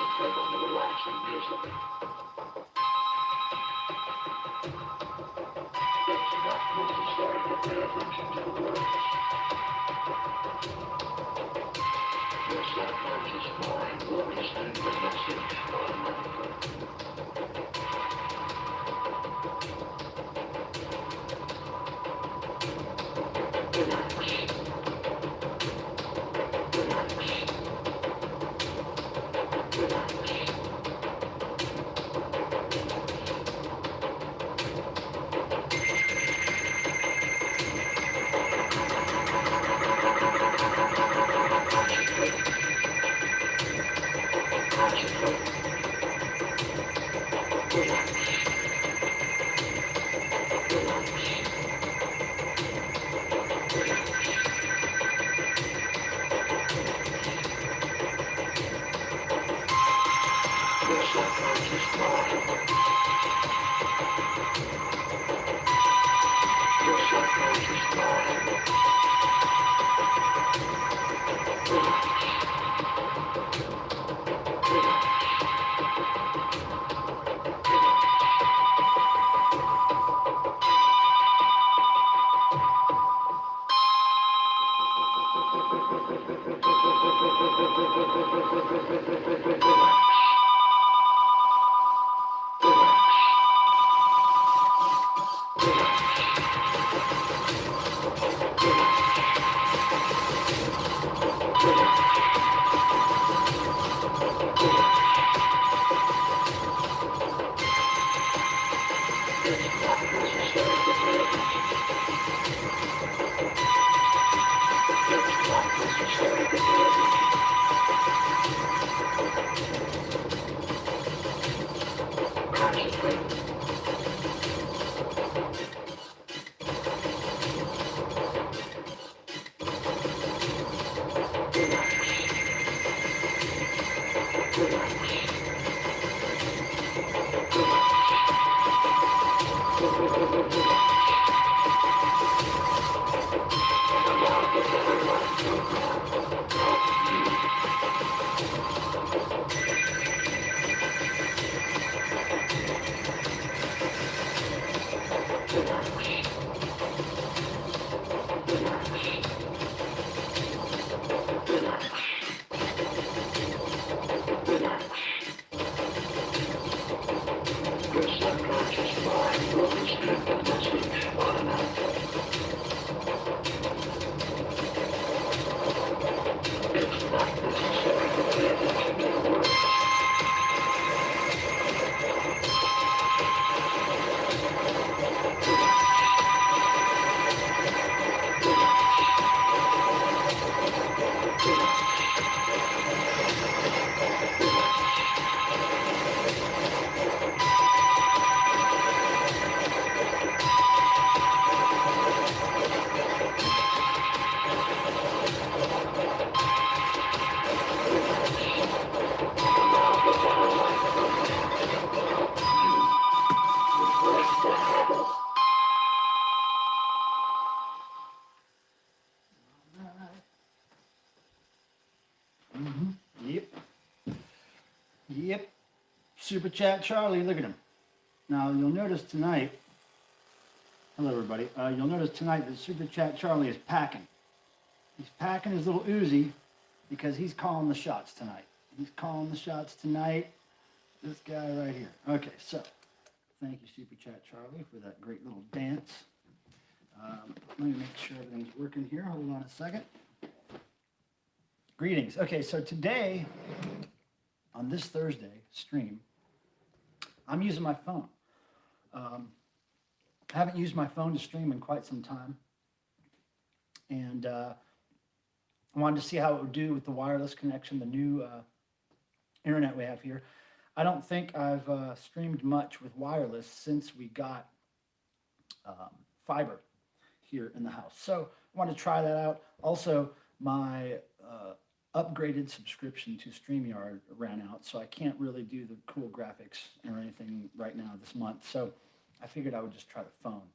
Concentrate on the relaxing music. It's not necessary to pay attention to the words. Your subconscious mind will receive the message automatically. Relax. Relax. Relax. Yep. Superchat Charlie, look at him. Now, you'll notice tonight, hello everybody, you'll notice tonight that Superchat Charlie is packing. He's packing his little Uzi because he's calling the shots tonight. He's calling the shots tonight. This guy right here. Okay, so, thank you Superchat Charlie for that great little dance. Let me make sure everything's working here. Hold on a second. Greetings. Okay, so today, on this Thursday stream, I'm using my phone. I haven't used my phone to stream in quite some time. And I wanted to see how it would do with the wireless connection, the new internet we have here. I don't think I've streamed much with wireless since we got fiber here in the house. So I wanted to try that out. Also, my upgraded subscription to StreamYard ran out, so I can't really do the cool graphics or anything right now this month. So I figured I would just try the phone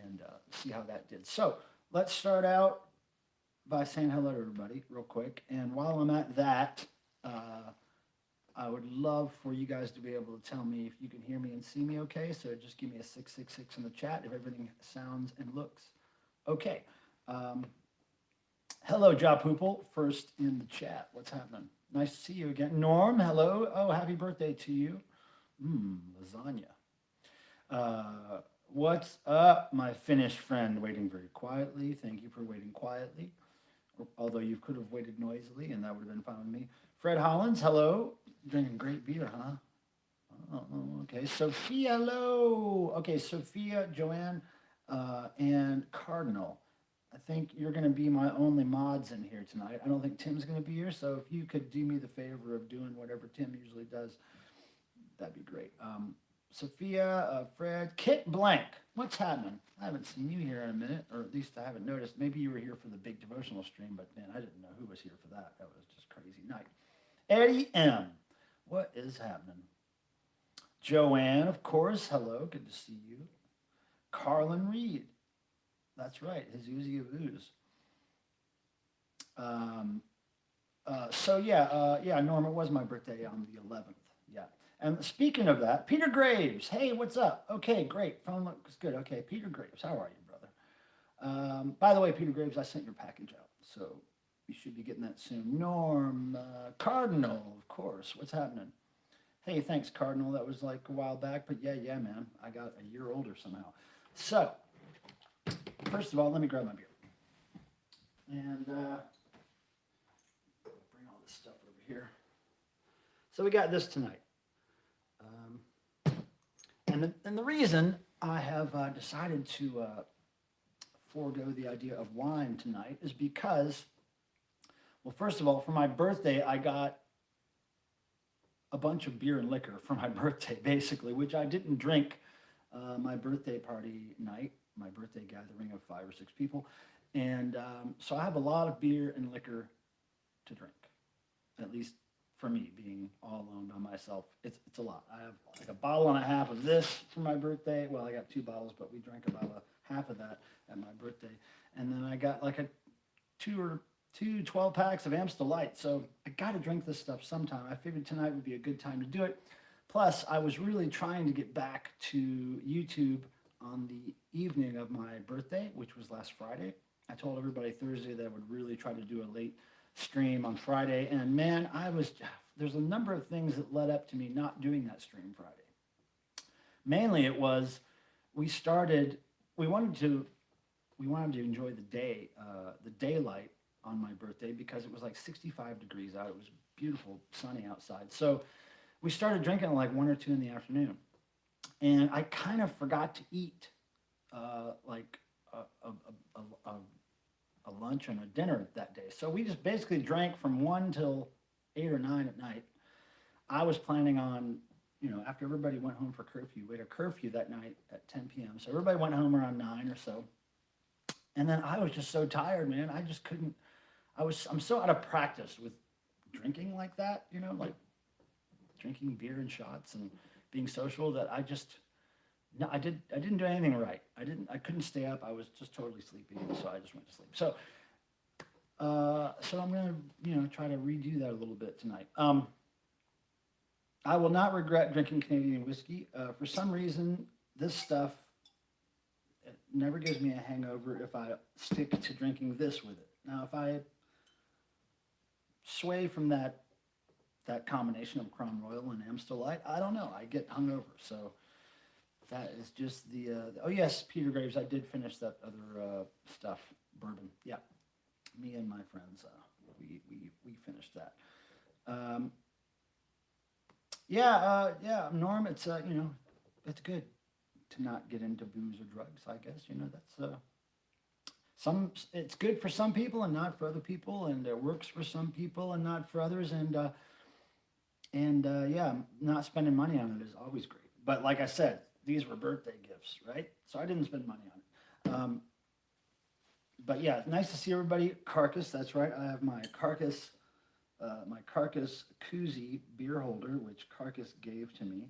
and see how that did. So let's start out by saying hello to everybody real quick. And while I'm at that, I would love for you guys to be able to tell me if you can hear me and see me okay. So just give me a 666 in the chat if everything sounds and looks okay. Hello, Ja Poople, first in the chat. What's happening? Nice to see you again. Norm, hello. Oh, happy birthday to you. Lasagna. What's up, my Finnish friend? Waiting very quietly. Thank you for waiting quietly. Although you could have waited noisily, and that would have been fine with me. Fred Hollins, hello. Drinking great beer, huh? Oh, okay. Sophia, hello. Okay, Sophia, Joanne, and Cardinal. I think you're going to be my only mods in here tonight. I don't think Tim's going to be here, so if you could do me the favor of doing whatever Tim usually does, that'd be great. Sophia, Fred, Kit Blank, what's happening? I haven't seen you here in a minute, or at least I haven't noticed. Maybe you were here for the big devotional stream, but man, I didn't know who was here for that. That was just crazy night. Eddie M, what is happening? Joanne, of course, hello, good to see you. Carlin Reed, that's right, his Uzi of Ooze. Yeah, Norm, it was my birthday on the 11th, yeah. And speaking of that, Peter Graves, hey, what's up? Okay, great, phone looks good. Okay, Peter Graves, how are you, brother? By the way, Peter Graves, I sent your package out, so you should be getting that soon. Norm, Cardinal, of course, what's happening? Hey, thanks, Cardinal, that was like a while back, but yeah, man, I got a year older somehow. So, first of all, let me grab my beer. And bring all this stuff over here. So we got this tonight. And the reason I have decided to forego the idea of wine tonight is because, well, first of all, for my birthday, I got a bunch of beer and liquor for my birthday, basically, which I didn't drink my birthday party night, my birthday gathering of 5 or 6 people. And so I have a lot of beer and liquor to drink, at least for me, being all alone by myself. It's a lot. I have like a bottle and a half of this for my birthday. Well, I got 2 bottles, but we drank about a half of that at my birthday. And then I got like two 12 packs of Amstel Light. So I got to drink this stuff sometime. I figured tonight would be a good time to do it. Plus, I was really trying to get back to YouTube on the evening of my birthday, which was last Friday. I told everybody Thursday that I would really try to do a late stream on Friday. And man, there's a number of things that led up to me not doing that stream Friday. Mainly it was, we wanted to enjoy the day, the daylight on my birthday because it was like 65 degrees out. It was beautiful, sunny outside. So we started drinking at like 1 or 2 in the afternoon. And I kind of forgot to eat like a lunch and a dinner that day. So we just basically drank from 1 till 8 or 9 at night. I was planning on, after everybody went home for curfew, we had a curfew that night at 10 p.m. So everybody went home around 9 or so. And then I was just so tired, man. I just couldn't, I'm so out of practice with drinking like that, like drinking beer and shots and being social that I didn't do anything right. I couldn't stay up. I was just totally sleepy, so I just went to sleep. So I'm gonna, try to redo that a little bit tonight. I will not regret drinking Canadian whiskey. For some reason, this stuff it never gives me a hangover if I stick to drinking this with it. Now, if I sway from that combination of Crown Royal and Amstel Light, I don't know. I get hungover, so. That is just the oh yes, Peter Graves, I did finish that other stuff, bourbon. Yeah, me and my friends, we finished that. Norm, it's it's good to not get into booze or drugs. I guess that's it's good for some people and not for other people, and it works for some people and not for others. And not spending money on it is always great. But like I said, these were birthday gifts, right? So I didn't spend money on it. But yeah, nice to see everybody. Carcass, that's right. I have my Carcass koozie beer holder, which Carcass gave to me,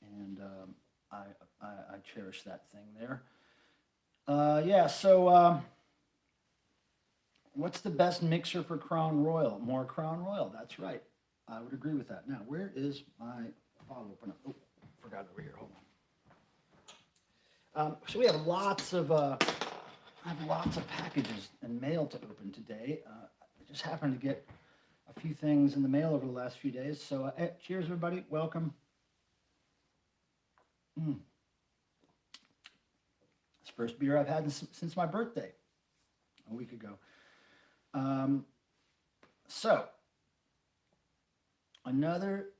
and I cherish that thing there. So what's the best mixer for Crown Royal? More Crown Royal, that's right. I would agree with that. Now, where is my file opener? Oh, forgot it over here. Hold on. So we have lots of packages and mail to open today. I just happened to get a few things in the mail over the last few days. So cheers, everybody. Welcome. It's the first beer I've had since my birthday a week ago. So another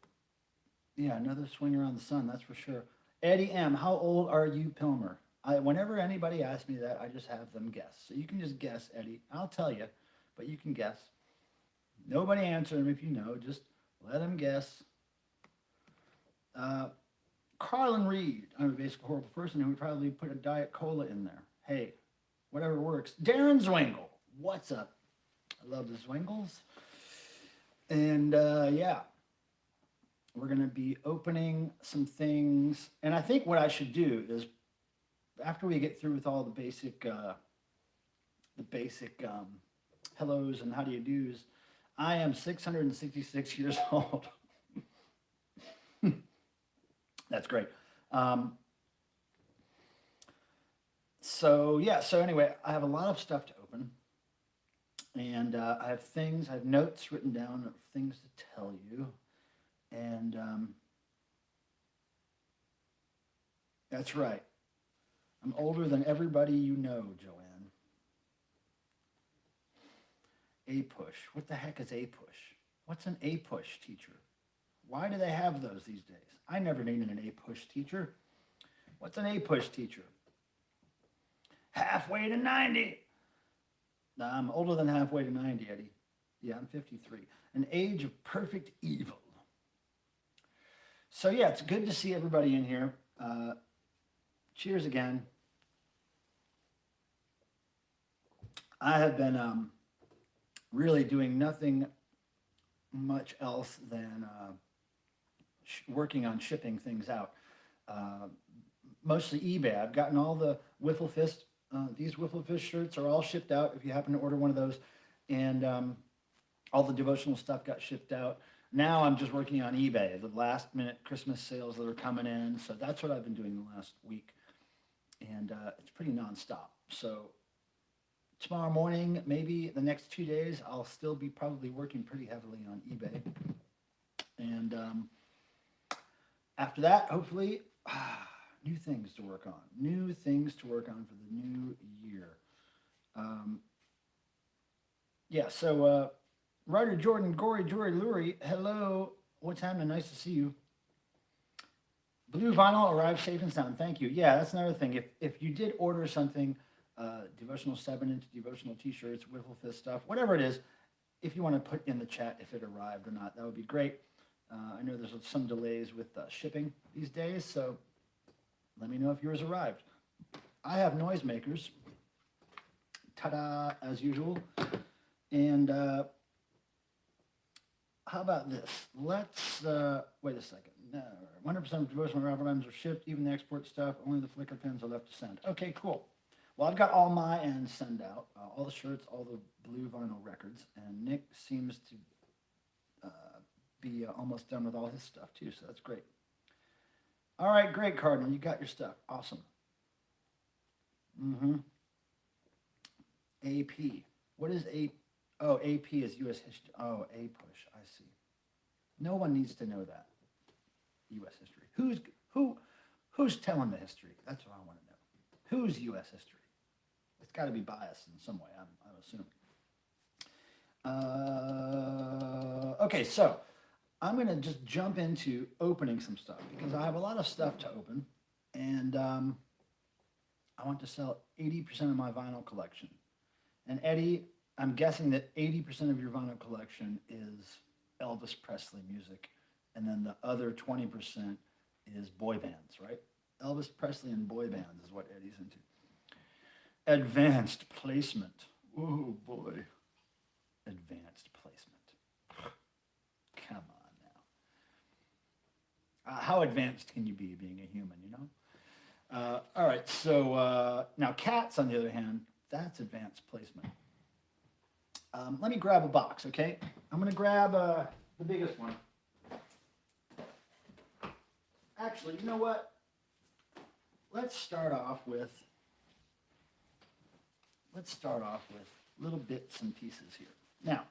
swing around the sun, that's for sure. Eddie M, how old are you, Pilmer? Whenever anybody asks me that, I just have them guess. So you can just guess, Eddie. I'll tell you, but you can guess. Nobody answer them if you know. Just let them guess. Carlin Reed. I'm a basic horrible person who would probably put a Diet Cola in there. Hey, whatever works. Darren Zwingle. What's up? I love the Zwingles. And yeah, we're going to be opening some things. And I think what I should do is, after we get through with all the basic hellos and how do you do's, I am 666 years old. That's great. So anyway, I have a lot of stuff to open. And I have notes written down of things to tell you. And that's right. I'm older than everybody you know, Joanne. A-push. What the heck is A-push? What's an A-push teacher? Why do they have those these days? I never needed an A-push teacher. What's an A-push teacher? Halfway to 90. No, I'm older than halfway to 90, Eddie. Yeah, I'm 53. An age of perfect evil. So yeah, it's good to see everybody in here. Cheers again. I have been really doing nothing much else than working on shipping things out. Mostly eBay. I've gotten all the Wiffle Fist. These Wiffle Fist shirts are all shipped out if you happen to order one of those. And all the devotional stuff got shipped out. Now I'm just working on eBay, the last minute Christmas sales that are coming in. So that's what I've been doing the last week. And it's pretty nonstop. So tomorrow morning, maybe the next 2 days, I'll still be probably working pretty heavily on eBay. And after that, hopefully, new things to work on. New things to work on for the new year. Yeah, so Ryder Jordan, Gory, Jory, Lurie, hello. What's happening? Nice to see you. Blue vinyl arrived safe and sound. Thank you. Yeah, that's another thing. If you did order something, devotional 7-inch, devotional t-shirts, Wiffle Fist stuff, whatever it is, if you want to put in the chat if it arrived or not, that would be great. I know there's some delays with shipping these days, so let me know if yours arrived. I have noisemakers. Ta-da, as usual. And how about this? Let's, wait a second. No, 100% of devotional raffle items are shipped, even the export stuff. Only the flicker pins are left to send. Okay, cool. Well, I've got all my ends send out, all the shirts, all the blue vinyl records, and Nick seems to be almost done with all his stuff too, so that's great. All right, great, Cardinal. You got your stuff. Awesome. AP. What is AP? Oh, AP is U.S. history. Oh, A-push. I see. No one needs to know that. U.S. history. Who's telling the history? That's what I want to know. Who's U.S. history? It's got to be biased in some way, I'm assuming. Okay, so I'm going to just jump into opening some stuff because I have a lot of stuff to open, and I want to sell 80% of my vinyl collection. And Eddie, I'm guessing that 80% of your vinyl collection is Elvis Presley music, and then the other 20% is boy bands, right? Elvis Presley and boy bands is what Eddie's into. Advanced placement. Oh boy. Advanced placement. Come on now. How advanced can you be being a human, you know? All right, so now cats, on the other hand, that's advanced placement. Let me grab a box, okay? I'm going to grab the biggest one. Actually, you know what? Let's start off with little bits and pieces here. Now,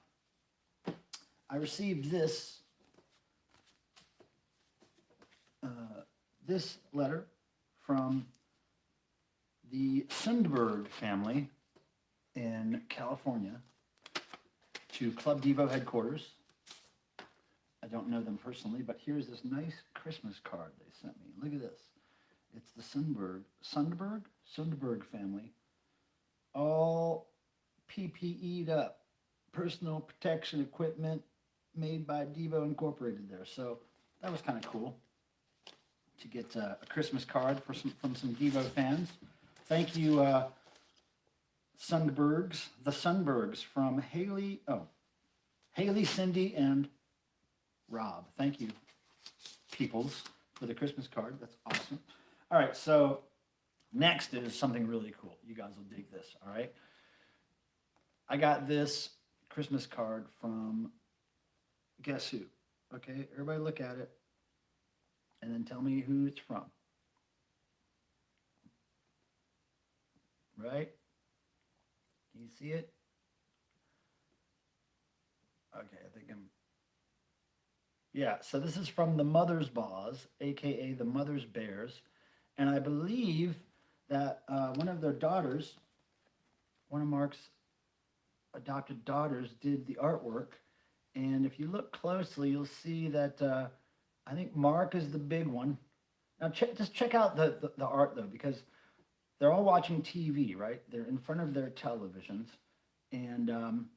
I received this this letter from the Sundberg family in California to Club Devo headquarters. I don't know them personally, but here's this nice Christmas card they sent me. Look at this. It's the Sundberg family, all PPE'd up, personal protection equipment made by Devo Incorporated there. So that was kind of cool to get a Christmas card from some Devo fans. Thank you, the Sundbergs from Haley, Cindy, and Rob. Thank you, peoples, for the Christmas card. That's awesome. All right, so next is something really cool. You guys will dig this, all right? I got this Christmas card from, guess who? Okay, everybody look at it, and then tell me who it's from. Right? Can you see it? Okay, I think I'm... Yeah, so this is from the Mother's Baws, a.k.a. the Mother's Bears. And I believe that one of their daughters, one of Mark's adopted daughters, did the artwork. And if you look closely, you'll see that I think Mark is the big one. Now, just check out the art, though, because they're all watching TV, right? They're in front of their televisions and and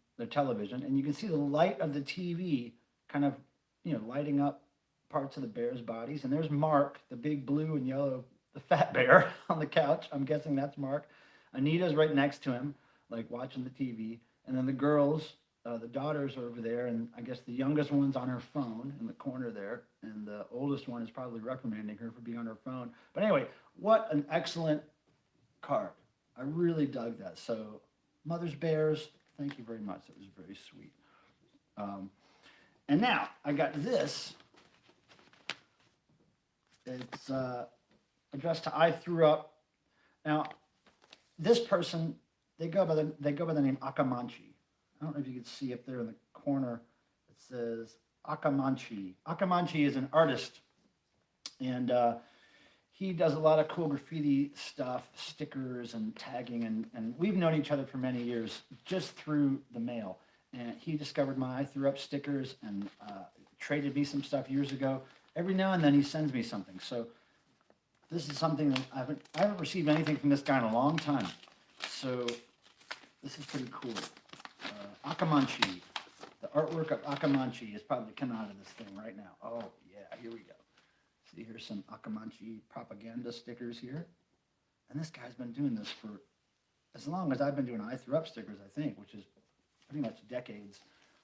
you can see the light of the TV kind of, lighting up parts of the bears' bodies. And there's Mark, the big blue and yellow, the fat bear on the couch. I'm guessing that's Mark. Anita's right next to him, like watching the TV. And then the girls, the daughters are over there, and I guess the youngest one's on her phone in the corner there, and the oldest one is probably reprimanding her for being on her phone. But anyway, what an excellent card. I really dug that. So, Mother's Bears, thank you very much. It was very sweet. And now, I got this. It's addressed to I Threw Up. Now, this person, they go by the name Akamanchi. I don't know if you can see up there in the corner. It says Akamanchi. Akamanchi is an artist, and he does a lot of cool graffiti stuff, stickers and tagging, and we've known each other for many years just through the mail. And he discovered my I Threw Up stickers and traded me some stuff years ago. Every now and then he sends me something. So this is something that I haven't received anything from this guy in a long time. So this is pretty cool. Akamanchi. The artwork of Akamanchi is probably coming out of this thing right now. Oh, yeah, here we go. See, here's some Akamanchi propaganda stickers here. And this guy's been doing this for as long as I've been doing I Threw Up stickers, I think, which is pretty much decades.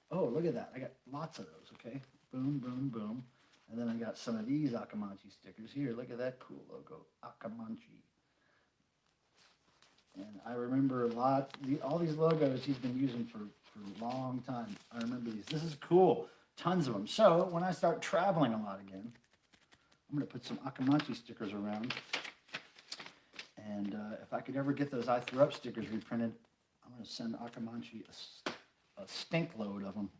Oh, look at that. I got lots of those, okay? Boom, boom, boom. And then I got some of these Akamanchi stickers here. Look at that cool logo, Akamanchi. And I remember all these logos he's been using for a long time. I remember these. This is cool. Tons of them. So when I start traveling a lot again, I'm going to put some Akamanchi stickers around. And if I could ever get those I Threw Up stickers reprinted, I'm going to send Akamanchi a stink load of them.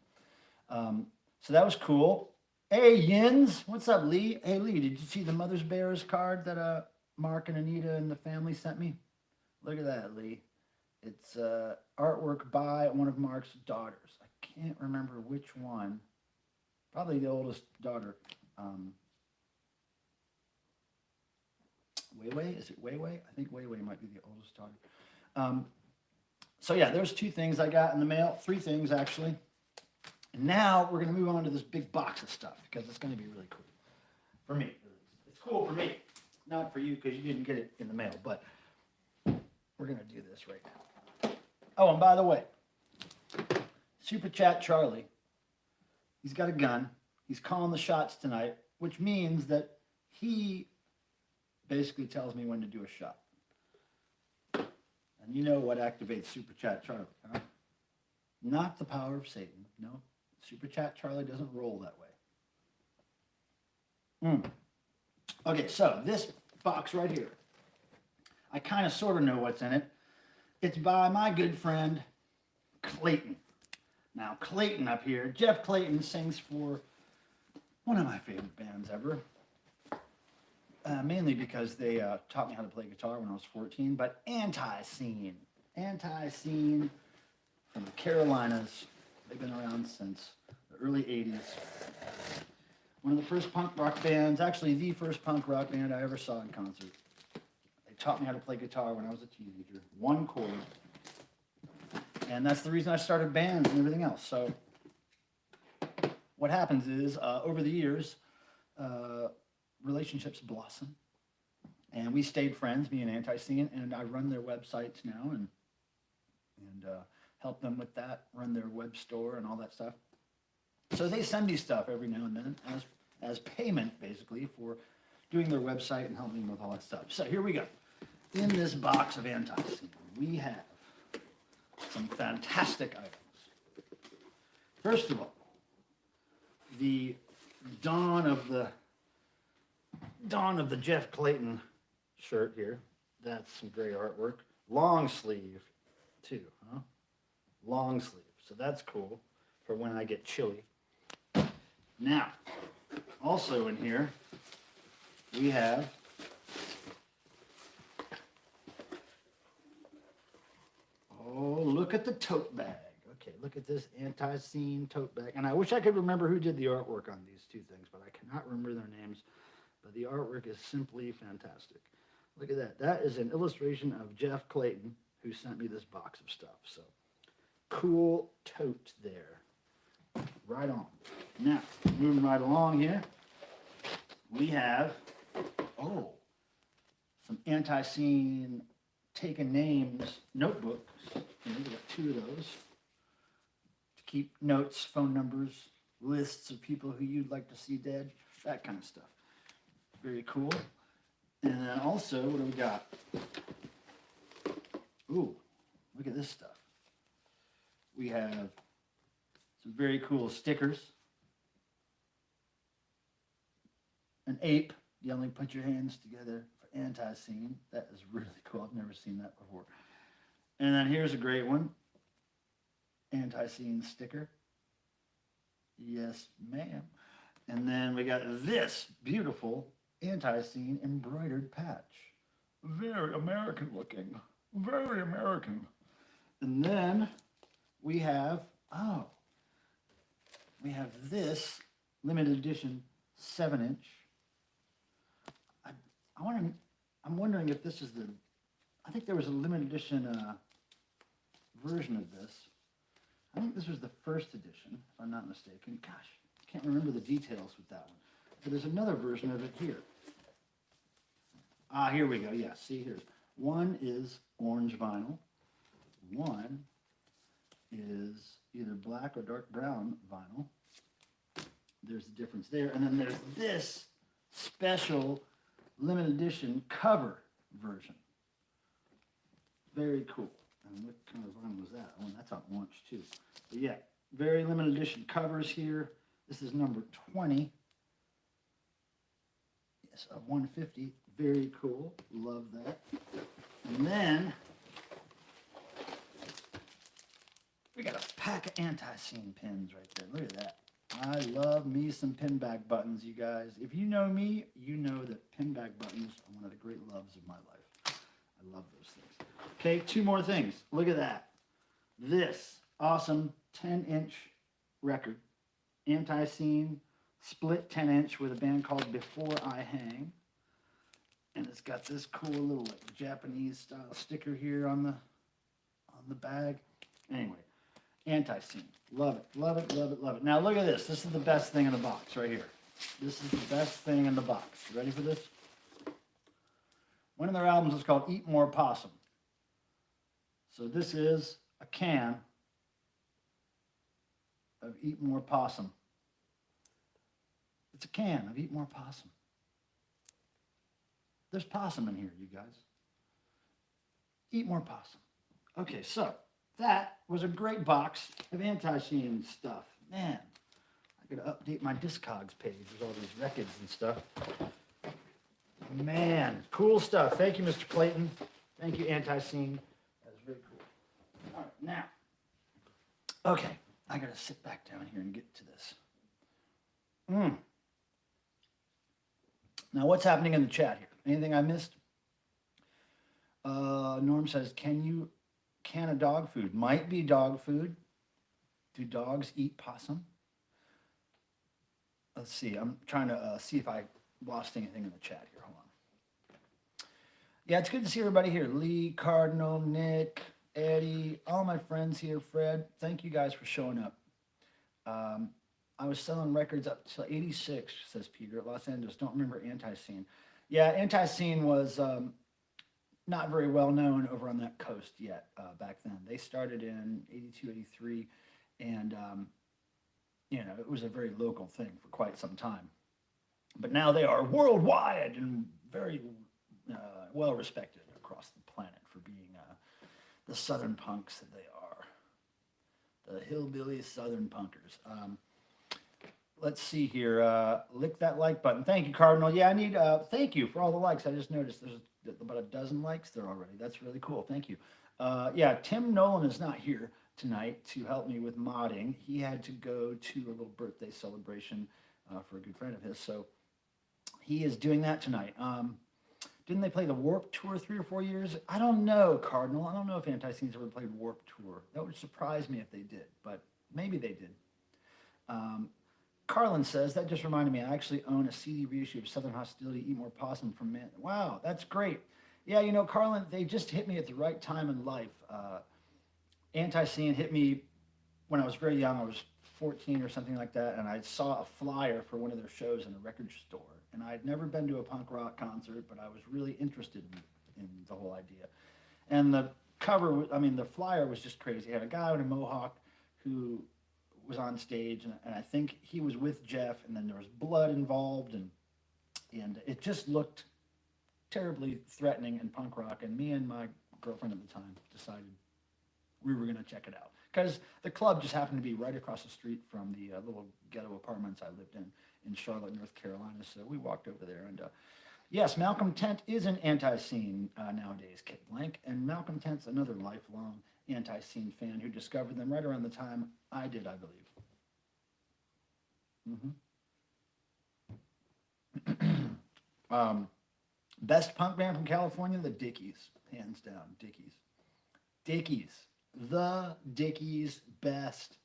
So that was cool. Hey, Yins. What's up, Lee? Hey, Lee, did you see the Mother's Bears card that Mark and Anita and the family sent me? Look at that, Lee. It's artwork by one of Mark's daughters. I can't remember which one. Probably the oldest daughter. Weiwei? Is it Weiwei? I think Weiwei might be the oldest daughter. So yeah, there's 2 things I got in the mail. 3 things, actually. And now we're going to move on to this big box of stuff because it's going to be really cool. For me. It's cool for me. Not for you because you didn't get it in the mail, but we're going to do this right now. Oh, and by the way, Superchat Charlie, he's got a gun. He's calling the shots tonight, which means that he basically tells me when to do a shot. And you know what activates Superchat Charlie, huh? Not the power of Satan. No, Superchat Charlie doesn't roll that way. Okay, so this box right here, I kind of sort of know what's in it. It's by my good friend, Clayton. Now, Clayton up here, Jeff Clayton sings for one of my favorite bands ever. Mainly because they taught me how to play guitar when I was 14, but Anti-Scene. Anti-Scene from the Carolinas. They've been around since the early 80s. One of the first punk rock bands, actually the first punk rock band I ever saw in concert. They taught me how to play guitar when I was a teenager. One chord. And that's the reason I started bands and everything else. So what happens is, over the years, relationships blossom. And we stayed friends, me and Anti-Scene, and I run their websites now and help them with that, run their web store and all that stuff. So they send me stuff every now and then as payment, basically, for doing their website and helping them with all that stuff. So here we go. In this box of Anti-Scene, we have some fantastic items. First of all, the dawn of the Jeff Clayton shirt here. That's some great artwork. Long sleeve, too, huh? Long sleeve. So that's cool for when I get chilly. Now, also in here, we have look at the tote bag. Okay, look at this Anti-Scene tote bag. And I wish I could remember who did the artwork on these two things, but I cannot remember their names. But the artwork is simply fantastic. Look at that. That is an illustration of Jeff Clayton, who sent me this box of stuff. So, cool tote there. Right on. Now, moving right along here, we have, some Anti-Scene taken names notebooks. We got 2 of those to keep notes, phone numbers, lists of people who you'd like to see dead, that kind of stuff. Very cool. And then also, what do we got? Ooh, look at this stuff. We have some very cool stickers. An ape yelling, "Put your hands together for Anti-Scene." That is really cool. I've never seen that before. And then here's a great one. Anti-Scene sticker. Yes, ma'am. And then we got this beautiful Anti-Scene embroidered patch. Very American looking. Very American. And then we have, this limited edition 7-inch. I'm wondering if this is I think there was a limited edition version of this. I think this was the first edition, if I'm not mistaken. Gosh, I can't remember the details with that one. But there's another version of it here. Here we go. Yeah, see, here's one is orange vinyl. One is either black or dark brown vinyl. There's the difference there. And then there's this special limited edition cover version. Very cool. And what kind of vinyl was that? Oh, and that's on orange too. But yeah, very limited edition covers here. This is number 20. Yes, of 150. Very cool. Love that. And then we got a pack of Anti-Scene pins right there. Look at that. I love me some pin bag buttons, you guys. If you know me, you know that pin bag buttons are one of the great loves of my life. I love those things. Okay, 2 more things. Look at that. This awesome 10-inch record. Anti-Scene split 10-inch with a band called Before I Hang. And it's got this cool little like Japanese style sticker here on the bag. Anyway, Anti-Scene. Love it, love it, love it, love it. Now look at this. This is the best thing in the box right here. This is the best thing in the box. You ready for this? One of their albums is called Eat More Possum. So this is a can of Eat More Possum. It's a can of Eat More Possum. There's possum in here, you guys. Eat more possum. Okay, so that was a great box of Anti-Scene stuff. Man, gotta update my Discogs page. There's all these records and stuff. Man, cool stuff. Thank you, Mr. Clayton. Thank you, Anti-Scene. That was very cool. All right, now. Okay, I gotta sit back down here and get to this. Now, what's happening in the chat here? Anything I missed? Norm says, can a dog food? Might be dog food. Do dogs eat possum? Let's see. I'm trying to see if I lost anything in the chat here. Hold on. Yeah, it's good to see everybody here. Lee, Cardinal, Nick, Eddie, all my friends here. Fred, thank you guys for showing up. I was selling records up to 86, says Peter, at Los Angeles. Don't remember Anti-Scene. Yeah, Anti-Scene was not very well known over on that coast yet back then. They started in 82, 83, and you know, it was a very local thing for quite some time. But now they are worldwide and very well respected across the planet for being the Southern punks that they are. The hillbilly Southern punkers. Let's see here. Lick that like button. Thank you, Cardinal. Yeah, I need, thank you for all the likes. I just noticed there's about a dozen likes there already. That's really cool. Thank you. Yeah, Tim Nolan is not here tonight to help me with modding. He had to go to a little birthday celebration for a good friend of his. So he is doing that tonight. Didn't they play the Warp Tour 3 or 4 years? I don't know, Cardinal. I don't know if Anti-Scene's ever played Warp Tour. That would surprise me if they did, but maybe they did. Carlin says, that just reminded me, I actually own a CD reissue of Southern Hostility, Eat More Possum from Man. Wow, that's great. Yeah, you know, Carlin, they just hit me at the right time in life. Anti-Scene hit me when I was very young. I was 14 or something like that, and I saw a flyer for one of their shows in a record store. And I'd never been to a punk rock concert, but I was really interested in the whole idea. And the cover, I mean, the flyer was just crazy. It had a guy with a mohawk who was on stage, and I think he was with Jeff, and then there was blood involved, and it just looked terribly threatening and punk rock. And me and my girlfriend at the time decided we were going to check it out, because the club just happened to be right across the street from the little ghetto apartments I lived in Charlotte, North Carolina. So we walked over there, and yes, Malcolm Tent is an Anti-Scene nowadays, Kit Blank, and Malcolm Tent's another lifelong Anti-Scene fan who discovered them right around the time I did, I believe. Best punk band from California, the Dickies, hands down, Dickies. The Dickies, best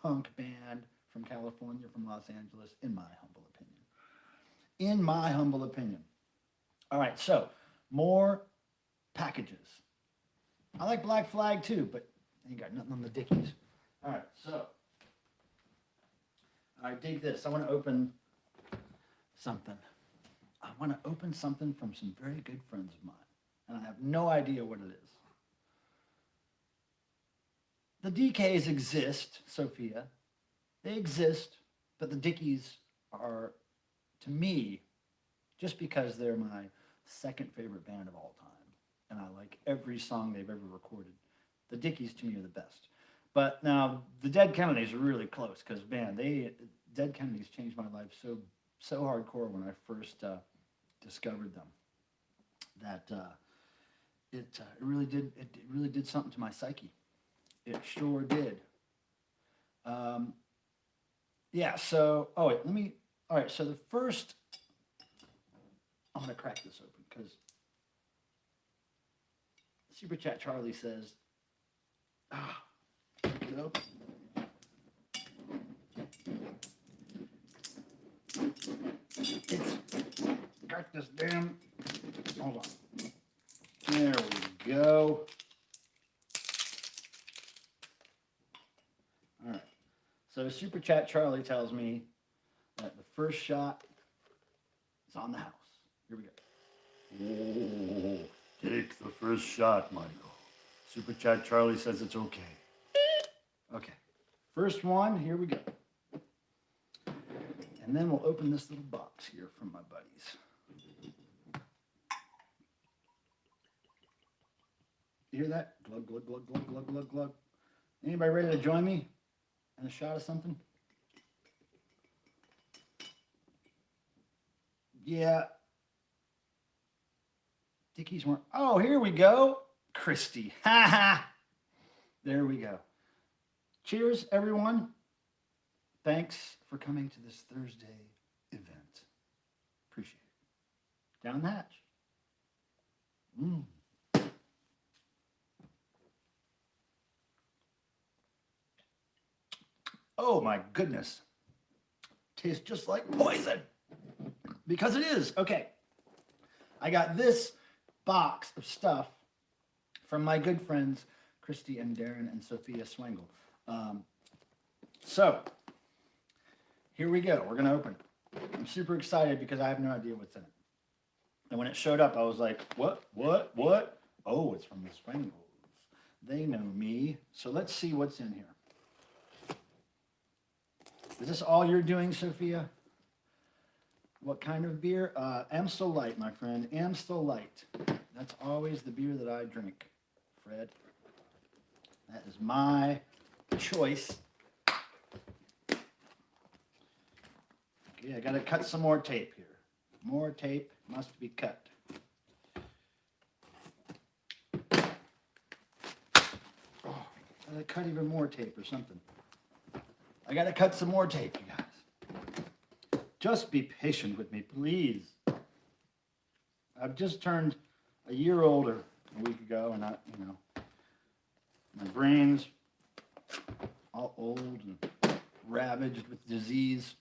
punk band from California, from Los Angeles, in my humble opinion. All right, so more packages. I like Black Flag too, but ain't got nothing on the Dickies. All right, so I dig this. I want to open something. I want to open something from some very good friends of mine, and I have no idea what it is. The DKs exist, Sophia. They exist, but the Dickies are, to me, just because they're my second favorite band of all time, and I like every song they've ever recorded. The Dickies, to me, are the best. But now, the Dead Kennedys are really close, because, man, Dead Kennedys changed my life so hardcore when I first discovered them, that it really did something to my psyche. It sure did. Yeah, so, all right, so the first, I'm going to crack this open, because Superchat Charlie says, there we go. It's got this damn, hold on. There we go. All right. So Superchat Charlie tells me that the first shot is on the house. Here we go. Take the first shot, Michael. Superchat Charlie says it's okay. Okay. First one, here we go. And then we'll open this little box here from my buddies. You hear that? Glug, glug, glug, glug, glug, glug, glug. Anybody ready to join me in a shot of something? Yeah. Dickies weren't. Oh, here we go. Christy. Ha ha. There we go. Cheers, everyone. Thanks for coming to this Thursday event. Appreciate it. Down the hatch. Oh my goodness. Tastes just like poison. Because it is. Okay. I got this box of stuff from my good friends, Christy and Darren and Sophia Swangle. So, here we go. We're going to open it. I'm super excited because I have no idea what's in it. And when it showed up, I was like, what? Oh, it's from the Swangles. They know me. So let's see what's in here. Is this all you're doing, Sophia? What kind of beer? Amstel Light, my friend. Amstel Light. That's always the beer that I drink, Fred. That is my choice. Okay, I got to cut some more tape here. More tape must be cut. Oh, I got to cut even more tape or something. I got to cut some more tape, you guys. Just be patient with me, please. I've just turned a year older a week ago, and my brain's all old and ravaged with disease.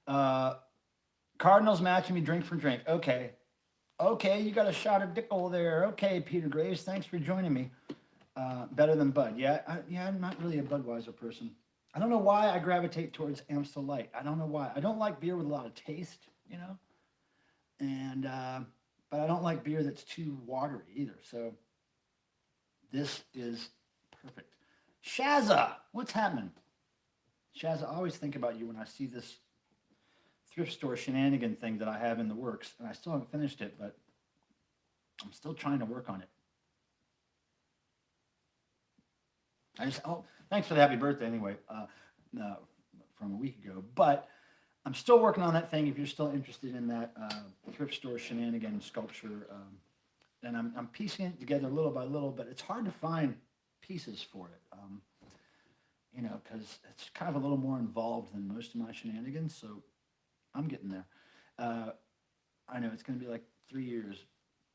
Cardinals matching me drink for drink. Okay, you got a shot of Dickel there. Okay, Peter Graves, thanks for joining me. Better than Bud. Yeah, I'm not really a Budweiser person. I don't know why I gravitate towards Amstel Light. I don't know why. I don't like beer with a lot of taste, and but I don't like beer that's too watery either. So this is perfect. Shazza, what's happening? Shazza, I always think about you when I see this thrift store shenanigan thing that I have in the works, and I still haven't finished it, but I'm still trying to work on it. Thanks for the happy birthday anyway, from a week ago. But I'm still working on that thing. If you're still interested in that thrift store shenanigan sculpture, and I'm piecing it together little by little, but it's hard to find pieces for it, because it's kind of a little more involved than most of my shenanigans. So I'm getting there. I know it's going to be like 3 years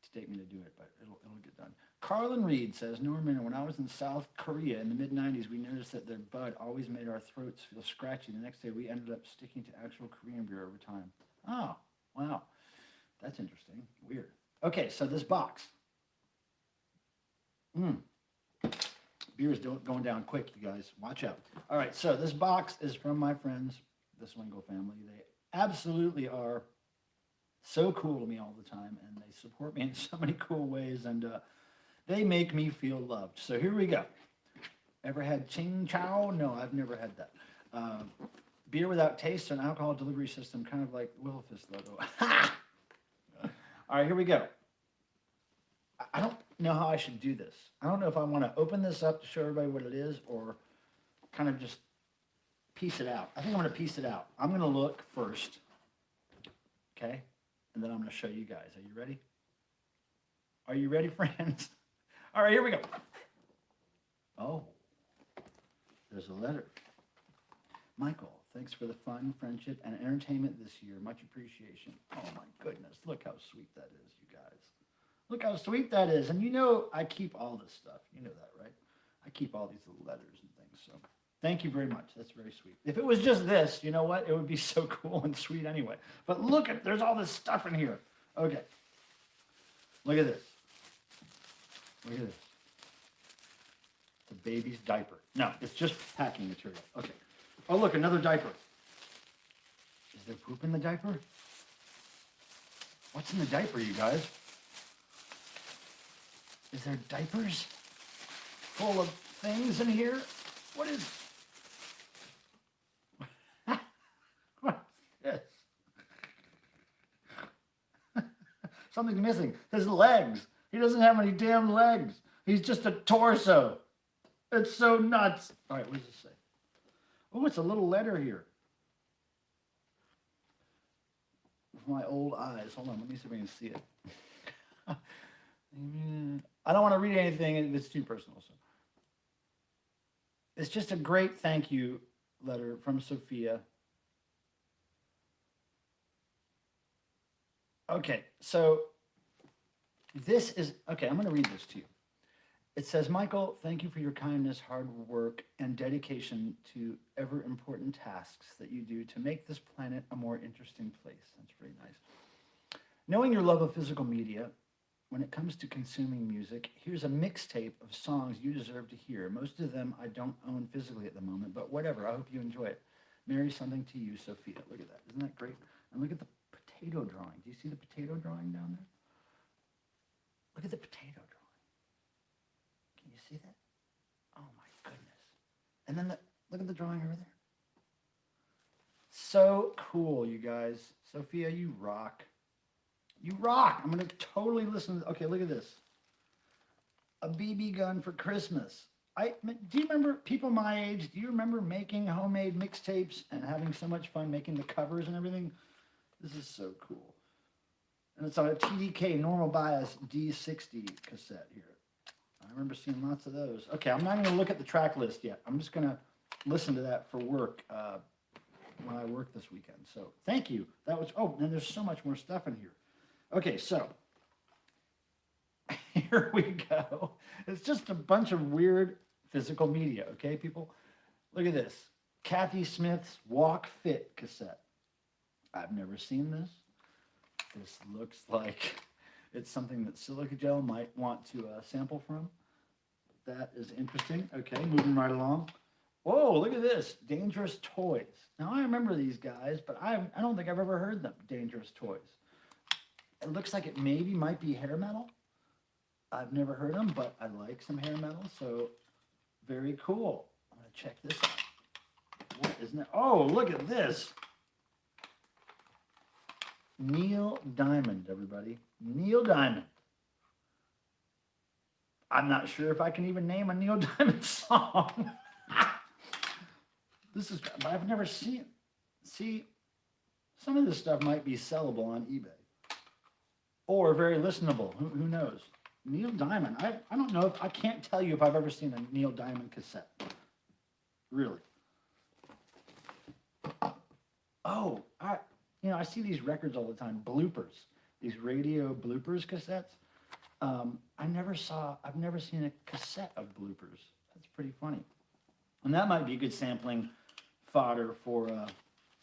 to take me to do it, but it'll get done. Carlin Reed says, Norman, when I was in South Korea in the mid-90s, we noticed that their bud always made our throats feel scratchy. The next day, we ended up sticking to actual Korean beer over time. Oh, wow. That's interesting. Weird. Okay, so this box. Beer's going down quick, you guys. Watch out. All right, so this box is from my friends, the Swingle family. They absolutely are so cool to me all the time, and they support me in so many cool ways, and they make me feel loved. So here we go. Ever had Ching Chow? No, I've never had that. Beer without taste, an alcohol delivery system, kind of like Wilfist logo. All right, here we go. I don't know how I should do this. I don't know if I want to open this up to show everybody what it is or kind of just piece it out. I think I'm going to piece it out. I'm going to look first, okay? And then I'm going to show you guys. Are you ready? Are you ready, friends? All right, here we go. Oh, there's a letter. Michael, thanks for the fun, friendship, and entertainment this year. Much appreciation. Oh, my goodness. Look how sweet that is, you guys. Look how sweet that is. And I keep all this stuff. You know that, right? I keep all these little letters and things. So thank you very much. That's very sweet. If it was just this, you know what? It would be so cool and sweet anyway. But look there's all this stuff in here. Okay. Look at this. Look at this. The baby's diaper. No, it's just packing material. Okay. Oh, look, another diaper. Is there poop in the diaper? What's in the diaper, you guys? Is there diapers full of things in here? What is this? Something's missing. His legs. He doesn't have any damn legs. He's just a torso. It's so nuts. All right, what does it say? Oh, it's a little letter here. my old eyes. Hold on, let me see if I can see it. I don't want to read anything if it's too personal. So. It's just a great thank you letter from Sophia. Okay, so this is, okay, I'm going to read this to you. It says, Michael, thank you for your kindness, hard work, and dedication to ever important tasks that you do to make this planet a more interesting place. That's very nice. Knowing your love of physical media, when it comes to consuming music, here's a mixtape of songs you deserve to hear. Most of them I don't own physically at the moment, but whatever. I hope you enjoy it. Merry something to you, Sophia. Look at that. Isn't that great? And look at the potato drawing. Do you see the potato drawing down there? Look at the potato drawing. Can you see that? Oh my goodness. And then look at the drawing over there. So cool, you guys. Sophia, you rock. You rock. I'm going to totally listen to, okay, look at this. A BB gun for Christmas. Do you remember, people my age, do you remember making homemade mixtapes and having so much fun making the covers and everything? This is so cool. And it's on a TDK normal bias D60 cassette here. I remember seeing lots of those. Okay, I'm not even going to look at the track list yet. I'm just going to listen to that for work when I work this weekend. So thank you. That was, oh, and there's so much more stuff in here. Okay, so here we go. It's just a bunch of weird physical media, okay, people? Look at this. Kathy Smith's Walk Fit cassette. I've never seen this. This looks like it's something that Silica Gel might want to sample from. That is interesting. Okay, moving right along. Whoa, look at this. Dangerous Toys. Now, I remember these guys, but I don't think I've ever heard them. Dangerous Toys. It looks like it maybe might be hair metal. I've never heard them, but I like some hair metal, so very cool. I'm going to check this out. What isn't it? Oh, look at this. Neil Diamond, everybody. Neil Diamond. I'm not sure if I can even name a Neil Diamond song. This is, I've never seen it. See, some of this stuff might be sellable on eBay. Or very listenable. Who knows? Neil Diamond. I don't know if, I can't tell you if I've ever seen a Neil Diamond cassette. Really. Oh, I see these records all the time. Bloopers. These radio bloopers cassettes. I've never seen a cassette of bloopers. That's pretty funny. And that might be good sampling fodder for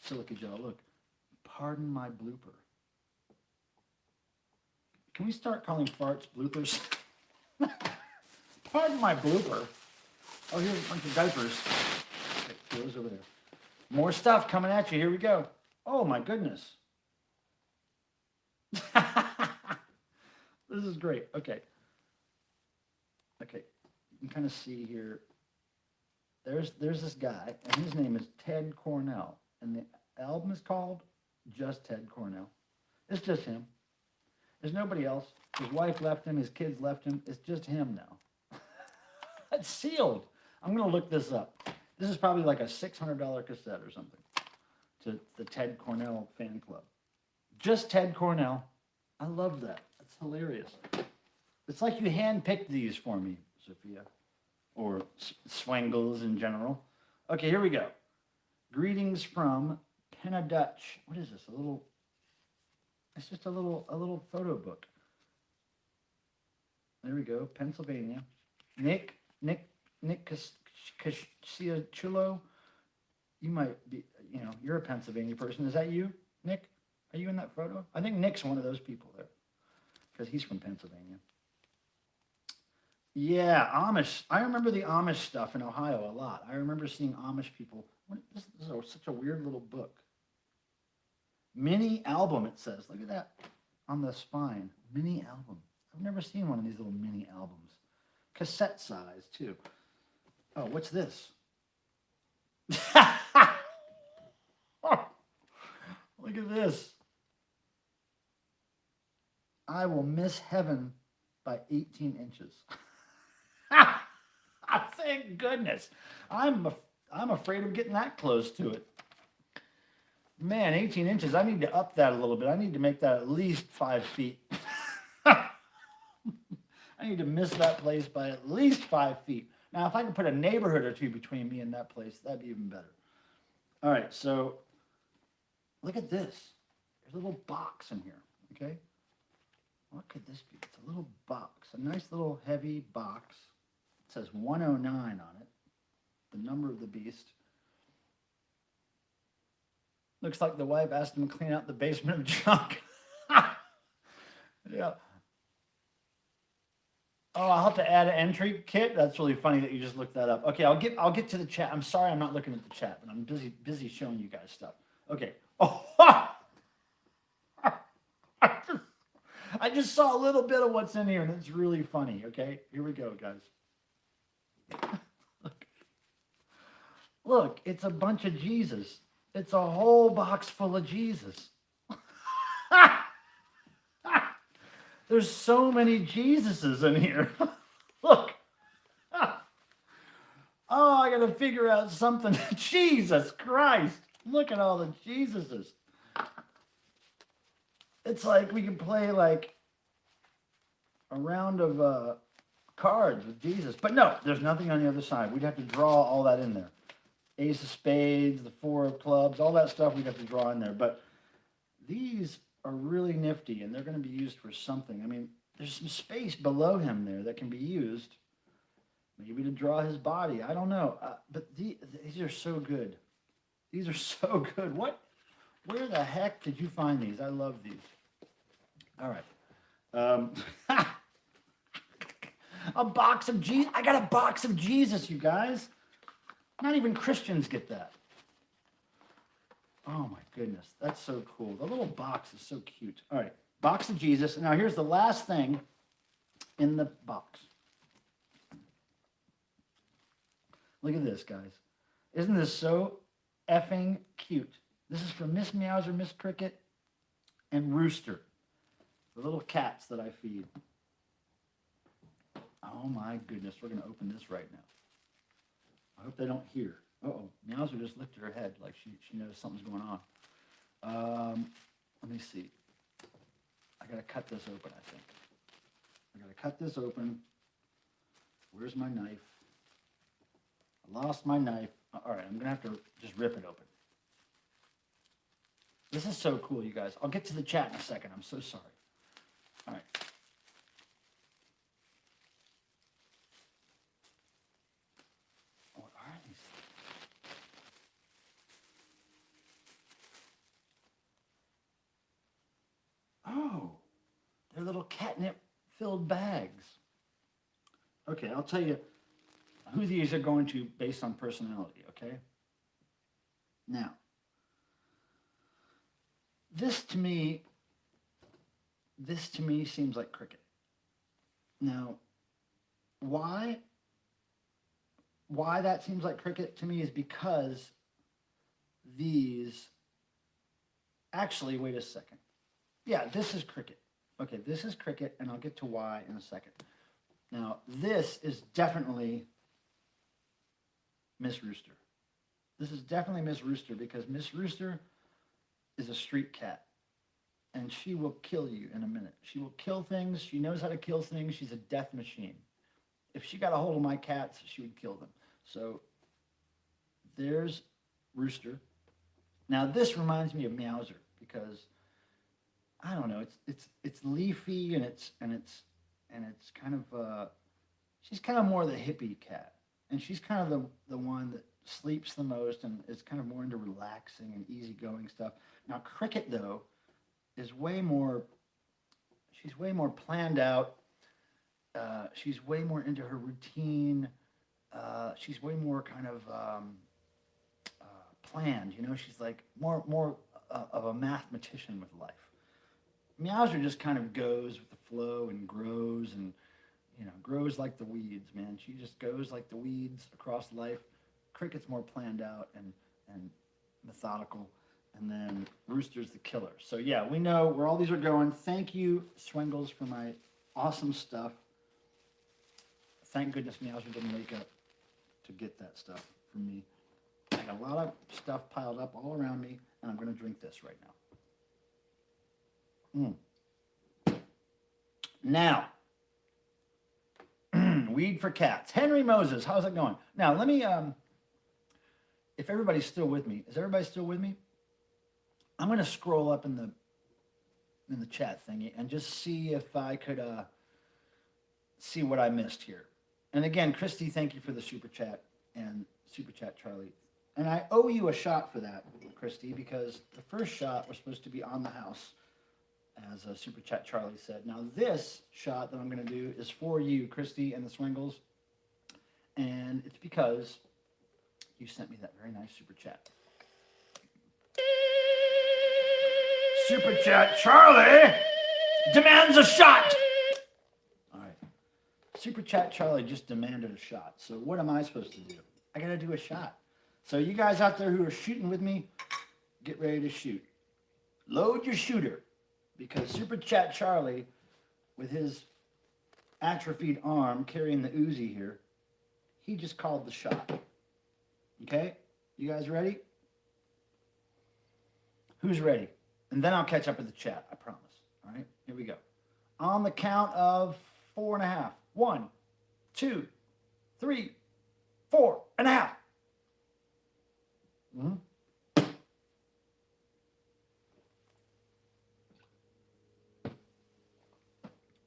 Silica Gel. Look, pardon my blooper. Can we start calling farts bloopers? Pardon my blooper. Oh, here's a bunch of diapers. Okay, those over there. More stuff coming at you. Here we go. Oh, my goodness. This is great. Okay. Okay. You can kind of see here. There's this guy, and his name is Ted Cornell. And the album is called Just Ted Cornell. It's just him. There's nobody else. His wife left him. His kids left him. It's just him now. It's sealed. I'm going to look this up. This is probably like a $600 cassette or something to the Ted Cornell fan club. Just Ted Cornell. I love that. That's hilarious. It's like you handpicked these for me, Sophia, or Swangles in general. Okay, here we go. Greetings from Penna Dutch. What is this? It's just a little photo book. There we go. Pennsylvania. Nick Casciachulo. You might be, you're a Pennsylvania person. Is that you, Nick? Are you in that photo? I think Nick's one of those people there because he's from Pennsylvania. Yeah, Amish. I remember the Amish stuff in Ohio a lot. I remember seeing Amish people. This is such a weird little book. Mini album, it says. Look at that on the spine. Mini album. I've never seen one of these little mini albums. Cassette size, too. Oh, what's this? Oh, look at this. I will miss heaven by 18 inches. Thank goodness. I'm afraid of getting that close to it. Man, 18 inches. I need to up that a little bit. I need to make that at least 5 feet. I need to miss that place by at least 5 feet. Now, if I could put a neighborhood or two between me and that place, that'd be even better. All right, so look at this. There's a little box in here, okay? What could this be? It's a little box, a nice little heavy box. It says 109 on it, the number of the beast. Looks like the wife asked him to clean out the basement of junk. Yeah. Oh, I'll have to add an entry kit. That's really funny that you just looked that up. Okay, I'll get to the chat. I'm sorry I'm not looking at the chat, but I'm busy showing you guys stuff. Okay. Oh, I just saw a little bit of what's in here, and it's really funny. Okay, here we go, guys. Look, it's a bunch of Jesus. It's a whole box full of Jesus. There's so many Jesuses in here. Look. Oh, I got to figure out something. Jesus Christ. Look at all the Jesuses. It's like we can play like a round of cards with Jesus. But no, there's nothing on the other side. We'd have to draw all that in there. Ace of spades, the 4 of clubs, all that stuff we'd have to draw in there. But these are really nifty, and they're going to be used for something. I mean, there's some space below him there that can be used, maybe to draw his body. I don't know, but these are so good. These are so good. Where the heck did you find these? I love these. All right. A box of Jesus. I got a box of Jesus, you guys. Not even Christians get that. Oh my goodness, that's so cool. The little box is so cute. All right, box of Jesus. Now here's the last thing in the box. Look at this, guys. Isn't this so effing cute? This is from Miss Meowzer, Miss Crickette, and Rooster, the little cats that I feed. Oh my goodness, we're gonna open this right now. I hope they don't hear. Uh-oh, Meowzer just lifted her head like she knows something's going on. Let me see. I gotta cut this open, I think. I gotta cut this open. Where's my knife? I lost my knife. All right, I'm gonna have to just rip it open. This is so cool, you guys. I'll get to the chat in a second. I'm so sorry. All right. What are these? Oh, they're little catnip-filled bags. Okay, I'll tell you who these are going to based on personality, okay? Now, this to me seems like Crickette. Now, why that seems like Crickette to me is because these, actually, wait a second. Yeah, this is Crickette. Okay, this is Crickette, and I'll get to why in a second. Now, this is definitely Miss Rooster. This is definitely Miss Rooster because Miss Rooster is a street cat, and she will kill you in a minute. She will kill things. She knows how to kill things. She's a death machine. If she got a hold of my cats, she would kill them. So there's Rooster. Now this reminds me of Meowzer because I don't know. It's leafy and it's kind of she's kind of more the hippie cat, and she's kind of the one that sleeps the most and is kind of more into relaxing and easygoing stuff. Now Crickette though is way more. She's way more planned out. She's way more into her routine. She's way more kind of planned. You know, she's like more of a mathematician with life. Meowzer just kind of goes with the flow and grows and, you know, grows like the weeds, man. She just goes like the weeds across life. Crickette's more planned out and methodical. And then Rooster's the killer. So yeah, we know where all these are going. Thank you, Swengles, for my awesome stuff. Thank goodness Meowzer didn't wake up to get that stuff from me. I got a lot of stuff piled up all around me, and I'm going to drink this right now. Now, Weed for Cats. Henry Moses, how's it going? Now, let me, if everybody's still with me, is everybody still with me? I'm going to scroll up in the chat thingy and just see if I could see what I missed here. And again, Christy, thank you for the super chat and super chat Charlie. And I owe you a shot for that, Christy, because the first shot was supposed to be on the house, as super chat Charlie said. Now this shot that I'm going to do is for you, Christy and the Swingles, and it's because you sent me that very nice super chat. Super chat Charlie demands a shot. All right. Super chat Charlie just demanded a shot. So what am I supposed to do? I got to do a shot. So you guys out there who are shooting with me, get ready to shoot. Load your shooter, because Super Chat Charlie, with his atrophied arm carrying the Uzi here, he just called the shot. Okay? You guys ready? Who's ready? And then I'll catch up with the chat, I promise. All right? Here we go. On the count of 4.5. 1, 2, 3, 4.5.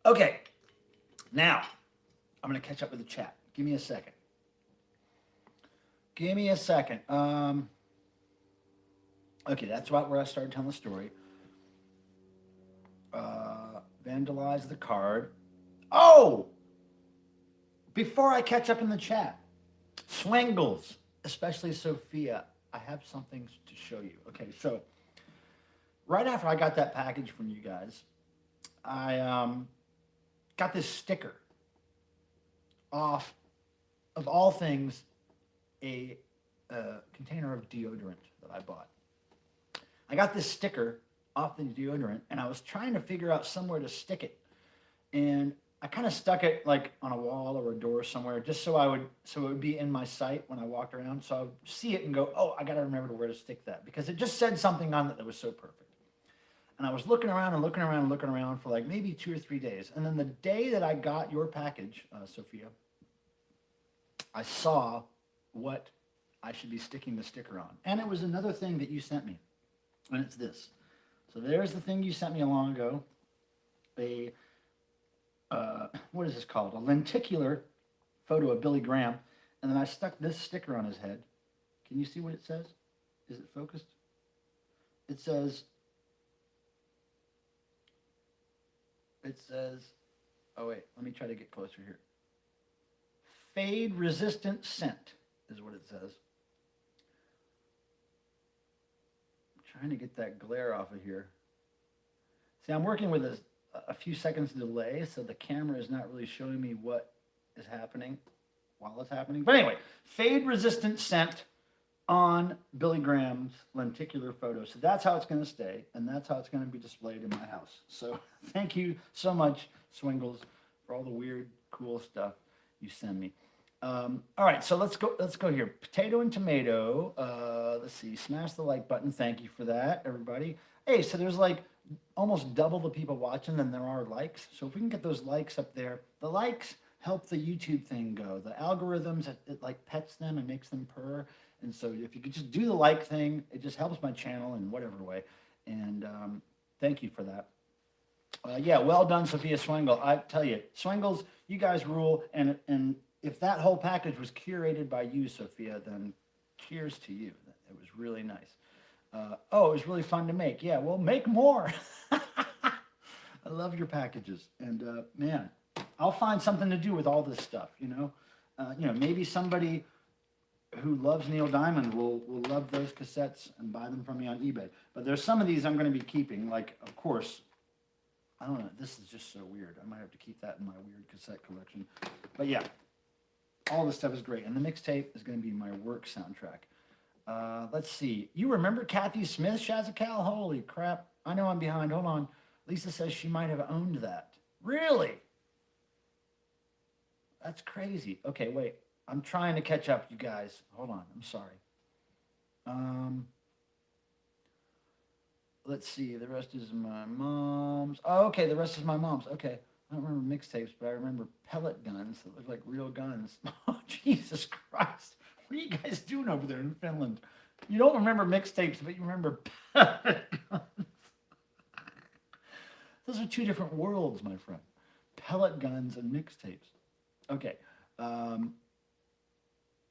Okay, now I'm going to catch up with the chat. Give me a second. Give me a second. Okay, that's right where I started telling the story. Vandalize the card. Oh! Before I catch up in the chat, Swangles, especially Sophia, I have something to show you. Okay, so right after I got that package from you guys, I got this sticker off, of all things, a container of deodorant that I bought. I got this sticker off the deodorant, and I was trying to figure out somewhere to stick it. And I kind of stuck it like on a wall or a door somewhere, just so it would be in my sight when I walked around. So I would see it and go, oh, I got to remember where to stick that, because it just said something on it that was so perfect. And I was looking around and looking around and looking around for like maybe 2 or 3 days. And then the day that I got your package, Sophia, I saw what I should be sticking the sticker on. And it was another thing that you sent me. And it's this. So there's the thing you sent me long ago. What is this called? A lenticular photo of Billy Graham. And then I stuck this sticker on his head. Can you see what it says? Is it focused? It says, oh wait, let me try to get closer here. Fade resistant scent is what it says. I'm trying to get that glare off of here. See, I'm working with a few seconds delay, so the camera is not really showing me what is happening while it's happening. But anyway, fade resistant scent on Billy Graham's lenticular photo. So that's how it's going to stay, and that's how it's going to be displayed in my house. So thank you so much, Swingles, for all the weird, cool stuff you send me. All right, so let's go here. Potato and tomato. Let's see. Smash the like button. Thank you for that, everybody. Hey, so there's like almost double the people watching than there are likes. So if we can get those likes up there, the likes help the YouTube thing go. The algorithms, it like pets them and makes them purr. And so if you could just do the like thing, it just helps my channel in whatever way. And thank you for that. Yeah, well done, Sophia Swingle. I tell you, Swingles, you guys rule. And if that whole package was curated by you, Sophia, then cheers to you. It was really nice. Oh, it was really fun to make. Yeah, well, make more. I love your packages. And man, I'll find something to do with all this stuff, you know. Maybe somebody who loves Neil Diamond will love those cassettes and buy them from me on eBay. But there's some of these I'm going to be keeping. Like, of course, I don't know. This is just so weird. I might have to keep that in my weird cassette collection. But yeah, all this stuff is great. And the mixtape is going to be my work soundtrack. Let's see. You remember Kathy Smith, Shazacal? Holy crap. I know I'm behind. Hold on. Lisa says she might have owned that. Really? That's crazy. Okay, wait. I'm trying to catch up, you guys. Hold on. I'm sorry. Let's see. The rest is my mom's. Oh, okay. The rest is my mom's. Okay. I don't remember mixtapes, but I remember pellet guns that look like real guns. Oh, Jesus Christ. What are you guys doing over there in Finland? You don't remember mixtapes, but you remember pellet guns. Those are two different worlds, my friend. Pellet guns and mixtapes. Okay.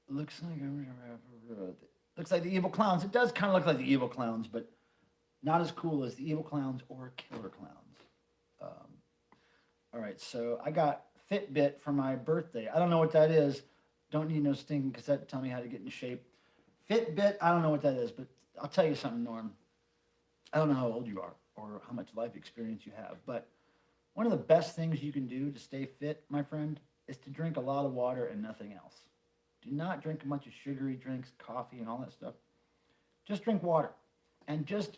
Looks like the Evil Clowns. It does kind of look like the Evil Clowns, but not as cool as the Evil Clowns or Killer Clowns. All right, so I got Fitbit for my birthday. I don't know what that is. Don't need no stinging cassette to tell me how to get in shape. Fitbit, I don't know what that is, but I'll tell you something, Norm. I don't know how old you are or how much life experience you have, but one of the best things you can do to stay fit, my friend, is to drink a lot of water and nothing else. Do not drink a bunch of sugary drinks, coffee, and all that stuff. Just drink water. And just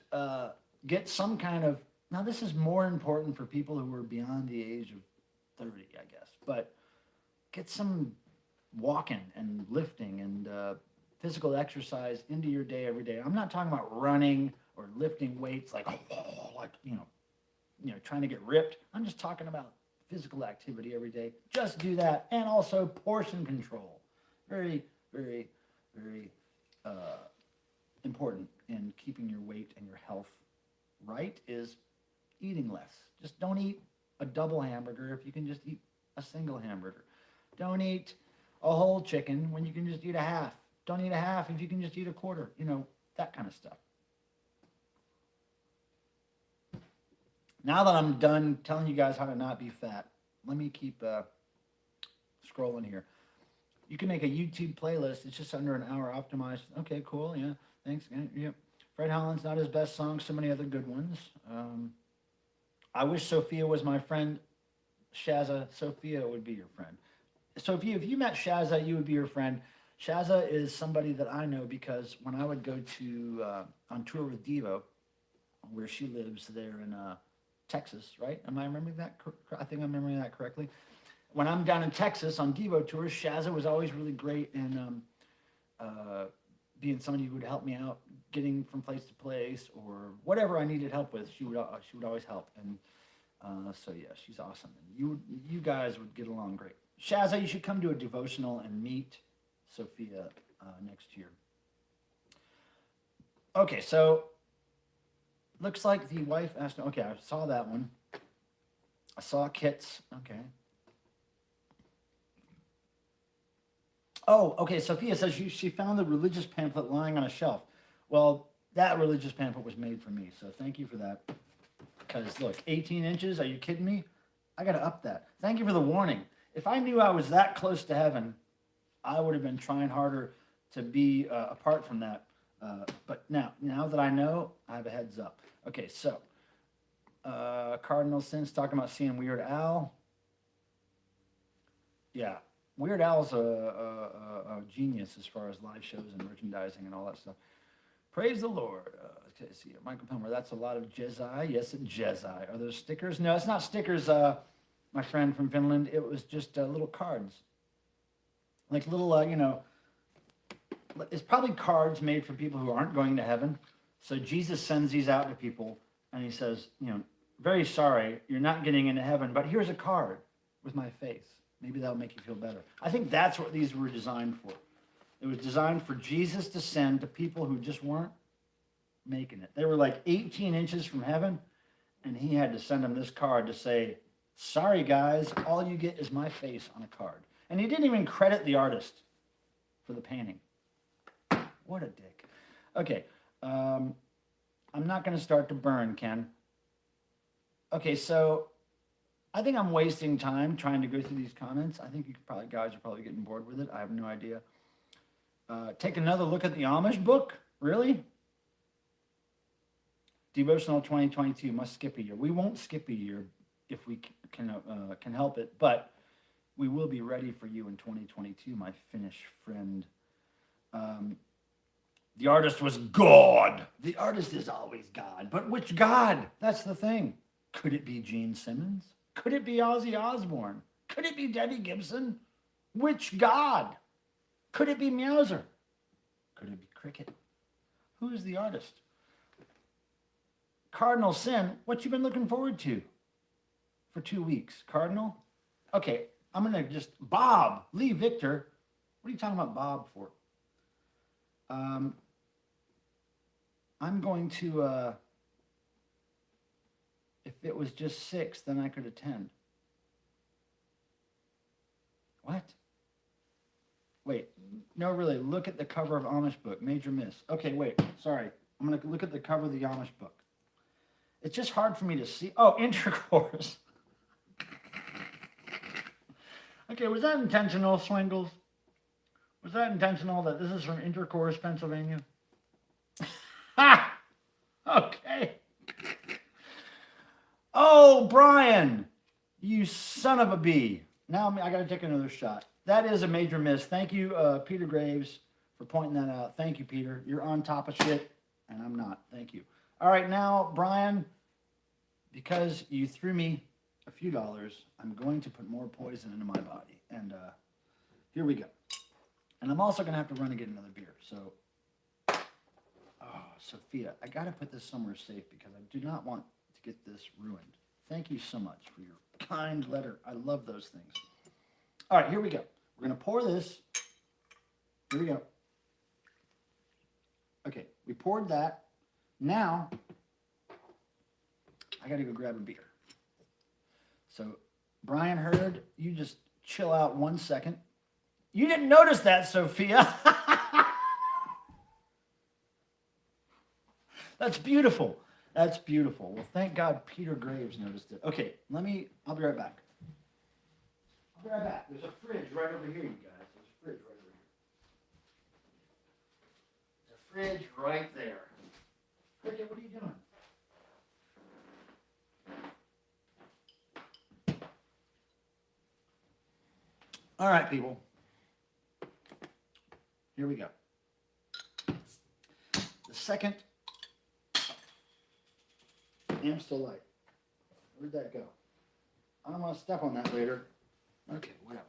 get some kind of, now this is more important for people who are beyond the age of 30, I guess, but get some walking and lifting and physical exercise into your day every day. I'm not talking about running or lifting weights like trying to get ripped. I'm just talking about physical activity every day. Just do that. And also portion control. Very, very, very important in keeping your weight and your health right is eating less. Just don't eat a double hamburger if you can just eat a single hamburger. Don't eat a whole chicken when you can just eat a half. Don't eat a half if you can just eat a quarter. That kind of stuff. Now that I'm done telling you guys how to not be fat, let me keep scrolling here. You can make a YouTube playlist. It's just under an hour optimized. Okay, cool. Yeah, thanks. Yeah. Fred Holland's not his best song. So many other good ones. I wish Sophia was my friend. Shazza, Sophia would be your friend. Sophia, if you met Shazza, you would be your friend. Shazza is somebody that I know because when I would go to on tour with Devo, where she lives there in Texas, right? Am I remembering that? I think I'm remembering that correctly. When I'm down in Texas on Devo tours, Shazza was always really great in being somebody who would help me out, getting from place to place or whatever I needed help with. She would always help, and so yeah, she's awesome. And you guys would get along great. Shazza, you should come to a devotional and meet Sophia next year. Okay, so looks like the wife asked. Okay, I saw that one. I saw Kit's. Okay. Oh, okay. Sophia says she found the religious pamphlet lying on a shelf. Well, that religious pamphlet was made for me, so thank you for that. Because look, 18 inches. Are you kidding me? I got to up that. Thank you for the warning. If I knew I was that close to heaven, I would have been trying harder to be apart from that. But now that I know, I have a heads up. Okay, so Cardinal Sins talking about seeing Weird Al. Yeah, Weird Al's a genius as far as live shows and merchandising and all that stuff. Praise the Lord. Okay, see, Michael Pilmer, that's a lot of Jedi. Yes, it's Jedi. Are those stickers? No, it's not stickers, my friend from Finland. It was just little cards. Like little, it's probably cards made for people who aren't going to heaven. So Jesus sends these out to people, and he says, very sorry, you're not getting into heaven, but here's a card with my face. Maybe that'll make you feel better. I think that's what these were designed for. It was designed for Jesus to send to people who just weren't making it. They were like 18 inches from heaven, and he had to send them this card to say, sorry, guys, all you get is my face on a card. And he didn't even credit the artist for the painting. What a dick. Okay, I'm not going to start to burn, Ken. Okay, so I think I'm wasting time trying to go through these comments. I think guys are probably getting bored with it. I have no idea. Take another look at the Amish book? Really? Devotional 2022 must skip a year. We won't skip a year if we can help it, but we will be ready for you in 2022, my Finnish friend. The artist was God. The artist is always God. But which God? That's the thing. Could it be Gene Simmons? Could it be Ozzy Osbourne? Could it be Debbie Gibson? Which God? Could it be Meowzer? Could it be Crickette? Who is the artist? Cardinal Sin, what you been looking forward to for 2 weeks? Cardinal? Okay, I'm going to just, Bob, Lee Victor. What are you talking about Bob for? I'm going to, if it was just 6, then I could attend. What? Wait, no, really, look at the cover of Amish book, major miss. Okay, wait, sorry. I'm going to look at the cover of the Amish book. It's just hard for me to see. Oh, intercourse. Okay, was that intentional, Swingles? Was that intentional that this is from Intercourse, Pennsylvania? Ha! Okay. Oh, Brian, you son of a bee. Now I got to take another shot. That is a major miss. Thank you, Peter Graves, for pointing that out. Thank you, Peter. You're on top of shit, and I'm not. Thank you. All right, now, Brian, because you threw me a few dollars, I'm going to put more poison into my body. And here we go. And I'm also going to have to run and get another beer. So, oh, Sophia, I got to put this somewhere safe because I do not want to get this ruined. Thank you so much for your kind letter. I love those things. All right, here we go. We're going to pour this. Here we go. Okay, we poured that. Now, I got to go grab a beer. So, Brian Hurd, you just chill out 1 second. You didn't notice that, Sophia. That's beautiful. That's beautiful. Well, thank God Peter Graves noticed it. Okay, I'll be right back. I'll be right back. There's a fridge right over here, you guys. There's a fridge right over here. There's a fridge right there. Crickette, what are you doing? All right, people. Here we go. The second Amstel Light. Where'd that go? I don't want to step on that later. Okay, whatever.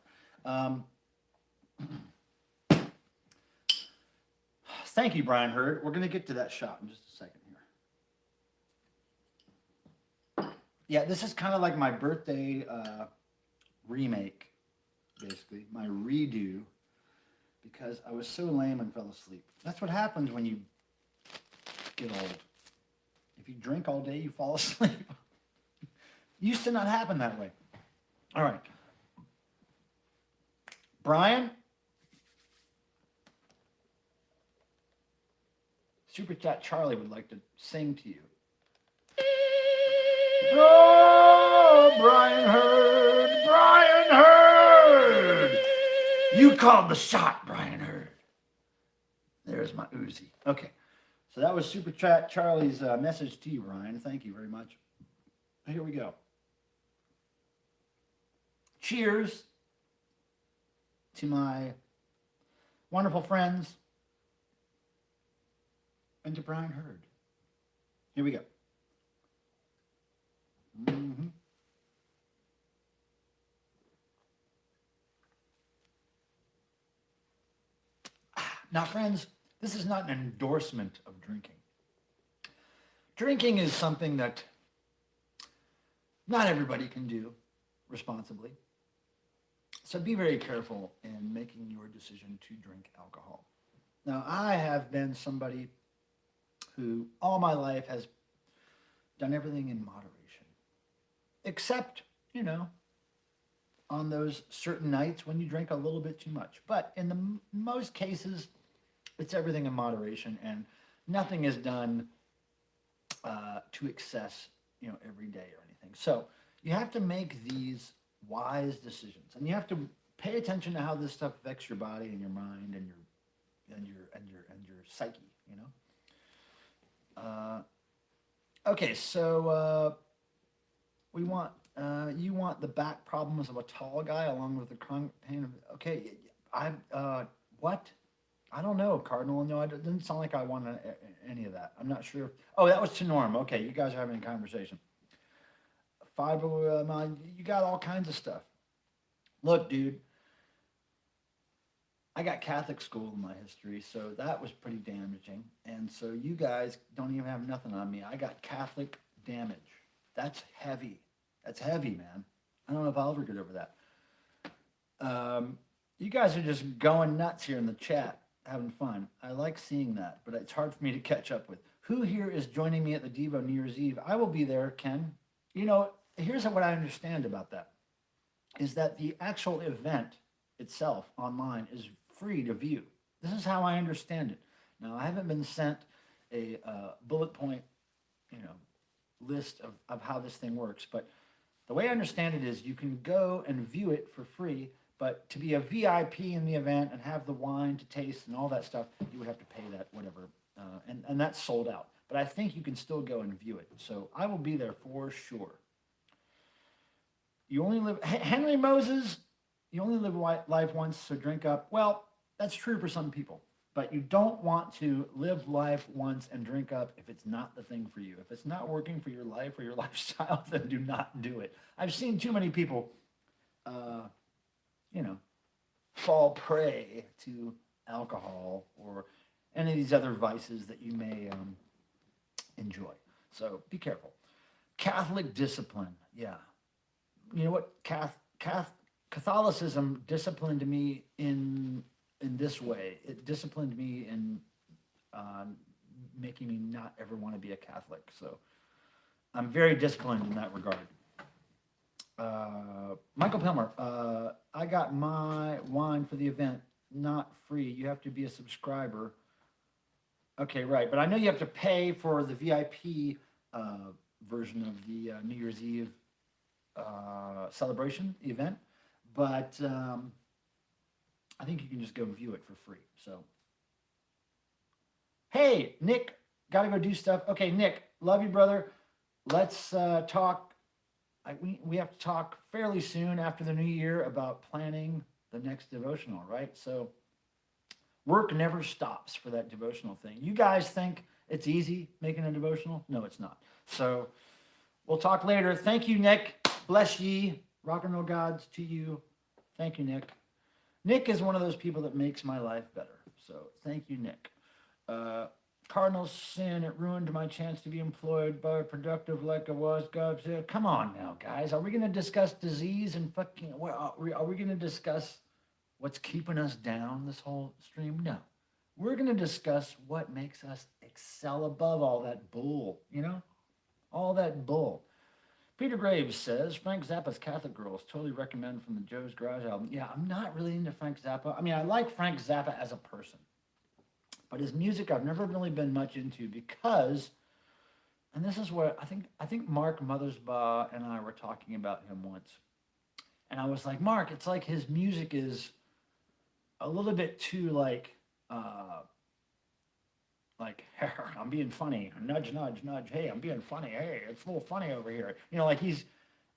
Thank you, Brian Hurd. We're going to get to that shot in just a second here. Yeah, this is kind of like my birthday remake, basically, my redo, because I was so lame and fell asleep. That's what happens when you get old. If you drink all day, you fall asleep. Used to not happen that way. All right. Brian? Superchat Charlie would like to sing to you. Oh, Brian Hurd! Brian Hurd! You called the shot, Brian Hurd. There's my Uzi. Okay. So that was Superchat Charlie's message to you, Brian. Thank you very much. Here we go. Cheers to my wonderful friends and to Brian Hurd. Here we go. Mm-hmm. Now, friends, this is not an endorsement of drinking. Drinking is something that not everybody can do responsibly. So be very careful in making your decision to drink alcohol. Now, I have been somebody who all my life has done everything in moderation, except, you know, on those certain nights when you drink a little bit too much. But in the most cases, it's everything in moderation, and nothing is done to excess, you know, every day or anything. So you have to make these wise decisions, and you have to pay attention to how this stuff affects your body and your mind and your psyche. You know. Okay, so we want you want the back problems of a tall guy along with the chronic pain of. Okay, what? I don't know, Cardinal. No, it didn't sound like I wanted any of that. I'm not sure. Oh, that was to Norm. Okay, you guys are having a conversation. Fibromyalgia, you got all kinds of stuff. Look, dude, I got Catholic school in my history, so that was pretty damaging. And so you guys don't even have nothing on me. I got Catholic damage. That's heavy. That's heavy, man. I don't know if I'll ever get over that. You guys are just going nuts here in the chat, having fun. I like seeing that, but it's hard for me to catch up with. Who here is joining me at the Devo New Year's Eve? I will be there, Ken. You know, here's what I understand about that, is that the actual event itself online is free to view. This is how I understand it. Now, I haven't been sent a bullet point, you know, list of how this thing works, but the way I understand it is you can go and view it for free, but to be a VIP in the event and have the wine to taste and all that stuff, you would have to pay that whatever, and that's sold out. But I think you can still go and view it. So I will be there for sure. You only live, Henry Moses, you only live life once, so drink up. Well, that's true for some people, but you don't want to live life once and drink up if it's not the thing for you. If it's not working for your life or your lifestyle, then do not do it. I've seen too many people, you know, fall prey to alcohol or any of these other vices that you may enjoy. So be careful. Catholic discipline, yeah. You know what? Catholicism disciplined me in this way. It disciplined me in making me not ever want to be a Catholic. So I'm very disciplined in that regard. Michael Pilmer, I got my wine for the event, not free. You have to be a subscriber. Okay, right. But I know you have to pay for the VIP version of the New Year's Eve celebration event. But I think you can just go view it for free. So, hey, Nick, gotta go do stuff. Okay, Nick, love you, brother. Let's talk. We have to talk fairly soon after the new year about planning the next devotional, right? So, work never stops for that devotional thing. You guys think it's easy making a devotional? No, it's not. So, we'll talk later. Thank you, Nick. Bless ye. Rock and roll gods to you. Thank you, Nick. Nick is one of those people that makes my life better. So thank you, Nick. Cardinal sin, it ruined my chance to be employed by productive like I was. God said, come on now, guys. Are we going to discuss disease and fucking, are we going to discuss what's keeping us down this whole stream? No. We're going to discuss what makes us excel above all that bull, you know? All that bull. Peter Graves says, Frank Zappa's Catholic Girls, totally recommend from the Joe's Garage album. Yeah, I'm not really into Frank Zappa. I mean, I like Frank Zappa as a person. But his music I've never really been much into because, and this is what I think Mark Mothersbaugh and I were talking about him once. And I was like, Mark, it's like his music is a little bit too like I'm being funny, nudge, nudge, nudge. Hey, I'm being funny. Hey, it's a little funny over here. You know, like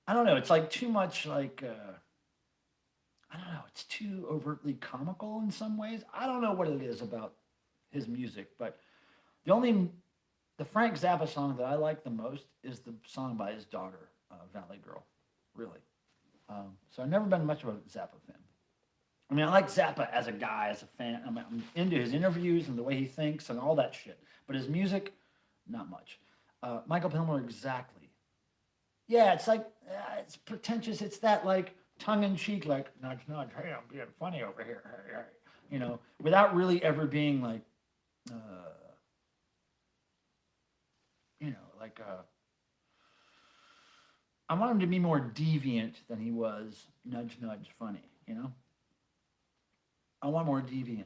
I don't know. It's like too much like, I don't know. It's too overtly comical in some ways. I don't know what it is about his music, but the Frank Zappa song that I like the most is the song by his daughter, Valley Girl, really. So I've never been much of a Zappa fan. I mean, I like Zappa as a guy, as a fan. I'm into his interviews and the way he thinks and all that shit. But his music, not much. Michael Pilmer, exactly. Yeah, it's like, it's pretentious. It's that like tongue-in-cheek, like, nudge, nudge, hey, I'm being funny over here. Hey, hey. You know, without really ever being like, you know, like, I want him to be more deviant than he was nudge, nudge, funny, you know? I want more deviance.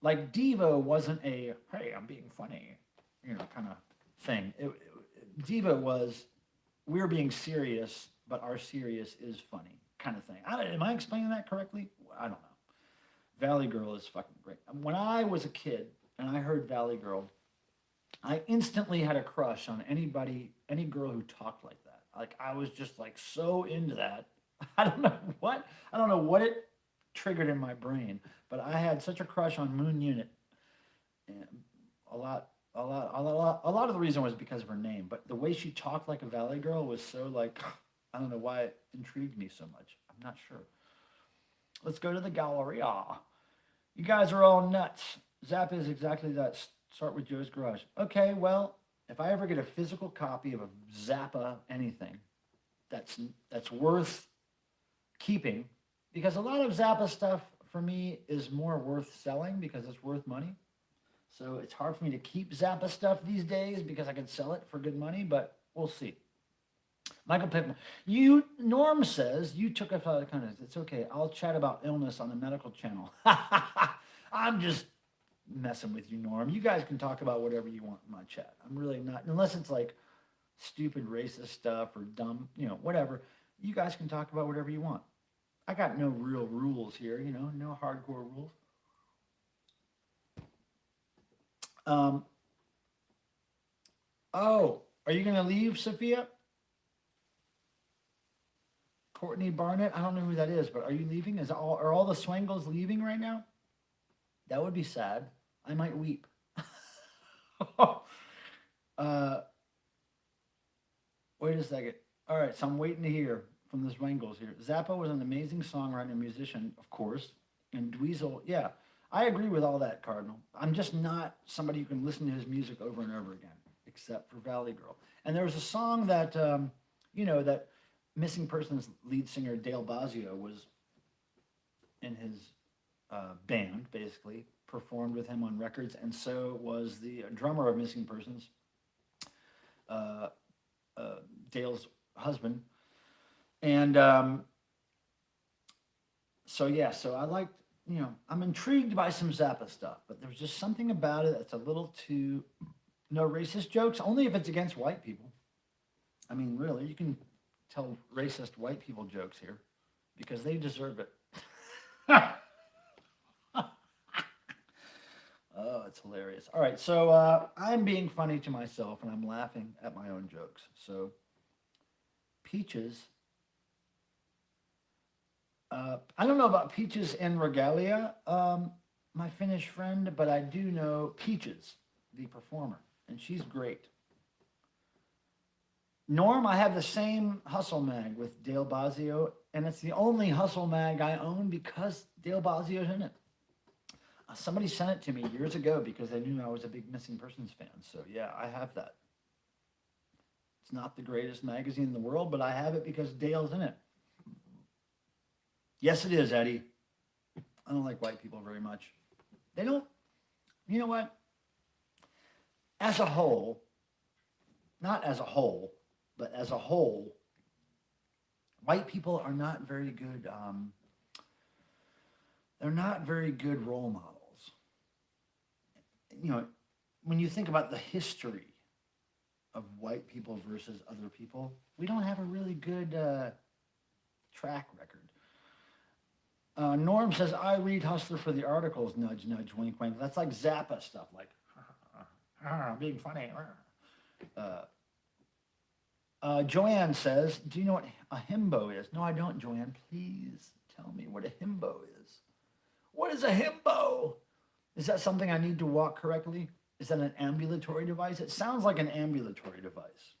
Like Devo wasn't a, hey, I'm being funny, you know, kind of thing. Devo was, we're being serious, but our serious is funny kind of thing. Am I explaining that correctly? I don't know. Valley Girl is fucking great. When I was a kid and I heard Valley Girl, I instantly had a crush on any girl who talked like that. Like I was just like so into that. I don't know what it triggered in my brain, but I had such a crush on Moon Unit. And a lot of the reason was because of her name, but the way she talked like a Valley Girl was so like, I don't know why it intrigued me so much. I'm not sure. Let's go to the gallery. You guys are all nuts. Zappa is exactly that. Start with Joe's Garage. Okay, well, if I ever get a physical copy of a Zappa anything that's worth keeping, because a lot of Zappa stuff for me is more worth selling because it's worth money. So it's hard for me to keep Zappa stuff these days because I can sell it for good money, but we'll see. Michael Pittman, Norm says you took a kind of. It's okay. I'll chat about illness on the medical channel. I'm just messing with you, Norm. You guys can talk about whatever you want in my chat. I'm really not, unless it's like stupid racist stuff or dumb, whatever. You guys can talk about whatever you want. I got no real rules here, no hardcore rules. Oh, are you going to leave, Sophia? Courtney Barnett, I don't know who that is, but are you leaving? Are all the Swangles leaving right now? That would be sad. I might weep. Wait a second. All right, so I'm waiting to hear from the Swangles here. Zappa was an amazing songwriter and musician, of course. And Dweezil, yeah, I agree with all that, Cardinal. I'm just not somebody who can listen to his music over and over again, except for Valley Girl. And there was a song that, that Missing Persons lead singer Dale Bozzio was in his band, basically, performed with him on records, and so was the drummer of Missing Persons, Dale's husband. And so I liked, I'm intrigued by some Zappa stuff, but there's just something about it that's a little too, no racist jokes, only if it's against white people. I mean, really, you can tell racist white people jokes here because they deserve it. Oh, it's hilarious. All right, so I'm being funny to myself and I'm laughing at my own jokes. So Peaches, I don't know about Peaches and Regalia, my Finnish friend, but I do know Peaches, the performer, and she's great. Norm, I have the same Hustle Mag with Dale Bozzio, and it's the only Hustle Mag I own because Dale Bozzio's in it. Somebody sent it to me years ago because they knew I was a big Missing Persons fan. So yeah, I have that. It's not the greatest magazine in the world, but I have it because Dale's in it. Yes, it is, Eddie. I don't like white people very much. They don't, you know what? As a whole, not as a whole, but as a whole, white people are not very good, they're not very good role models. When you think about the history of white people versus other people, we don't have a really good track record. Norm says, I read Hustler for the articles, nudge, nudge, wink, wink. That's like Zappa stuff, like, being funny. Joanne says, do you know what a himbo is? No, I don't, Joanne. Please tell me what a himbo is. What is a himbo? Is that something I need to walk correctly? Is that an ambulatory device? It sounds like an ambulatory device.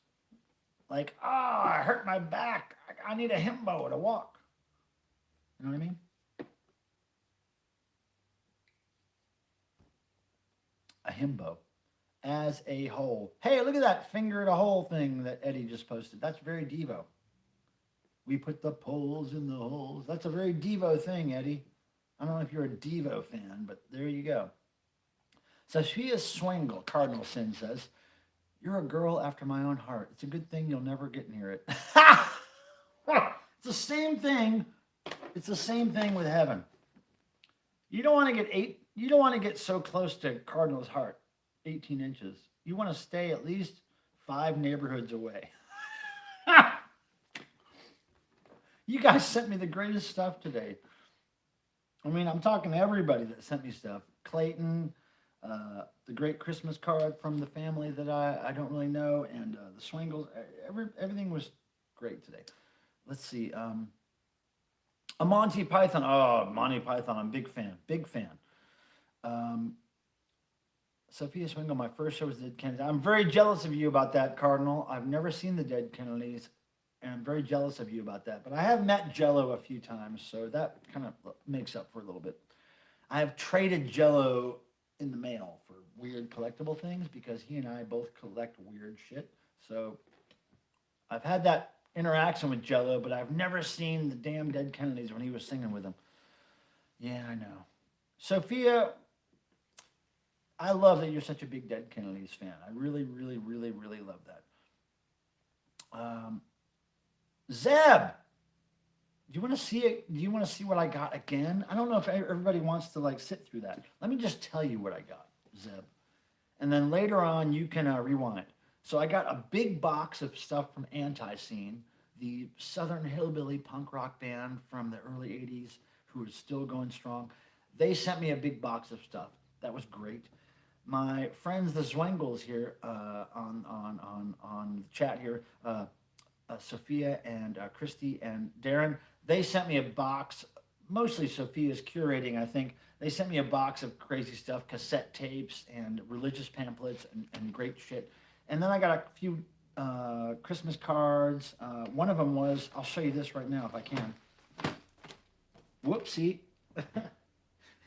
Like, I hurt my back. I need a himbo to walk. You know what I mean? A himbo. As a whole. Hey, look at that finger at a hole thing that Eddie just posted. That's very Devo. We put the poles in the holes. That's a very Devo thing, Eddie. I don't know if you're a Devo fan, but there you go. Sophia Swingle, Cardinal Sin says, you're a girl after my own heart. It's a good thing you'll never get near it. It's the same thing. It's the same thing with heaven. You don't want to get so close to Cardinal's heart, 18 inches. You want to stay at least 5 neighborhoods away. You guys sent me the greatest stuff today. I mean, I'm talking to everybody that sent me stuff. Clayton, the great Christmas card from the family that I don't really know, and the Swangles. Everything was great today. Let's see. A Monty Python. Oh, Monty Python. I'm big fan. Big fan. Sophia Swingle, my first show was the Dead Kennedys. I'm very jealous of you about that, Cardinal. I've never seen the Dead Kennedys, and I'm very jealous of you about that. But I have met Jello a few times, so that kind of makes up for a little bit. I have traded Jello in the mail for weird collectible things because he and I both collect weird shit. So I've had that interaction with Jello, but I've never seen the damn Dead Kennedys when he was singing with them. Yeah, I know. Sophia, I love that you're such a big Dead Kennedys fan. I really, really, really, really love that. Zeb, do you want to see it? Do you want to see what I got again? I don't know if everybody wants to like sit through that. Let me just tell you what I got, Zeb, and then later on you can rewind. So I got a big box of stuff from Anti-Scene, the Southern hillbilly punk rock band from the early '80s who is still going strong. They sent me a big box of stuff. That was great. My friends, the Zwengels here on the chat here, Sophia and Christy and Darren, they sent me a box. Mostly Sophia's curating, I think. They sent me a box of crazy stuff, cassette tapes and religious pamphlets and great shit. And then I got a few Christmas cards. One of them was, I'll show you this right now if I can. Whoopsie.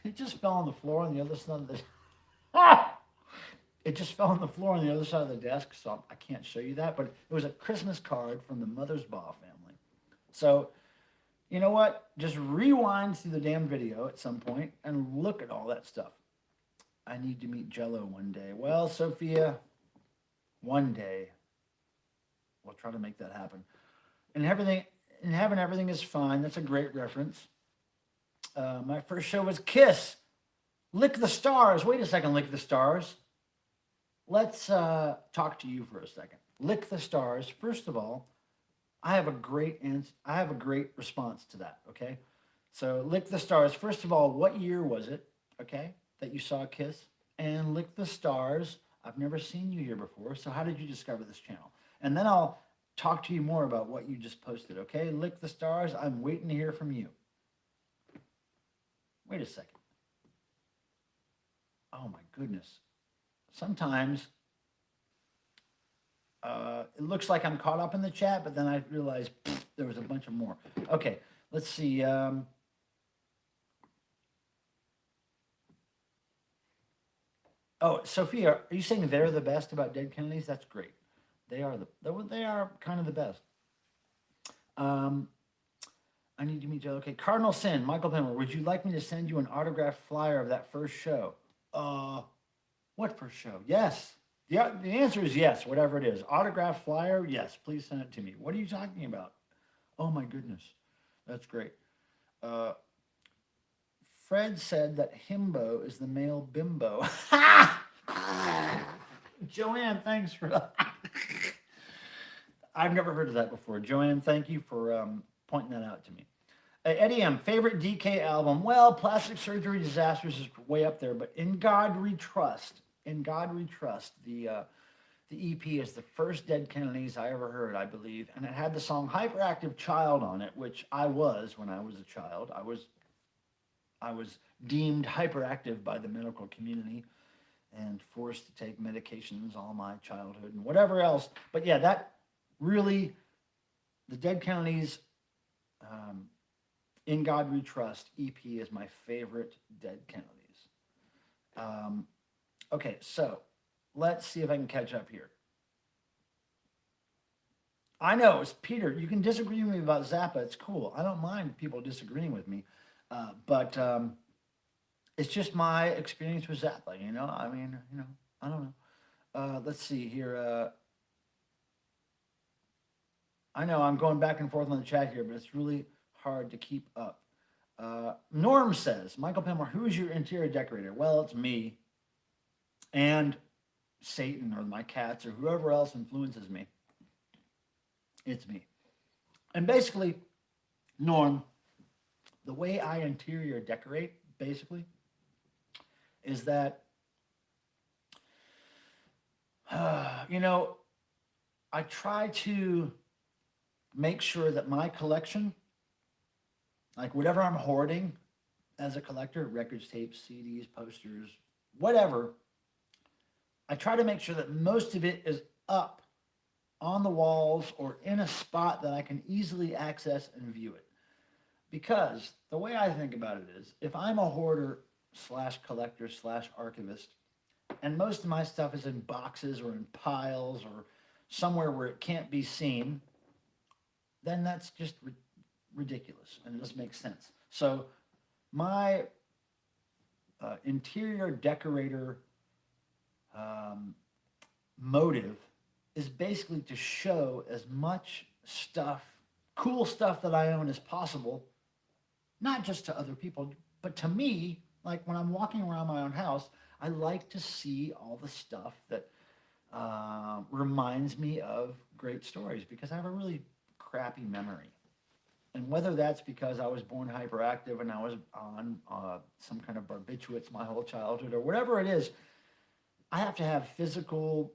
It just fell on the floor on the other side of the It just fell on the floor on the other side of the desk, so I can't show you that. But it was a Christmas card from the Mothersbaugh family. So, you know what? Just rewind through the damn video at some point and look at all that stuff. I need to meet Jello one day. Well, Sophia, one day we'll try to make that happen. And everything in heaven, everything is fine. That's a great reference. My first show was Kiss. Lick the Stars. Wait a second, Lick the Stars. Let's talk to you for a second. Lick the Stars. First of all, I have a great response to that. Okay, so Lick the Stars. First of all, what year was it? Okay, that you saw Kiss and Lick the Stars. I've never seen you here before. So how did you discover this channel? And then I'll talk to you more about what you just posted. Okay, Lick the Stars. I'm waiting to hear from you. Wait a second. Oh my goodness. Sometimes it looks like I'm caught up in the chat, but then I realized there was a bunch of more. Okay, let's see. Oh, Sophia, are you saying they're the best about Dead Kennedys? That's great. They are kind of the best. I need to meet you. Okay, Cardinal Sin, Michael Pilmer, would you like me to send you an autographed flyer of that first show? What first show? Yes. Yeah, the answer is yes, whatever it is. Autograph flyer, yes, please send it to me. What are you talking about? Oh my goodness. That's great. Fred said that himbo is the male bimbo. Joanne, thanks for that. I've never heard of that before. Joanne, thank you for pointing that out to me. Eddie M, favorite DK album? Well, Plastic Surgery Disasters is way up there, but In God We Trust. In God We Trust. The EP is the first Dead Kennedys I ever heard, I believe, and it had the song Hyperactive Child on it, which I was when I was a child. I was deemed hyperactive by the medical community and forced to take medications all my childhood and whatever else. But yeah, that really, the Dead Kennedys, In God We Trust EP is my favorite Dead Kennedys. Okay, so let's see if I can catch up here. I know, it's Peter. You can disagree with me about Zappa. It's cool. I don't mind people disagreeing with me. But it's just my experience with Zappa, you know? I mean, you know, I don't know. Let's see here. I know I'm going back and forth on the chat here, but it's really hard to keep up. Norm says, Michael Pilmer, who's your interior decorator? Well, it's me and Satan or my cats or whoever else influences me. It's me. And basically, Norm, the way I interior decorate, basically, is that, you know, I try to make sure that my collection, like whatever I'm hoarding as a collector, records, tapes, CDs, posters, whatever, I try to make sure that most of it is up on the walls or in a spot that I can easily access and view it. Because the way I think about it is, if I'm a hoarder slash collector slash archivist. And most of my stuff is in boxes or in piles or somewhere where it can't be seen. Then that's just ridiculous and it doesn't make sense. So my interior decorator motive is basically to show as much stuff, cool stuff that I own as possible, not just to other people, but to me. Like when I'm walking around my own house, I like to see all the stuff that reminds me of great stories because I have a really crappy memory. And whether that's because I was born hyperactive and I was on some kind of barbiturates my whole childhood or whatever it is, I have to have physical,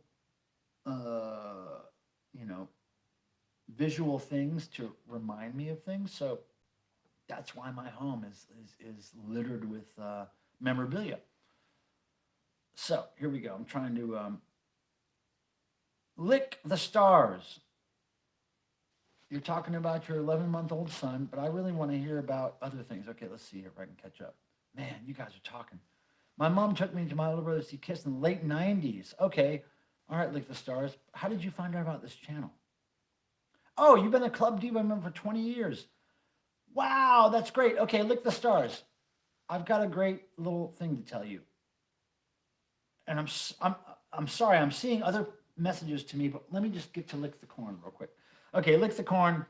visual things to remind me of things. So that's why my home is littered with memorabilia. So here we go. I'm trying to lick the stars. You're talking about your 11-month-old son, but I really want to hear about other things. Okay, let's see if I can catch up. Man, you guys are talking. My mom took me to my older brother to see Kiss in the late 90s. Okay, all right, Lick the Stars. How did you find out about this channel? Oh, you've been a Club Diva member for 20 years. Wow, that's great. Okay, Lick the Stars. I've got a great little thing to tell you. And I'm sorry, I'm seeing other messages to me, but let me just get to Lick the Corn real quick. Okay, Lick the Corn.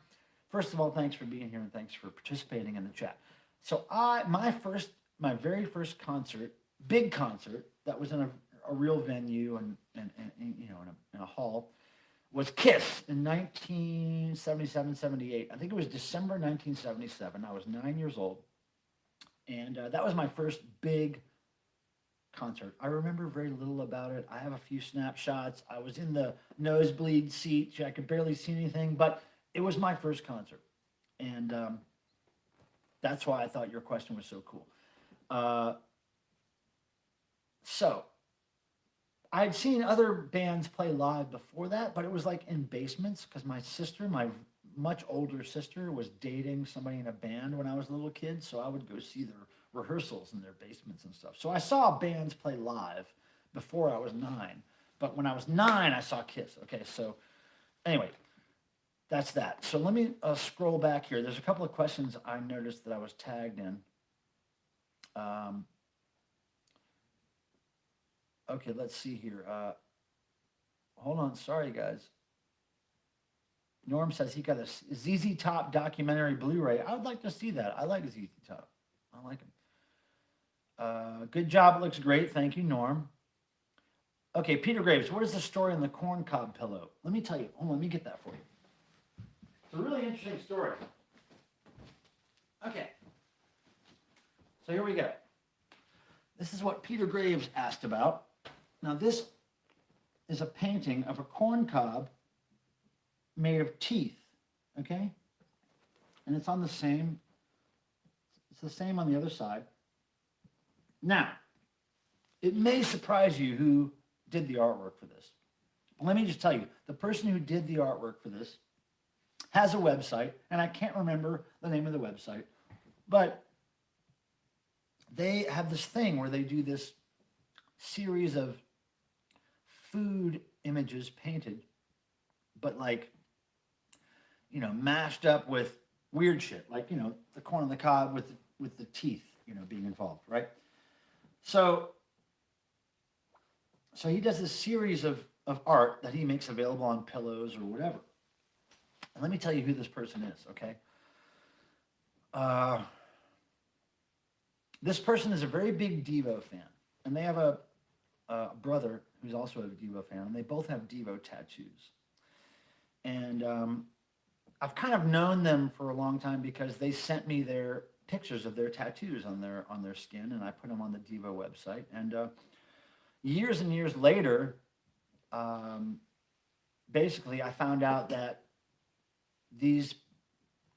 First of all, thanks for being here and thanks for participating in the chat. So my very first concert, big concert that was in a real venue and in a hall, was Kiss in 1977, 78. I think it was December 1977. I was 9 years old, and that was my first big concert. I remember very little about it. I have a few snapshots. I was in the nosebleed seat. I could barely see anything, but it was my first concert. And that's why I thought your question was so cool. So I had seen other bands play live before that, but it was like in basements because my sister, my much older sister, was dating somebody in a band when I was a little kid. So I would go see their rehearsals in their basements and stuff. So I saw bands play live before I was 9. But when I was 9, I saw Kiss. Okay, so anyway, that's that. So let me scroll back here. There's a couple of questions I noticed that I was tagged in. Okay, let's see here. Hold on. Sorry, guys. Norm says he got a ZZ Top documentary Blu-ray. I would like to see that. I like ZZ Top. I like him. Good job. It looks great. Thank you, Norm. Okay, Peter Graves, what is the story on the corn cob pillow? Let me tell you. Hold on, let me get that for you. It's a really interesting story. Okay. So here we go. This is what Peter Graves asked about. Now, this is a painting of a corn cob made of teeth, okay? And it's on the same, it's the same on the other side. Now, it may surprise you who did the artwork for this. But let me just tell you, the person who did the artwork for this has a website, and I can't remember the name of the website, but they have this thing where they do this series of food images painted, but like, mashed up with weird shit, like, the corn on the cob with the teeth, being involved, right? So he does this series of art that he makes available on pillows or whatever. And let me tell you who this person is, okay? This person is a very big Devo fan, and they have a brother who's also a Devo fan, and they both have Devo tattoos. And I've kind of known them for a long time because they sent me their pictures of their tattoos on their skin, and I put them on the Devo website. And years and years later, basically, I found out that these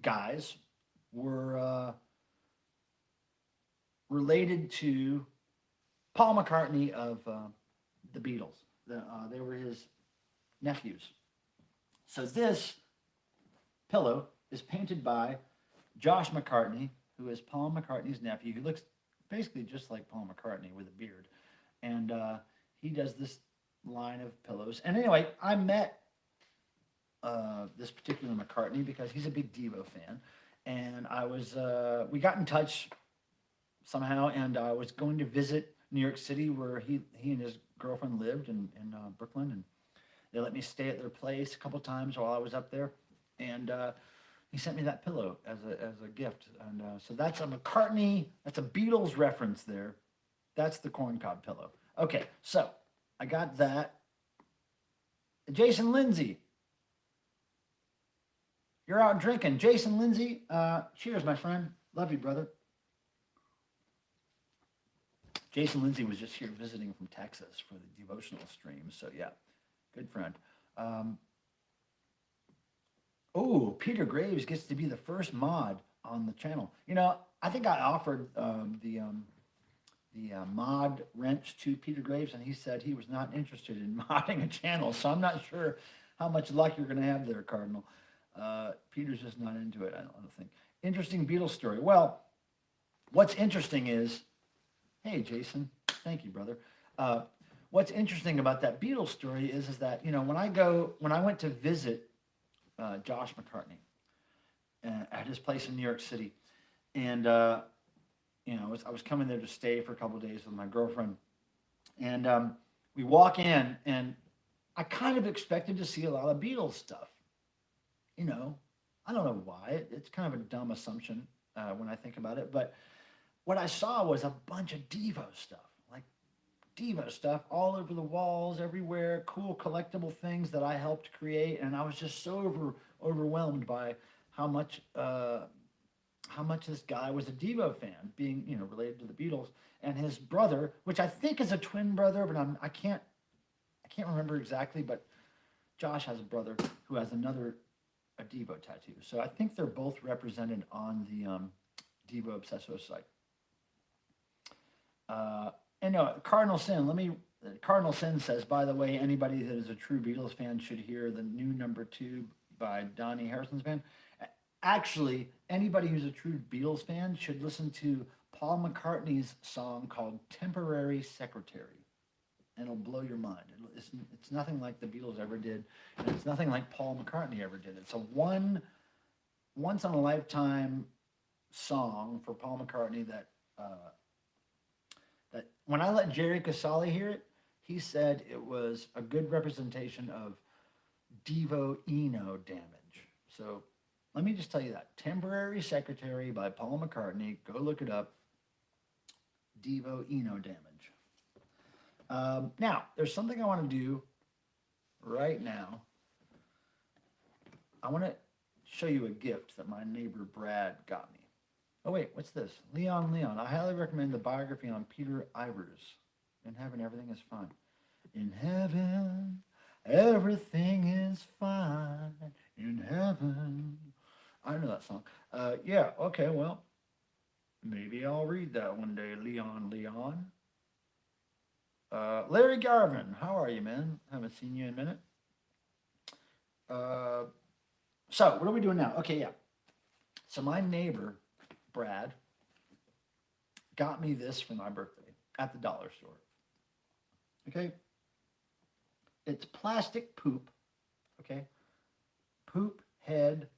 guys were related to Paul McCartney of the Beatles. They were his nephews. So this pillow is painted by Josh McCartney, who is Paul McCartney's nephew, who looks basically just like Paul McCartney with a beard. And he does this line of pillows. And anyway, I met this particular McCartney because he's a big Devo fan. And we got in touch somehow, and I was going to visit New York City where he and his girlfriend lived in Brooklyn. And they let me stay at their place a couple times while I was up there. And he sent me that pillow as a gift. And so that's a McCartney, that's a Beatles reference there. That's the corncob pillow. Okay, so I got that. Jason Lindsay. You're out drinking. Jason Lindsay, cheers, my friend. Love you, brother. Jason Lindsay was just here visiting from Texas for the devotional stream. So, yeah, good friend. Oh, Peter Graves gets to be the first mod on the channel. You know, I think I offered the mod wrench to Peter Graves, and he said he was not interested in modding a channel. So I'm not sure how much luck you're going to have there, Cardinal. Peter's just not into it, I don't think. Interesting Beatles story. Well, what's interesting is, hey, Jason, thank you, brother. What's interesting about that Beatles story is that, you know, when I went to visit Josh McCartney at his place in New York City, and you know, I was coming there to stay for a couple of days with my girlfriend, and we walk in, and I kind of expected to see a lot of Beatles stuff. You know, I don't know why. It's kind of a dumb assumption when I think about it, but what I saw was a bunch of Devo stuff, like Devo stuff all over the walls, everywhere, cool collectible things that I helped create, and I was just so overwhelmed by how much this guy was a Devo fan, being, you know, related to the Beatles, and his brother, which I think is a twin brother, but I can't remember exactly, but Josh has a brother who has a Devo tattoo, so I think they're both represented on the Devo-Obsesso site. And no, Cardinal Sin says, by the way, anybody that is a true Beatles fan should hear the new number 2 by Donny Harrison's band. Actually, anybody who's a true Beatles fan should listen to Paul McCartney's song called Temporary Secretary. And it'll blow your mind. It's nothing like the Beatles ever did, and it's nothing like Paul McCartney ever did. It's a once in a lifetime song for Paul McCartney that when I let Jerry Casale hear it, he said it was a good representation of Devo-Eno damage. So let me just tell you that. Temporary Secretary by Paul McCartney. Go look it up. Devo-Eno damage. Now, there's something I want to do right now. I want to show you a gift that my neighbor Brad got me. Oh, wait, what's this? Leon. I highly recommend the biography on Peter Ivers. In heaven, everything is fine. In heaven, everything is fine. In heaven. I know that song. Yeah, okay, well, maybe I'll read that one day, Leon. Larry Garvin, how are you, man? Haven't seen you in a minute. So, what are we doing now? Okay, yeah. So my neighbor, Brad, got me this for my birthday at the dollar store. Okay? It's plastic poop. Okay? Poop head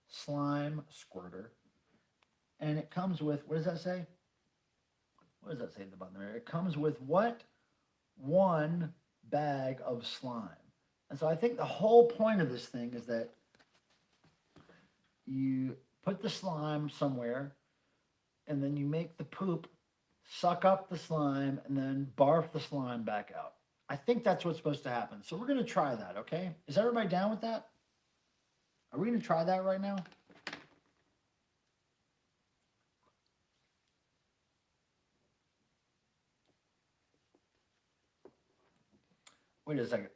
slime squirter. And it comes with, what does that say? What does that say at the bottom there? It comes with what? 1 bag of slime. And so I think the whole point of this thing is that you put the slime somewhere, and then you make the poop suck up the slime, and then barf the slime back out. I think that's what's supposed to happen. So we're going to try that, okay? Is everybody down with that? Are we going to try that right now? Wait a second.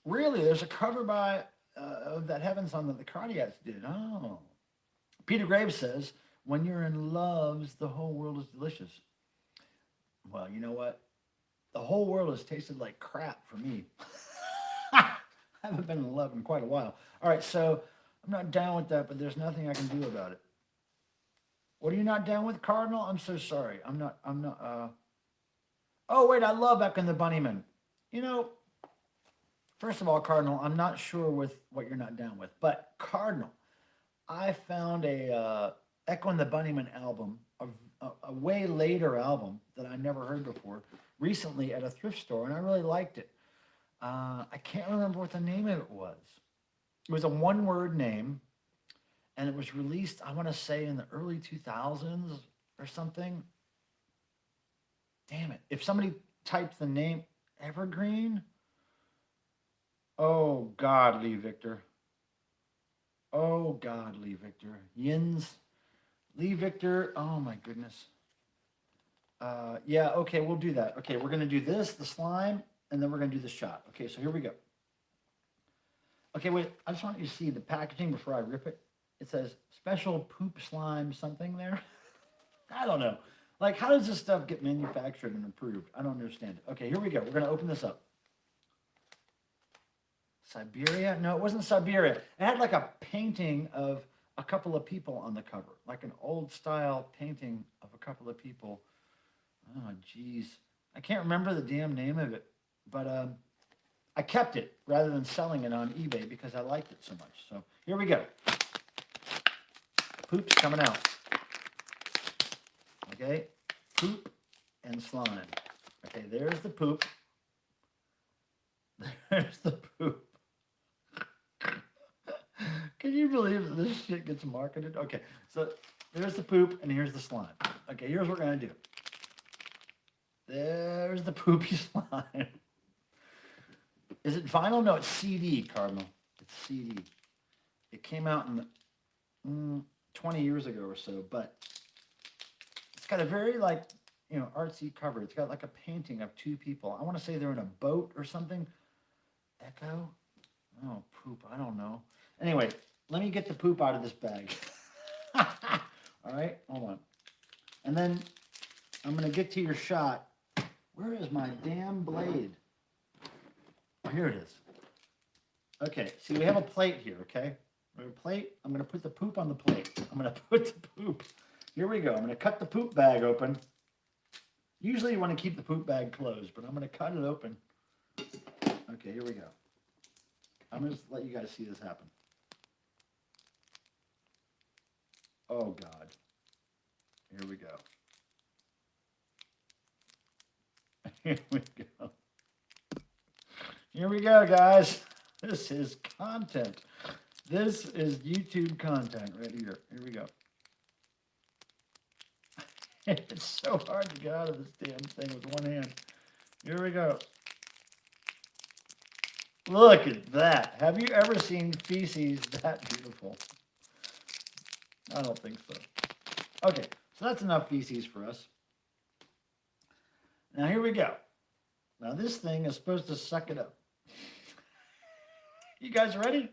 Really? There's a cover by of that Heaven song that the Cardiacs did. Oh. Peter Graves says, when you're in loves, the whole world is delicious. Well, you know what? The whole world has tasted like crap for me. I haven't been in love in quite a while. All right, so I'm not down with that, but there's nothing I can do about it. What are you not down with, Cardinal? I'm so sorry. I'm not, oh, wait, I love Echo and the Bunnymen. You know, first of all, Cardinal, I'm not sure with what you're not down with, but Cardinal, I found a Echo and the Bunnymen album, a way later album that I never heard before, recently at a thrift store, and I really liked it. I can't remember what the name of it was. It was a one-word name, and it was released, I want to say, in the early 2000s or something. Damn it. If somebody types the name Evergreen, oh, God, Lee Victor. Oh, God, Lee Victor. Yins. Lee Victor. Oh, my goodness. Yeah, okay, we'll do that. Okay, we're going to do this, the slime, and then we're going to do the shot. Okay, so here we go. Okay, wait, I just want you to see the packaging before I rip it. It says special poop slime something there. I don't know. Like, how does this stuff get manufactured and approved? I don't understand it. Okay, here we go. We're going to open this up. Siberia? No, it wasn't Siberia. It had like a painting of a couple of people on the cover, like an old style painting of a couple of people. Oh, geez. I can't remember the damn name of it, but I kept it rather than selling it on eBay because I liked it so much. So here we go. Poop's coming out. Okay, poop and slime. Okay, there's the poop. There's the poop. Can you believe that this shit gets marketed? Okay, so there's the poop and here's the slime. Okay, here's what we're going to do. There's the poopy slime. Is it vinyl? No, it's CD, Cardinal. It's CD. It came out in 20 years ago or so, but it's got a very, like, you know, artsy cover. It's got like a painting of two people. I want to say they're in a boat or something. Echo? Oh, poop. I don't know. Anyway, let me get the poop out of this bag. All right, hold on. And then I'm going to get to your shot. Where is my damn blade? Oh, here it is. Okay, see, we have a plate here, okay? We have a plate. I'm going to put the poop on the plate. I'm going to put the poop. Here we go. I'm going to cut the poop bag open. Usually you want to keep the poop bag closed, but I'm going to cut it open. Okay, here we go. I'm going to let you guys see this happen. Oh, God. Here we go. Here we go. Here we go, guys. This is content. This is YouTube content right here. Here we go. It's so hard to get out of this damn thing with one hand. Here we go. Look at that. Have you ever seen feces that beautiful? I don't think so. Okay, so that's enough feces for us. Now here we go. Now this thing is supposed to suck it up. You guys ready?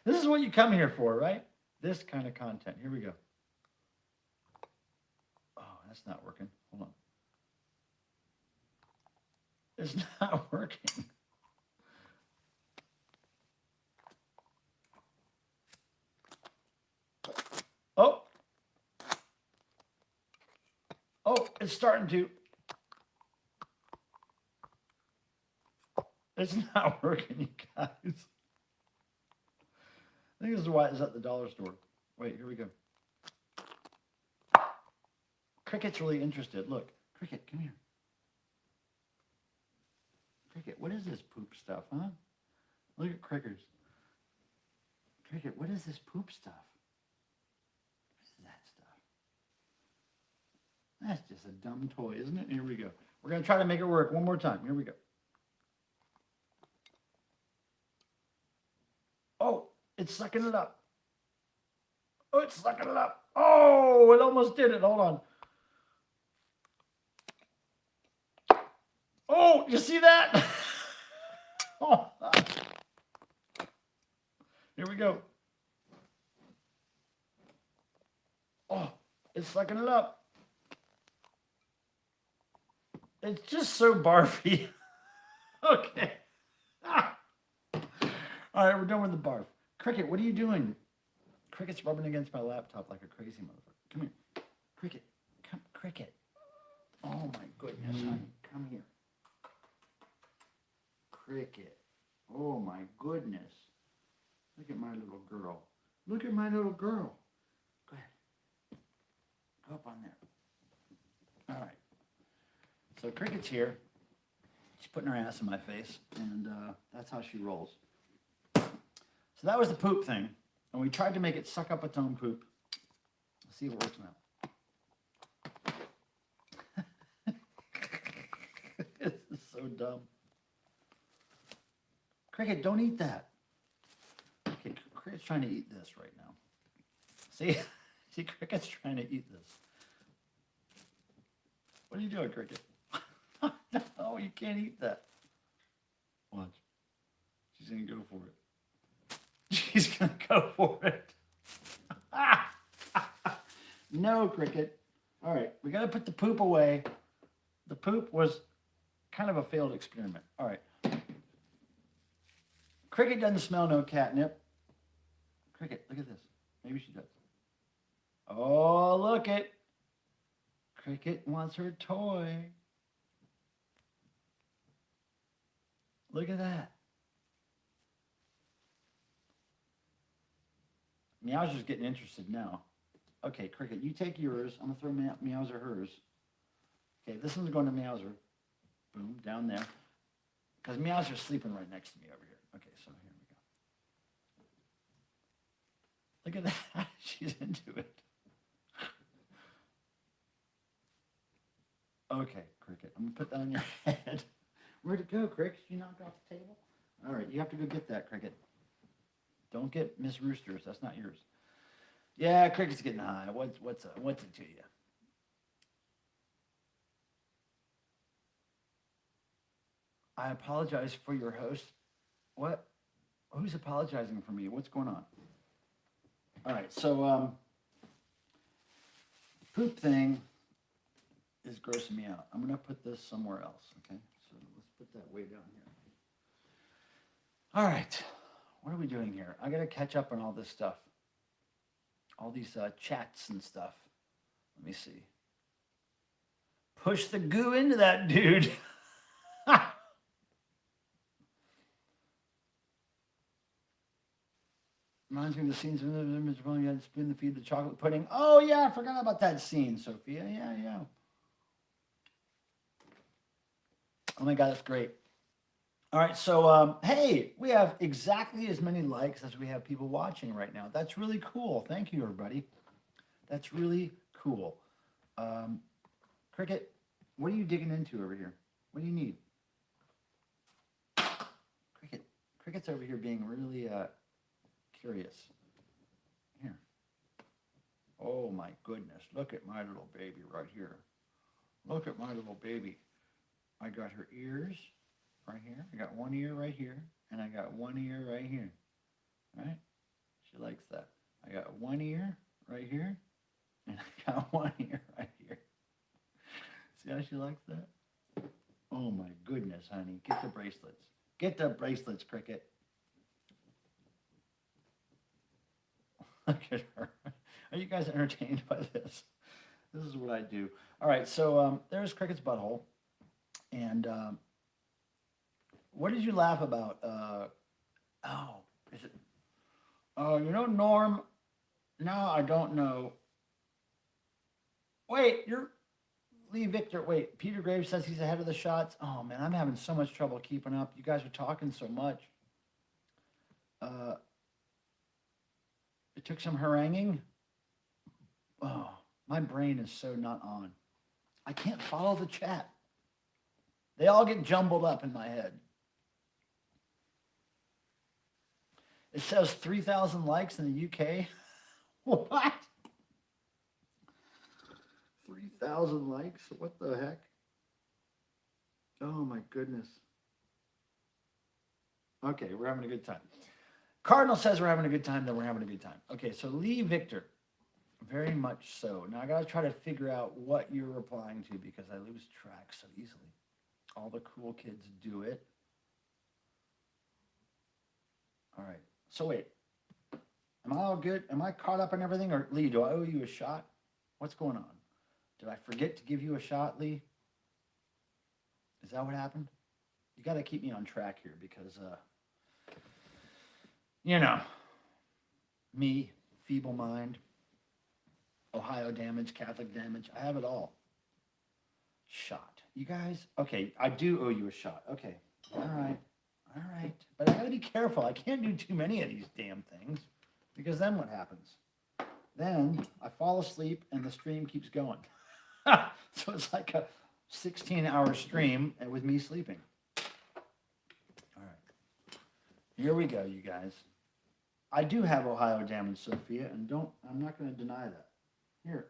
This is what you come here for, right? This kind of content. Here we go. Oh, that's not working. Hold on. It's not working. Oh. Oh, it's starting to. It's not working, you guys. I think this is why it's at the dollar store. Wait, here we go. Cricket's really interested. Look, Cricket, come here. Cricket, what is this poop stuff, huh? Look at Crickers. Cricket, what is this poop stuff? What is that stuff? That's just a dumb toy, isn't it? Here we go. We're going to try to make it work one more time. Here we go. Oh, it's sucking it up. Oh, it's sucking it up. Oh, it almost did it. Hold on. Oh, you see that? Oh. Here we go. Oh, it's sucking it up. It's just so barfy. Okay. All right, we're done with the barf. Cricket, what are you doing? Cricket's rubbing against my laptop like a crazy motherfucker. Come here. Cricket, come, Cricket. Oh my goodness, honey, come here. Cricket. Oh my goodness. Look at my little girl. Look at my little girl. Go ahead. Go up on there. All right. So Cricket's here. She's putting her ass in my face, and that's how she rolls. So that was the poop thing, and we tried to make it suck up its own poop. Let's see if it works now. This is so dumb. Cricket, don't eat that. Okay, Cricket's trying to eat this right now. See, Cricket's trying to eat this. What are you doing, Cricket? No, you can't eat that. Watch. She's gonna go for it. She's gonna go for it. No, Cricket. All right, we gotta put the poop away. The poop was kind of a failed experiment. All right. Cricket doesn't smell no catnip. Cricket, look at this. Maybe she does. Oh, look it. Cricket wants her toy. Look at that. Meowzer's getting interested now. Okay, Cricket, you take yours. I'm going to throw Meowzer hers. Okay, this one's going to Meowzer. Boom, down there. Because Meowzer's sleeping right next to me over here. Okay, so here we go. Look at that. She's into it. Okay, Cricket, I'm going to put that on your head. Where'd it go, Cricket? You knocked off the table? All right, you have to go get that, Cricket. Don't get Miss Rooster's. That's not yours. Yeah, Cricket's getting high. What's it to you? I apologize for your host. What? Who's apologizing for me? What's going on? All right, so poop thing is grossing me out. I'm going to put this somewhere else, okay? So let's put that way down here. All right, what are we doing here? I got to catch up on all this stuff. All these chats and stuff. Let me see. Push the goo into that dude. Reminds me of the scenes in the image when you had to spoon the feed the chocolate pudding. Oh, yeah, I forgot about that scene, Sophia. Yeah. Oh, my God, that's great. All right, so, hey, we have exactly as many likes as we have people watching right now. That's really cool. Thank you, everybody. That's really cool. Cricket, what are you digging into over here? What do you need? Cricket's over here being really curious. Here. Oh, my goodness. Look at my little baby right here. Look at my little baby. I got her ears right here. I got one ear right here, and I got one ear right here. Right? She likes that. I got one ear right here, and I got one ear right here. See how she likes that? Oh my goodness, honey. Get the bracelets. Get the bracelets, Cricket. Look at her. Are you guys entertained by this? This is what I do. All right, so there's Cricket's butthole. And what did you laugh about? Is it? You know, Norm? No, I don't know. Wait, you're Lee Victor. Wait, Peter Graves says he's ahead of the shots. Oh man, I'm having so much trouble keeping up. You guys are talking so much. It took some haranguing. Oh, my brain is so not on. I can't follow the chat. They all get jumbled up in my head. It says 3,000 likes in the UK. What? 3,000 likes? What the heck? Oh my goodness. Okay, we're having a good time. Cardinal says we're having a good time, then we're having a good time. Okay, so Lee Victor. Very much so. Now I got to try to figure out what you're replying to because I lose track so easily. All the cool kids do it. All right. So wait. Am I all good? Am I caught up on everything? Or Lee, do I owe you a shot? What's going on? Did I forget to give you a shot, Lee? Is that what happened? You got to keep me on track here because, you know, me, feeble mind, Ohio damage, Catholic damage. I have it all. Shot. You guys? Okay, I do owe you a shot. Okay. All right. All right. But I got to be careful. I can't do too many of these damn things because then what happens? Then I fall asleep and the stream keeps going. So it's like a 16-hour stream with me sleeping. All right. Here we go, you guys. I do have Ohio damage, Sophia, and I'm not going to deny that. Here,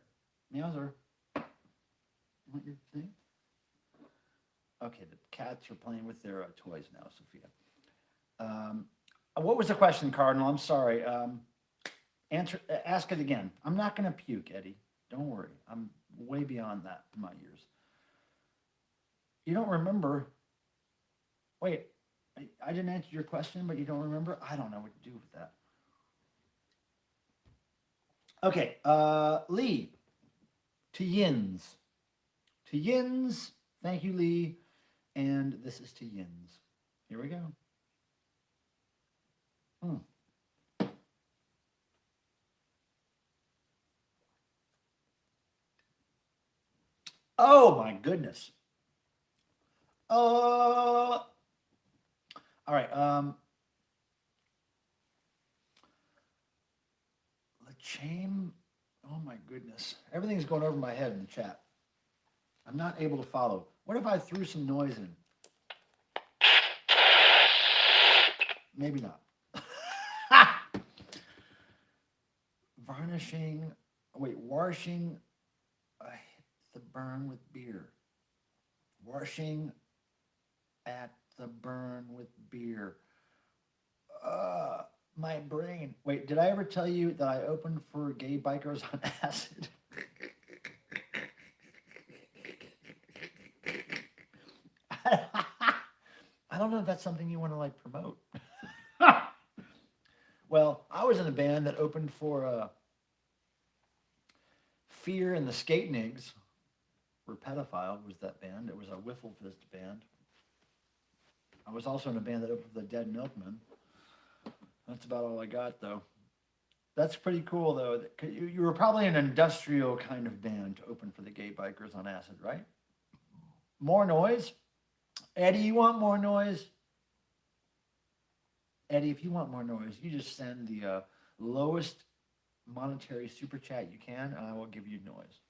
Meowzer. You want your thing? Okay, the cats are playing with their toys now, Sophia. What was the question, Cardinal? I'm sorry. Ask it again. I'm not going to puke, Eddie. Don't worry. I'm way beyond that in my years. You don't remember? Wait, I didn't answer your question, but you don't remember? I don't know what to do with that. Okay, Lee, to Yins. To Yins, thank you, Lee. And this is to Yins. Here we go. Oh my goodness. All right. Lachame. Oh my goodness. Everything's going over my head in the chat. I'm not able to follow. What if I threw some noise in? Maybe not. Varnishing. Wait, washing. I hit the burn with beer. Washing at the burn with beer. My brain. Wait, did I ever tell you that I opened for gay bikers on acid? I don't know if that's something you want to like promote. Well, I was in a band that opened for Fear and the Skatenigs. Or Pedophile was that band. It was a Wiffle Fist band. I was also in a band that opened for the Dead Milkmen. That's about all I got, though. That's pretty cool, though. You were probably an industrial kind of band to open for the gay bikers on acid, right? More noise? Eddie, you want more noise? Eddie, if you want more noise, you just send the lowest monetary super chat you can, and I will give you noise.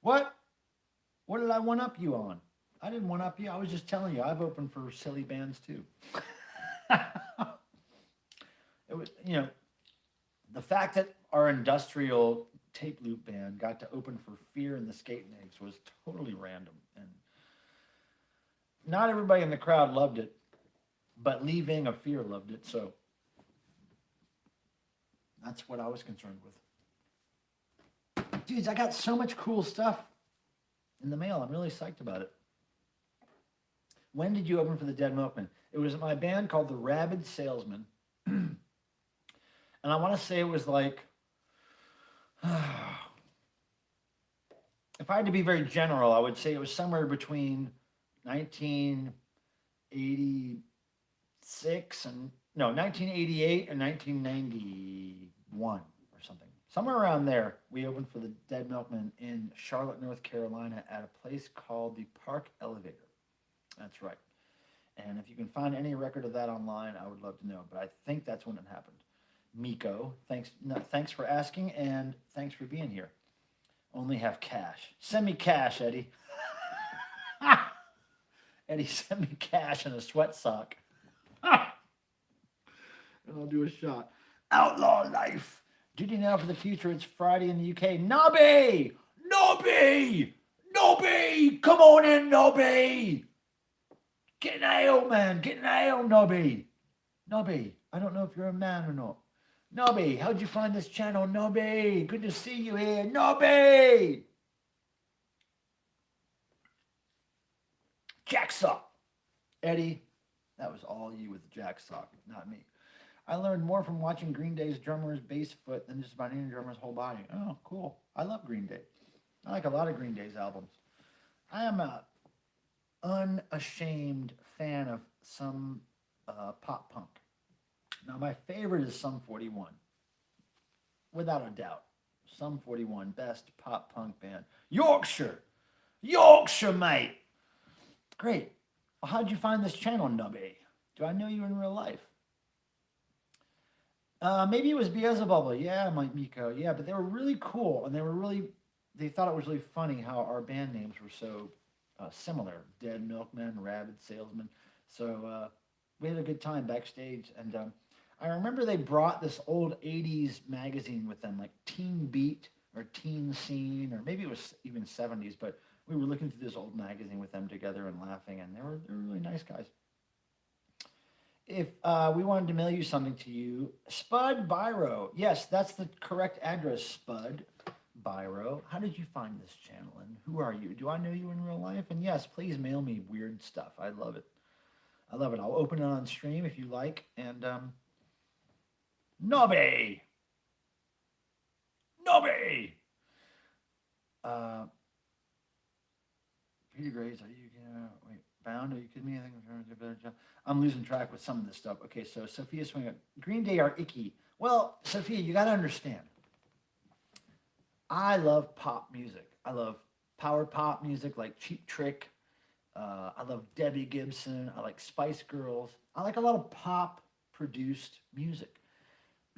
What? What did I one-up you on? I didn't one-up you. I was just telling you. I've opened for silly bands, too. It was, you know, the fact that our industrial tape loop band got to open for Fear and the Skatenigs was totally random. And not everybody in the crowd loved it, but Lee Ving of Fear loved it, so that's what I was concerned with. Dudes, I got so much cool stuff in the mail. I'm really psyched about it. When did you open for the Dead Milkmen? It was my band called the Rabid Salesmen. And I want to say it was like, if I had to be very general, I would say it was somewhere between 1986 and, no, 1988 and 1991 or something. Somewhere around there, we opened for the Dead Milkmen in Charlotte, North Carolina at a place called the Park Elevator. That's right. And if you can find any record of that online, I would love to know. But I think that's when it happened. Miko, thanks for asking, and thanks for being here. Only have cash. Send me cash, Eddie. Eddie, send me cash and a sweat sock. And I'll do a shot. Outlaw life. Duty now for the future. It's Friday in the UK. Nobby! Nobby! Nobby! Come on in, Nobby! Get an ale, man. Get an ale, Nobby. Nobby, I don't know if you're a man or not. Nobby, how'd you find this channel, Nobby? Good to see you here, Nobby! Jacksock. Eddie, that was all you with the jacksock, not me. I learned more from watching Green Day's drummer's bass foot than just about any drummer's whole body. Oh, cool. I love Green Day. I like a lot of Green Day's albums. I am a unashamed fan of some pop punk. Now, my favorite is Sum 41, without a doubt. Sum 41, best pop punk band. Yorkshire! Yorkshire, mate! Great. Well, how'd you find this channel, Nubby? Do I know you in real life? Maybe it was Beelzebubble. Yeah, Mike Miko. Yeah, but they were really cool, and they thought it was really funny how our band names were so similar. Dead Milkman, Rabid Salesman. So we had a good time backstage, and I remember they brought this old 80s magazine with them, like Teen Beat or Teen Scene, or maybe it was even 70s, but we were looking through this old magazine with them together and laughing, and they were really nice guys. If we wanted to mail you something to you, Spud Biro. Yes, that's the correct address, Spud Biro. How did you find this channel, and who are you? Do I know you in real life? And yes, please mail me weird stuff. I love it. I love it. I'll open it on stream if you like. And Nobby! Nobby! Peter Graves, are you wait, bound? Are you kidding me? I think I'm trying to do a better job. I'm losing track with some of this stuff. Okay, so Sophia Swing. Green Day are icky. Well, Sophia, you got to understand. I love pop music. I love power pop music like Cheap Trick. I love Debbie Gibson. I like Spice Girls. I like a lot of pop produced music.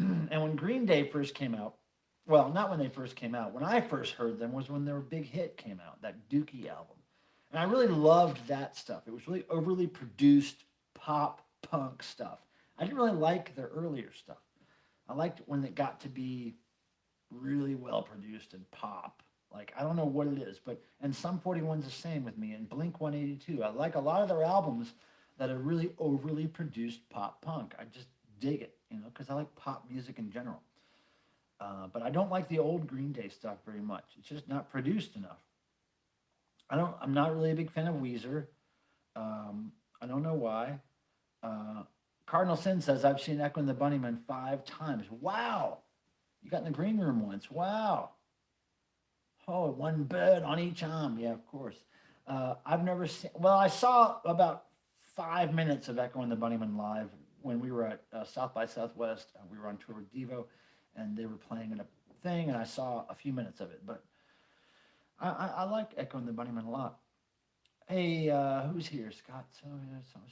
And when Green Day first came out, well, not when they first came out. When I first heard them was when their big hit came out, that Dookie album. And I really loved that stuff. It was really overly produced pop punk stuff. I didn't really like their earlier stuff. I liked when it got to be really well produced and pop. Like, I don't know what it is, but, and Sum 41's the same with me, and Blink 182. I like a lot of their albums that are really overly produced pop punk. I just dig it, you know, because I like pop music in general. But I don't like the old Green Day stuff very much. It's just not produced enough. I'm not really a big fan of Weezer. I don't know why. Cardinal Sin says, I've seen Echo and the Bunnymen 5 times. Wow. You got in the green room once. Wow. Oh, one bird on each arm. Yeah, of course. I've never seen, well, I saw about 5 minutes of Echo and the Bunnymen live when we were at South by Southwest. We were on tour with Devo, and they were playing in a thing, and I saw a few minutes of it. But I like Echo and the Bunnymen a lot. Hey, who's here? Scott.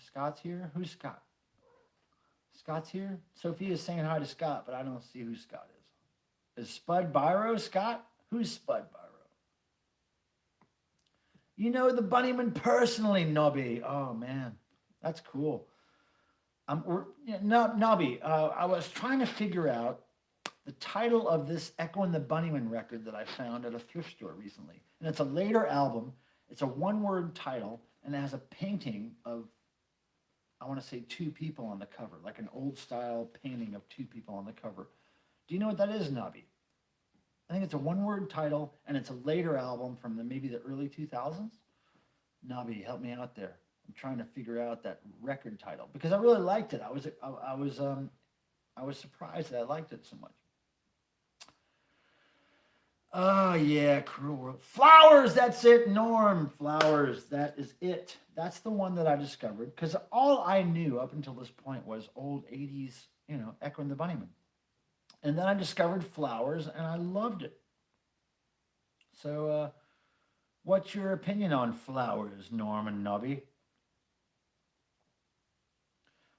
Scott's here? Who's Scott? Scott's here? Sophia's saying hi to Scott, but I don't see who Scott is. Is Spud Biro Scott? Who's Spud Biro? You know the Bunnyman personally, Nobby. Oh, man. That's cool. Nobby, I was trying to figure out the title of this Echo and the Bunnymen record that I found at a thrift store recently. And it's a later album. It's a one-word title, and it has a painting of, I want to say, 2 people on the cover, like an old-style painting of 2 people on the cover. Do you know what that is, Nobby? I think it's a one-word title, and it's a later album from maybe the early 2000s. Nobby, help me out there. I'm trying to figure out that record title because I really liked it. I was surprised that I liked it so much. Oh yeah, Cruel World. Flowers, that's it, Norm. Flowers, that is it. That's the one that I discovered because all I knew up until this point was old 80s, you know, Echo and the Bunnymen. And then I discovered Flowers, and I loved it. So, what's your opinion on Flowers, Norm and Nobby?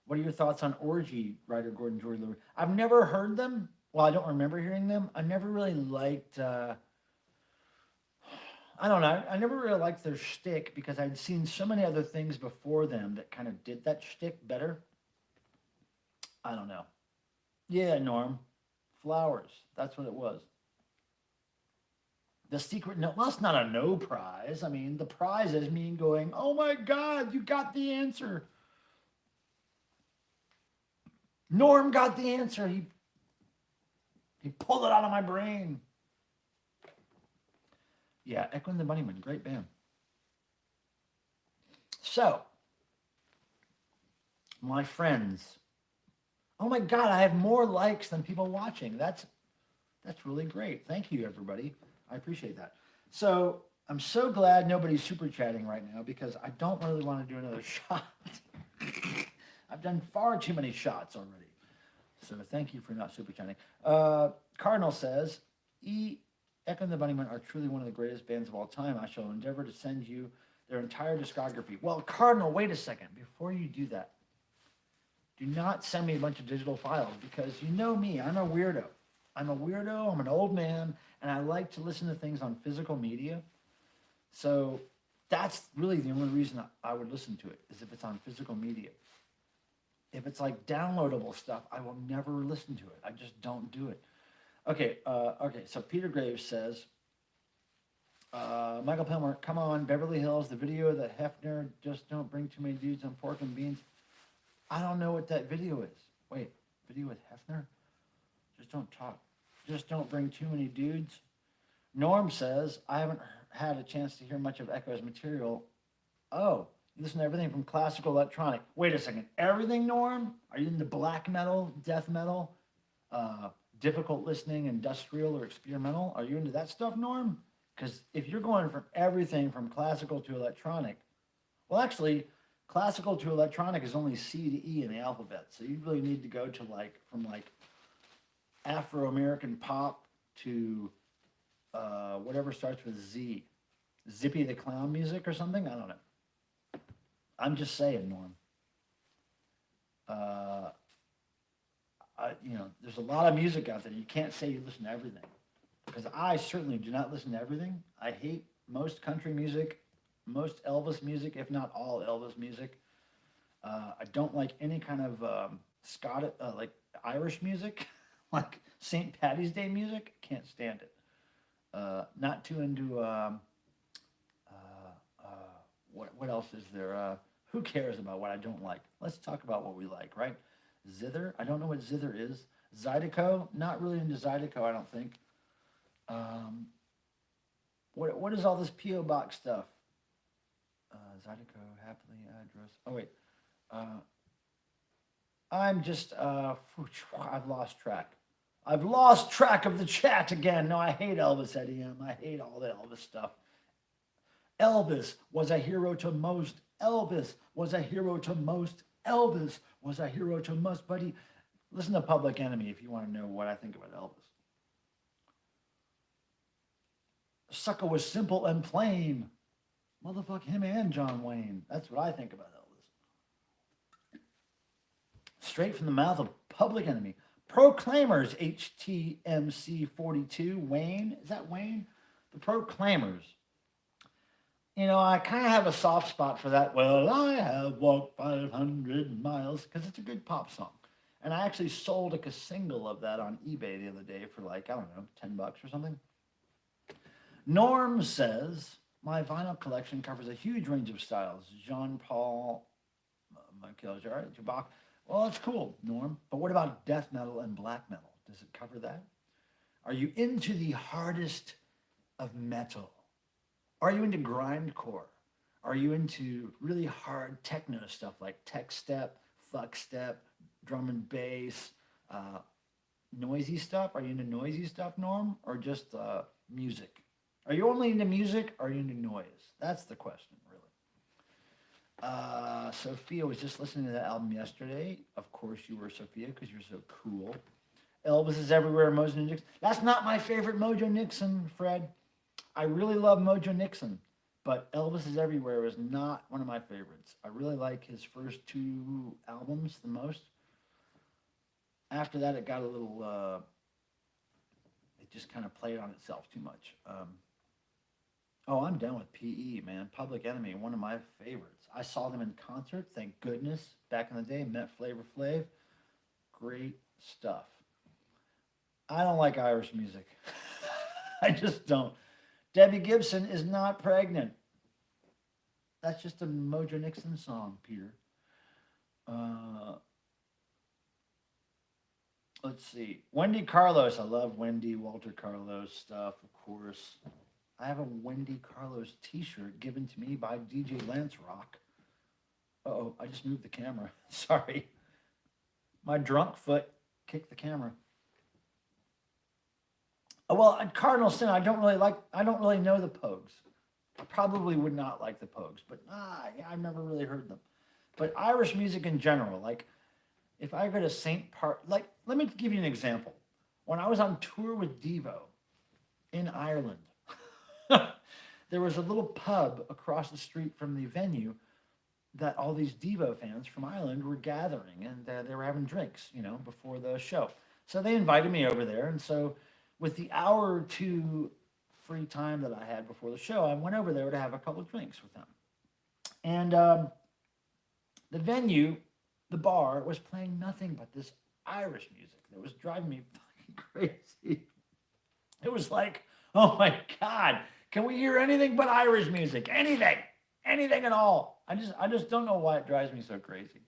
What are your thoughts on Orgy, writer Gordon George Lewis? I've never heard them. Well, I don't remember hearing them. I never really liked, I don't know. I never really liked their shtick because I'd seen so many other things before them that kind of did that shtick better. I don't know. Yeah, Norm. Flowers. That's what it was. The secret no, well, it's not a no prize. I mean, the prize is me going, oh my God, you got the answer. Norm got the answer. He pulled it out of my brain. Yeah, Echo and the Bunnymen, great band. So, my friends, Oh my God, I have more likes than people watching. That's really great. Thank you, everybody. I appreciate that. So I'm so glad nobody's super chatting right now because I don't really want to do another shot. I've done far too many shots already. So thank you for not super chatting. Cardinal says, Echo and the Bunnymen are truly one of the greatest bands of all time. I shall endeavor to send you their entire discography. Well, Cardinal, wait a second. Before you do that, do not send me a bunch of digital files because you know me. I'm a weirdo. I'm an old man, and I like to listen to things on physical media. So that's really the only reason I would listen to it, is if it's on physical media. If it's like downloadable stuff, I will never listen to it. I just don't do it. Okay, so Peter Graves says, Michael Pilmer, come on, Beverly Hills, the video that Hefner, just don't bring too many dudes on pork and beans. I don't know what that video is. Wait, video with Hefner? Just don't talk. Just don't bring too many dudes. Norm says, I haven't had a chance to hear much of Echo's material. Oh, you listen to everything from classical electronic. Wait a second, everything, Norm? Are you into black metal, death metal, difficult listening, industrial or experimental? Are you into that stuff, Norm? Because if you're going from everything from classical to electronic, well, actually, classical to electronic is only C to E in the alphabet. So you really need to go to from Afro-American pop to whatever starts with Z. Zippy the Clown music or something? I don't know. I'm just saying, Norm. There's a lot of music out there. You can't say you listen to everything. Because I certainly do not listen to everything. I hate most country music, most Elvis music, if not all Elvis music. I don't like any kind of Scottish, like Irish music, like St. Patty's Day music. Can't stand it. Not too into what else is there? Who cares about what I don't like? Let's talk about what we like, right? Zither. I don't know what zither is. Zydeco. Not really into Zydeco, I don't think. What is all this P.O. Box stuff? Zydeco, happily address. Oh, wait. I'm just, I've lost track. I've lost track of the chat again. No, I hate Elvis EDM. I hate all the Elvis stuff. Elvis was a hero to most. Elvis was a hero to most. Elvis was a hero to most. Buddy, listen to Public Enemy if you want to know what I think about Elvis. Sucker was simple and plain. Motherfuck him and John Wayne. That's what I think about Elvis. Straight from the mouth of Public Enemy. Proclaimers, HTMC 42. Wayne, is that Wayne? The Proclaimers. You know, I kind of have a soft spot for that. Well, I have walked 500 miles because it's a good pop song. And I actually sold a single of that on eBay the other day for like, I don't know, $10 or something. Norm says, my vinyl collection covers a huge range of styles. Jean-Paul, Michael Jarrett, Jabach. Well, that's cool, Norm. But what about death metal and black metal? Does it cover that? Are you into the hardest of metal? Are you into grindcore? Are you into really hard techno stuff like tech step, fuck step, drum and bass, noisy stuff? Are you into noisy stuff, Norm, or just music? Are you only into music or are you into noise? That's the question, really. Sophia was just listening to that album yesterday. Of course you were, Sophia, because you're so cool. Elvis is everywhere, Mojo Nixon. That's not my favorite Mojo Nixon, Fred. I really love Mojo Nixon, but Elvis is Everywhere is not one of my favorites. I really like his first two albums the most. After that, it got a little, it just kind of played on itself too much. Oh, I'm down with PE, man. Public Enemy, one of my favorites. I saw them in concert, thank goodness, back in the day. Met Flavor Flav. Great stuff. I don't like Irish music. I just don't. Debbie Gibson is not pregnant. That's just a Mojo Nixon song, Peter. Let's see. Wendy Carlos. I love Wendy, Walter Carlos stuff, of course. I have a Wendy Carlos t-shirt given to me by DJ Lance Rock. Uh-oh, I just moved the camera. Sorry. My drunk foot kicked the camera. Oh, well, at Cardinal Sin, I don't really know the Pogues. I probably would not like the Pogues, but yeah, I've never really heard them. But Irish music in general, like if I go to St. Part, like let me give you an example. When I was on tour with Devo in Ireland, there was a little pub across the street from the venue that all these Devo fans from Ireland were gathering, and they were having drinks, before the show. So they invited me over there, and so with the hour or two free time that I had before the show, I went over there to have a couple of drinks with them. And the venue, the bar, was playing nothing but this Irish music that was driving me fucking crazy. It was like, oh my God, can we hear anything but Irish music? Anything at all. I just don't know why it drives me so crazy.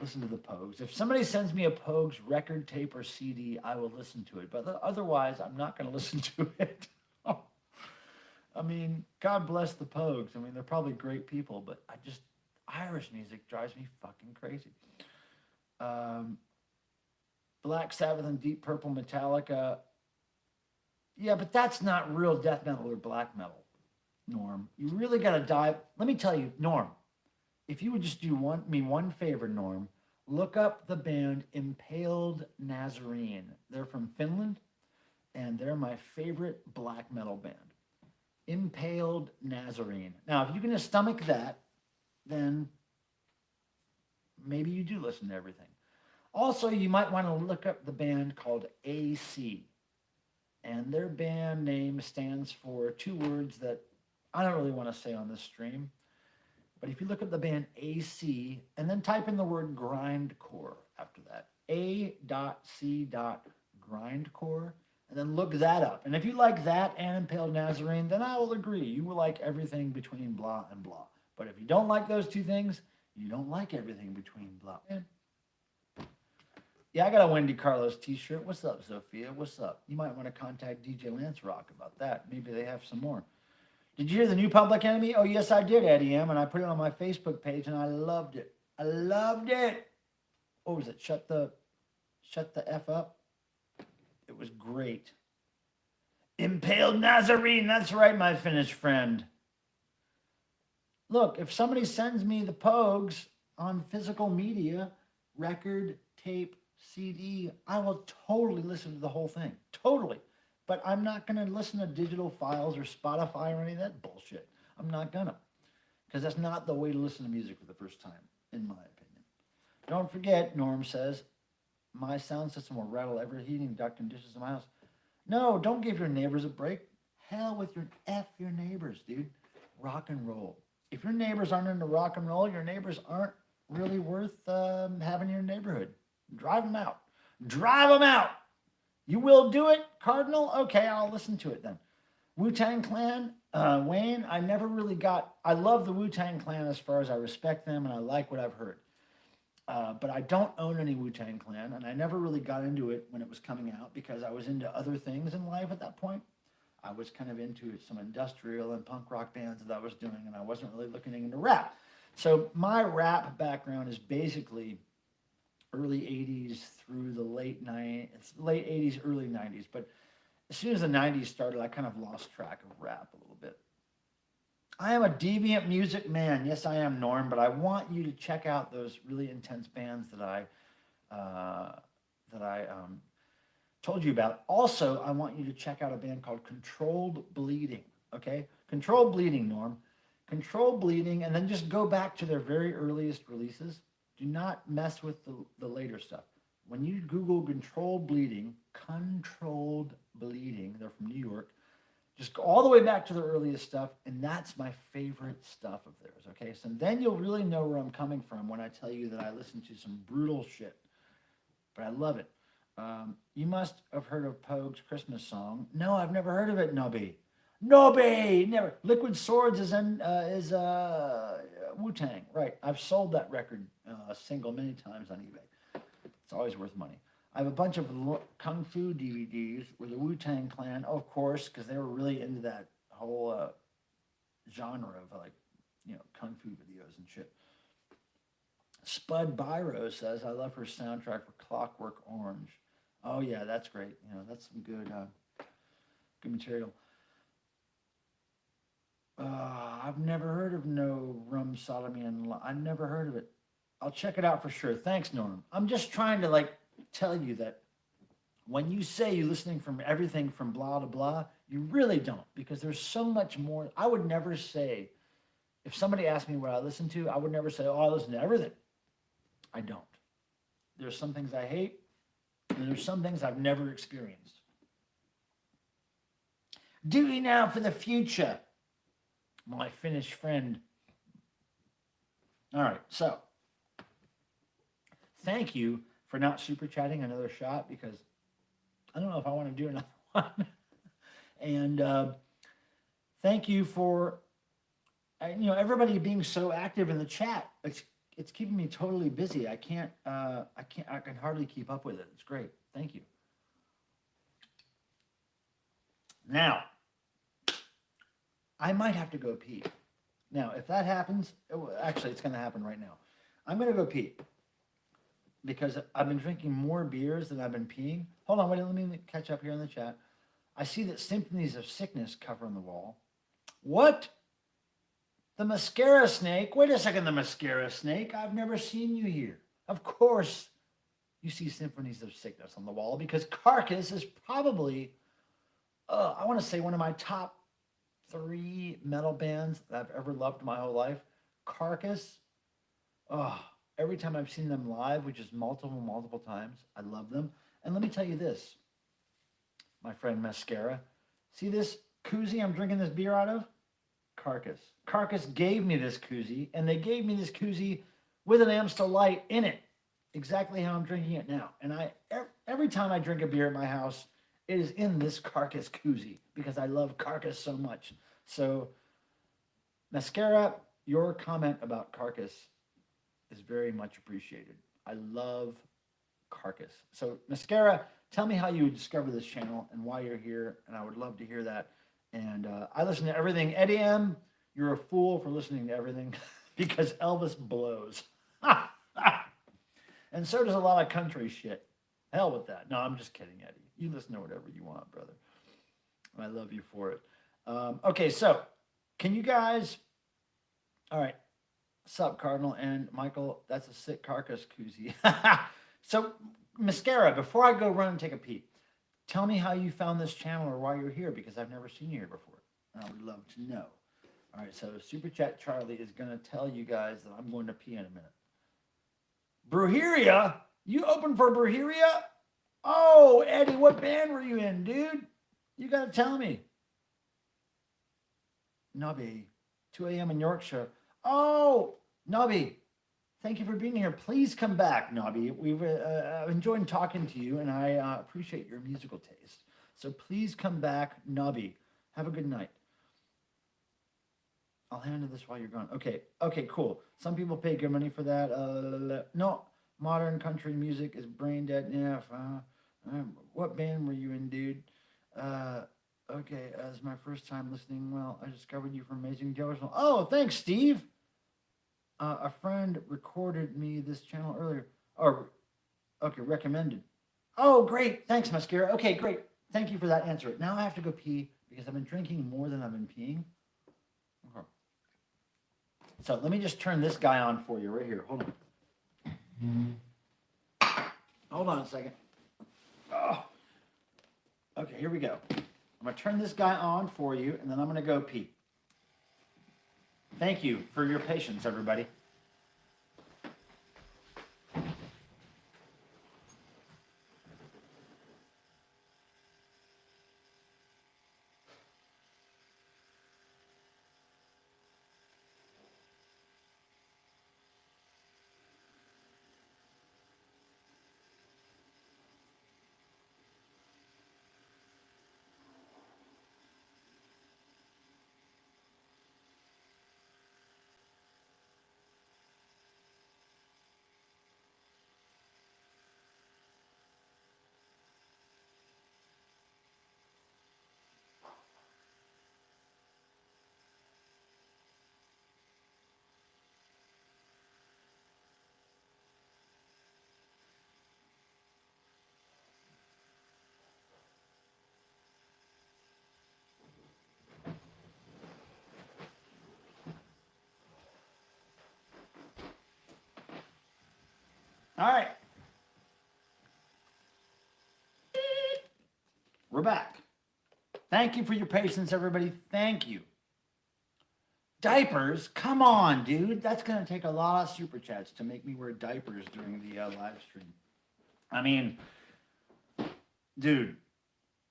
Listen to the Pogues. If somebody sends me a Pogues record tape or CD, I will listen to it. But otherwise, I'm not going to listen to it. I mean, God bless the Pogues. I mean, they're probably great people, but Irish music drives me fucking crazy. Black Sabbath and Deep Purple, Metallica. Yeah, but that's not real death metal or black metal, Norm. You really got to dive. Let me tell you, Norm, if you would just do one favor, Norm, look up the band Impaled Nazarene. They're from Finland, and they're my favorite black metal band. Impaled Nazarene. Now, if you can stomach that, then maybe you do listen to everything. Also, you might want to look up the band called AC. And their band name stands for two words that I don't really want to say on this stream. But if you look up the band AC and then type in the word grindcore after that, A.C. grindcore, and then look that up. And if you like that and Impaled Nazarene, then I will agree. You will like everything between blah and blah. But if you don't like those two things, you don't like everything between blah. Yeah, I got a Wendy Carlos t-shirt. What's up, Sophia? What's up? You might want to contact DJ Lance Rock about that. Maybe they have some more. Did you hear the new Public Enemy? Oh, yes, I did, Eddie M. And I put it on my Facebook page, and I loved it. I loved it. What was it? Shut the F up? It was great. Impaled Nazarene. That's right, my Finnish friend. Look, if somebody sends me the Pogues on physical media, record, tape, CD, I will totally listen to the whole thing. Totally. But I'm not going to listen to digital files or Spotify or any of that bullshit. I'm not going to. Because that's not the way to listen to music for the first time, in my opinion. Don't forget, Norm says, my sound system will rattle every heating duct and dishes in my house. No, don't give your neighbors a break. Hell with your neighbors, dude. Rock and roll. If your neighbors aren't into rock and roll, your neighbors aren't really worth having in your neighborhood. Drive them out. Drive them out. You will do it, Cardinal? Okay, I'll listen to it then. Wu-Tang Clan, Wayne, I love the Wu-Tang Clan as far as I respect them and I like what I've heard. But I don't own any Wu-Tang Clan, and I never really got into it when it was coming out because I was into other things in life at that point. I was kind of into some industrial and punk rock bands that I was doing, and I wasn't really looking into rap. So my rap background is basically early 80s through the late 80s, early 90s. But as soon as the 90s started, I kind of lost track of rap a little bit. I am a deviant music man. Yes, I am, Norm, but I want you to check out those really intense bands that I told you about. Also, I want you to check out a band called Controlled Bleeding, okay? Controlled Bleeding, Norm. Controlled Bleeding, and then just go back to their very earliest releases. Do not mess with the later stuff. When you Google Controlled Bleeding, they're from New York, just go all the way back to the earliest stuff, and that's my favorite stuff of theirs, okay? So then you'll really know where I'm coming from when I tell you that I listen to some brutal shit, but I love it. You must have heard of Pogue's Christmas song. No, I've never heard of it, Nobby. Nobby, never. Liquid Swords is Wu-Tang, right? I've sold that record single many times on eBay. It's always worth money. I have a bunch of Kung Fu DVDs with the Wu-Tang Clan, of course, because they were really into that whole genre of Kung Fu videos and shit. Spud Byro says, I love her soundtrack for Clockwork Orange. Oh, yeah, that's great. You know, that's some good material. I've never heard of No Rum Sodomy and I've never heard of it. I'll check it out for sure. Thanks, Norm. I'm just trying to like tell you that when you say you're listening from everything from blah to blah, you really don't because there's so much more. I would never say, if somebody asked me what I listen to, I would never say, oh, I listen to everything. I don't. There's some things I hate, and there's some things I've never experienced. Duty now for the future, my Finnish friend. All right, so thank you for not super chatting another shot because I don't know if I want to do another one. And thank you for everybody being so active in the chat. It's keeping me totally busy. I can hardly keep up with it. It's great. Thank you. Now, I might have to go pee. Now, if that happens, actually, it's going to happen right now. I'm going to go pee because I've been drinking more beers than I've been peeing. Hold on, wait, let me catch up here in the chat. I see that Symphonies of Sickness cover on the wall. What? The Mascara Snake? Wait a second, the Mascara Snake. I've never seen you here. Of course, you see Symphonies of Sickness on the wall because Carcass is probably, I want to say, one of my top 3 metal bands that I've ever loved my whole life. Carcass. Every time I've seen them live, which is multiple times, I love them. And let me tell you this, my friend Mascara. See this koozie I'm drinking this beer out of? Carcass. Carcass gave me this koozie, and they gave me this koozie with an Amstel Light in it, exactly how I'm drinking it now. And every time I drink a beer at my house, it is in this Carcass koozie because I love Carcass so much. So, Mascara, your comment about Carcass is very much appreciated. I love Carcass. So, Mascara, tell me how you discovered this channel and why you're here, and I would love to hear that. And I listen to everything. Eddie M., you're a fool for listening to everything because Elvis blows. And so does a lot of country shit. Hell with that. No, I'm just kidding, Eddie. You listen to whatever you want, brother. I love you for it. Okay, so can you guys... All right. Sup, Cardinal and Michael. That's a sick Carcass koozie. So, Mascara, before I go run and take a pee, tell me how you found this channel or why you're here because I've never seen you here before. And I would love to know. All right, so Superchat Charlie is going to tell you guys that I'm going to pee in a minute. Brujeria? You open for Brujeria? Oh, Eddie, what band were you in, dude? You got to tell me. Nubby, 2 a.m. in Yorkshire. Oh, Nubby, thank you for being here. Please come back, Nobby. We've enjoyed talking to you, and I appreciate your musical taste. So please come back, Nobby. Have a good night. I'll handle this while you're gone. Okay, cool. Some people pay good money for that. No, modern country music is brain dead. Yeah. What band were you in, dude? Okay, as my first time listening, well, I discovered you from Amazing Joe. Oh, thanks, Steve. A friend recorded me this channel earlier. Okay, recommended. Oh, great. Thanks, Mascara. Okay, great. Thank you for that answer. Now I have to go pee because I've been drinking more than I've been peeing. Okay. So let me just turn this guy on for you right here. Hold on. Hold on a second. Oh. Okay, here we go. I'm going to turn this guy on for you, and then I'm going to go pee. Thank you for your patience, everybody. All right. We're back. Thank you for your patience, everybody. Thank you. Diapers? Come on, dude. That's going to take a lot of super chats to make me wear diapers during the live stream. I mean, dude,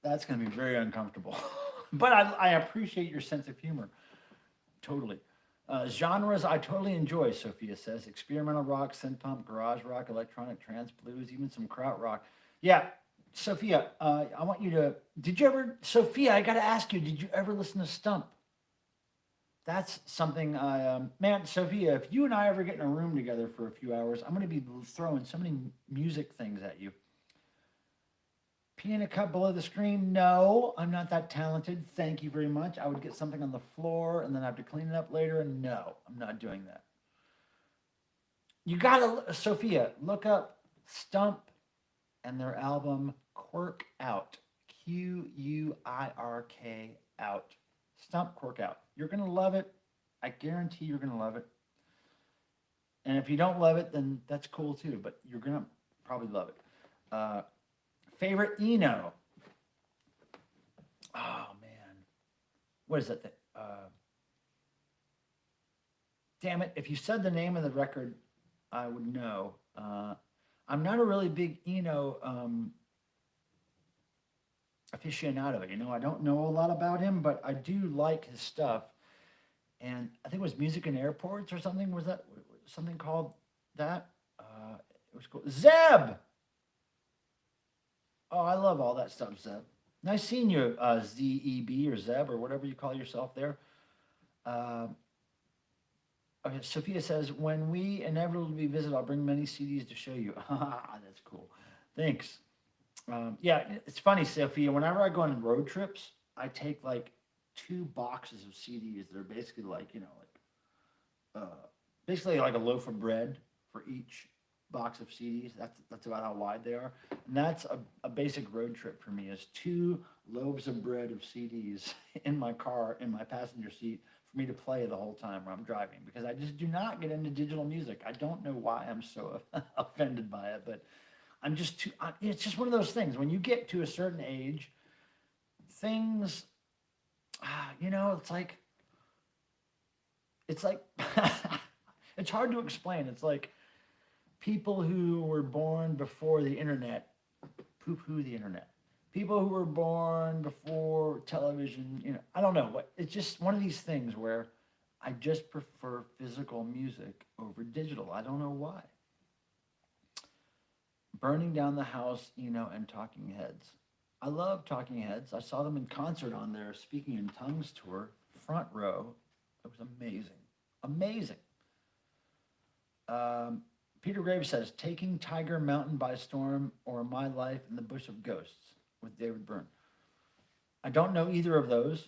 that's going to be very uncomfortable. But I appreciate your sense of humor. Totally. Genres I totally enjoy, Sophia says. Experimental rock, synth punk, garage rock, electronic, trance, blues, even some krautrock. Yeah, Sophia, I want you to... Did you ever... Sophia, I got to ask you, did you ever listen to Stump? That's something... man, Sophia, if you and I ever get in a room together for a few hours, I'm going to be throwing so many music things at you. Pee in a cup below the screen? No, I'm not that talented. Thank you very much. I would get something on the floor and then I have to clean it up later. And no, I'm not doing that. You gotta, Sophia, look up Stump and their album Quirk Out. Quirk Out. Stump Quirk Out. You're gonna love it. I guarantee you're gonna love it. And if you don't love it, then that's cool too. But you're gonna probably love it. Favorite Eno. Oh man, what is that thing? Damn it! If you said the name of the record, I would know. I'm not a really big Eno aficionado. You know, I don't know a lot about him, but I do like his stuff. And I think it was Music in Airports or something. Was that something called that? It was cool. Zeb. Oh, I love all that stuff, Zeb. Nice seeing you, ZEB or Zeb or whatever you call yourself there. Okay, Sophia says, when we inevitably visit, I'll bring many CDs to show you. That's cool. Thanks. Yeah, it's funny, Sophia. Whenever I go on road trips, I take like 2 boxes of CDs that are basically like, you know, like basically like a loaf of bread for each box of CDs. That's about how wide they are. And that's a basic road trip for me, is 2 loaves of bread of CDs in my car, in my passenger seat, for me to play the whole time when I'm driving, because I just do not get into digital music. I don't know why I'm so offended by it, but I'm just too, it's just one of those things. When you get to a certain age, things, you know, it's like, it's hard to explain. It's like, people who were born before the internet, poo-poo the internet. People who were born before television, you know, I don't know. It's just one of these things where I just prefer physical music over digital. I don't know why. Burning Down the House, you know, and Talking Heads. I love Talking Heads. I saw them in concert on their Speaking in Tongues tour, front row. It was amazing. Amazing. Peter Graves says, Taking Tiger Mountain by Storm or My Life in the Bush of Ghosts with David Byrne. I don't know either of those.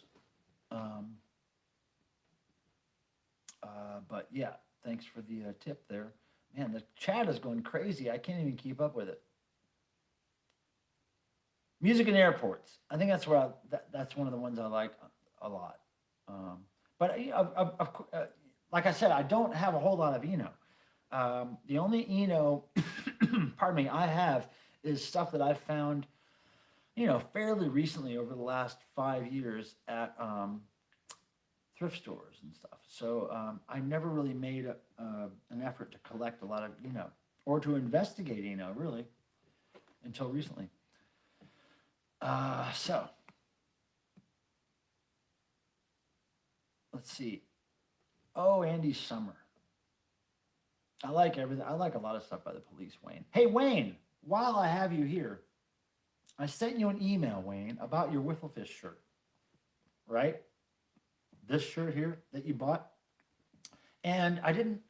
But yeah, thanks for the tip there. Man, the chat is going crazy. I can't even keep up with it. Music in Airports. I think that's where that's one of the ones I like a lot. But like I said, I don't have a whole lot of Eno. The only Eno, pardon me, I have is stuff that I've found, you know, fairly recently over the last 5 years at thrift stores and stuff. So I never really made an effort to collect a lot of Eno or to investigate Eno, really, until recently. So let's see. Oh, Andy Summer. I like everything. I like a lot of stuff by the Police, Wayne. Hey, Wayne, while I have you here, I sent you an email, Wayne, about your Whifflefish shirt, right? This shirt here that you bought. And I didn't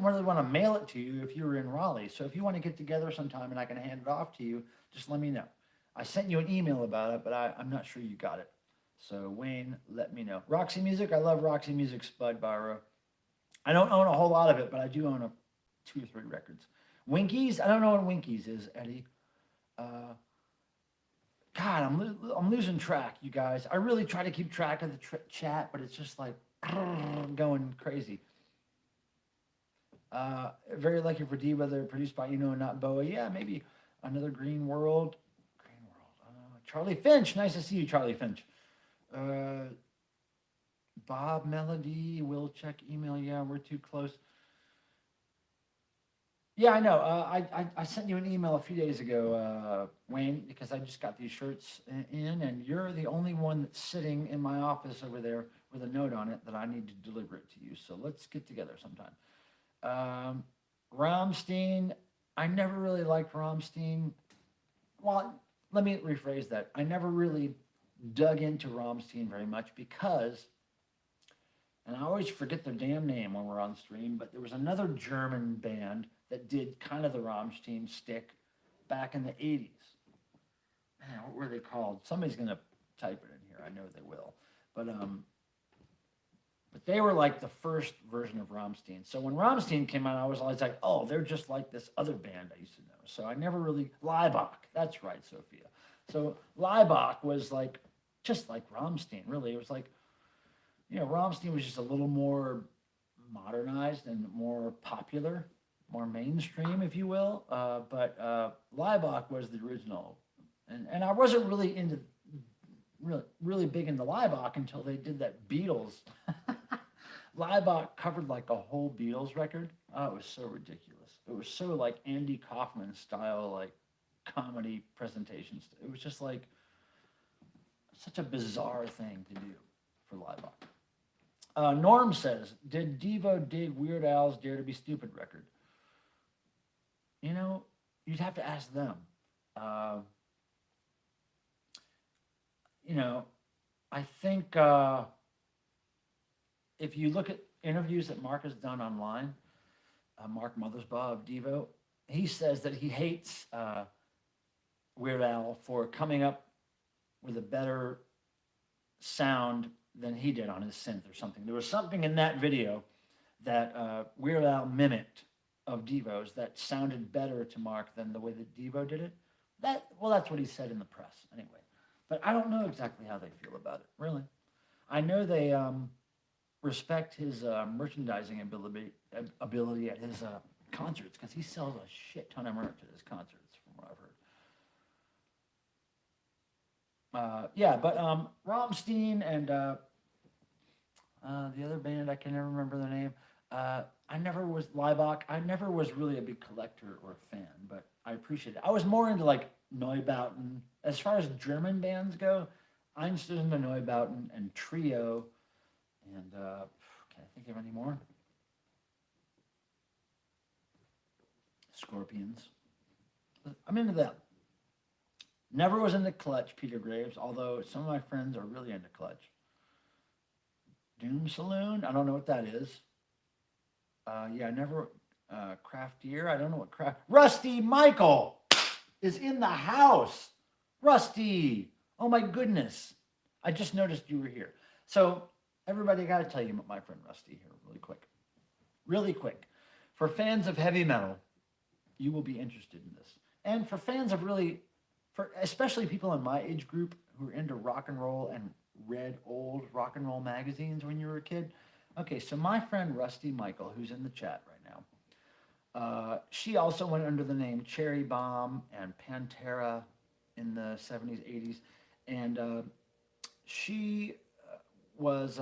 really want to mail it to you if you were in Raleigh. So if you want to get together sometime and I can hand it off to you, just let me know. I sent you an email about it, but I'm not sure you got it. So Wayne, let me know. Roxy Music, I love Roxy Music, Spud Byro. I don't own a whole lot of it, but I do own 2 or 3 records. Winkies, I don't know what Winkies is, Eddie. God, I'm losing track, you guys. I really try to keep track of the chat, but it's just like going crazy. Very lucky for Diva. They're produced by not Boa. Yeah, maybe another Green World. Green World. Charlie Finch. Nice to see you, Charlie Finch. Bob Melody. We'll check email. Yeah, we're too close. Yeah, I know. I sent you an email a few days ago, Wayne, because I just got these shirts in, and you're the only one that's sitting in my office over there with a note on it that I need to deliver it to you. So let's get together sometime. Rammstein, I never really liked Rammstein. Well, let me rephrase that. I never really dug into Rammstein very much because, and I always forget their damn name when we're on stream, but there was another German band that did kind of the Rammstein stick back in the 80s. Man, what were they called? Somebody's going to type it in here. I know they will. But they were like the first version of Rammstein. So when Rammstein came out, I was always like, oh, they're just like this other band I used to know. So I never really, Leibach, that's right, Sophia. So Leibach was like, just like Rammstein, really. It was like, Rammstein was just a little more modernized and more popular, more mainstream, if you will. But Leibach was the original. And I wasn't really really big into Leibach until they did that Beatles. Leibach covered like a whole Beatles record. Oh, it was so ridiculous. It was so like Andy Kaufman style, like comedy presentations. It was just like such a bizarre thing to do for Leibach. Norm says, did Devo dig Weird Al's Dare to Be Stupid record? You'd have to ask them. I think if you look at interviews that Mark has done online, Mark Mothersbaugh of Devo, he says that he hates Weird Al for coming up with a better sound than he did on his synth or something. There was something in that video that Weird Al mimicked of Devo's that sounded better to Mark than the way that Devo did it. That's what he said in the press anyway. But I don't know exactly how they feel about it, really. I know they respect his merchandising ability at his concerts because he sells a shit ton of merch at his concerts, from what I've heard. But Rammstein and the other band, I can never remember their name. I never was Leibach. I never was really a big collector or fan, but I appreciate it. I was more into like Neubauten. As far as German bands go, I'm still into Neubauten and Trio. And can I think of any more? Scorpions. I'm into them. Never was into Clutch, Peter Graves, although some of my friends are really into Clutch. Doom Saloon, I don't know what that is. Never Craft Gear, I don't know what Craft. Rusty Michael is in the house. Rusty, oh my goodness. I just noticed you were here. So everybody, I got to tell you about my friend Rusty here really quick. For fans of heavy metal, you will be interested in this. And for fans of especially people in my age group who are into rock and roll and read old rock and roll magazines when you were a kid. Okay, so my friend Rusty Michael, who's in the chat right now, she also went under the name Cherry Bomb and Pantera in the 70s, 80s. And she was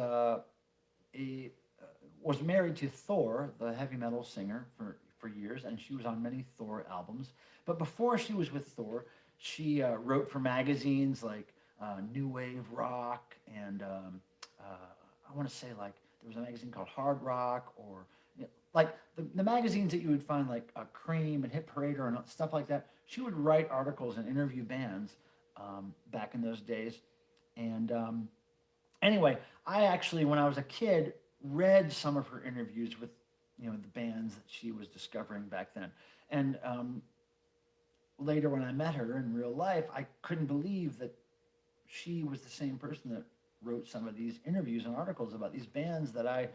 married to Thor, the heavy metal singer, for years, and she was on many Thor albums. But before she was with Thor, she wrote for magazines like New Wave Rock, and I want to say like there was a magazine called Hard Rock, or like the magazines that you would find like Cream and Hit Parader and stuff like that. She would write articles and interview bands back in those days. And anyway, I actually, when I was a kid, read some of her interviews with the bands that she was discovering back then. And later when I met her in real life, I couldn't believe that she was the same person that wrote some of these interviews and articles about these bands that I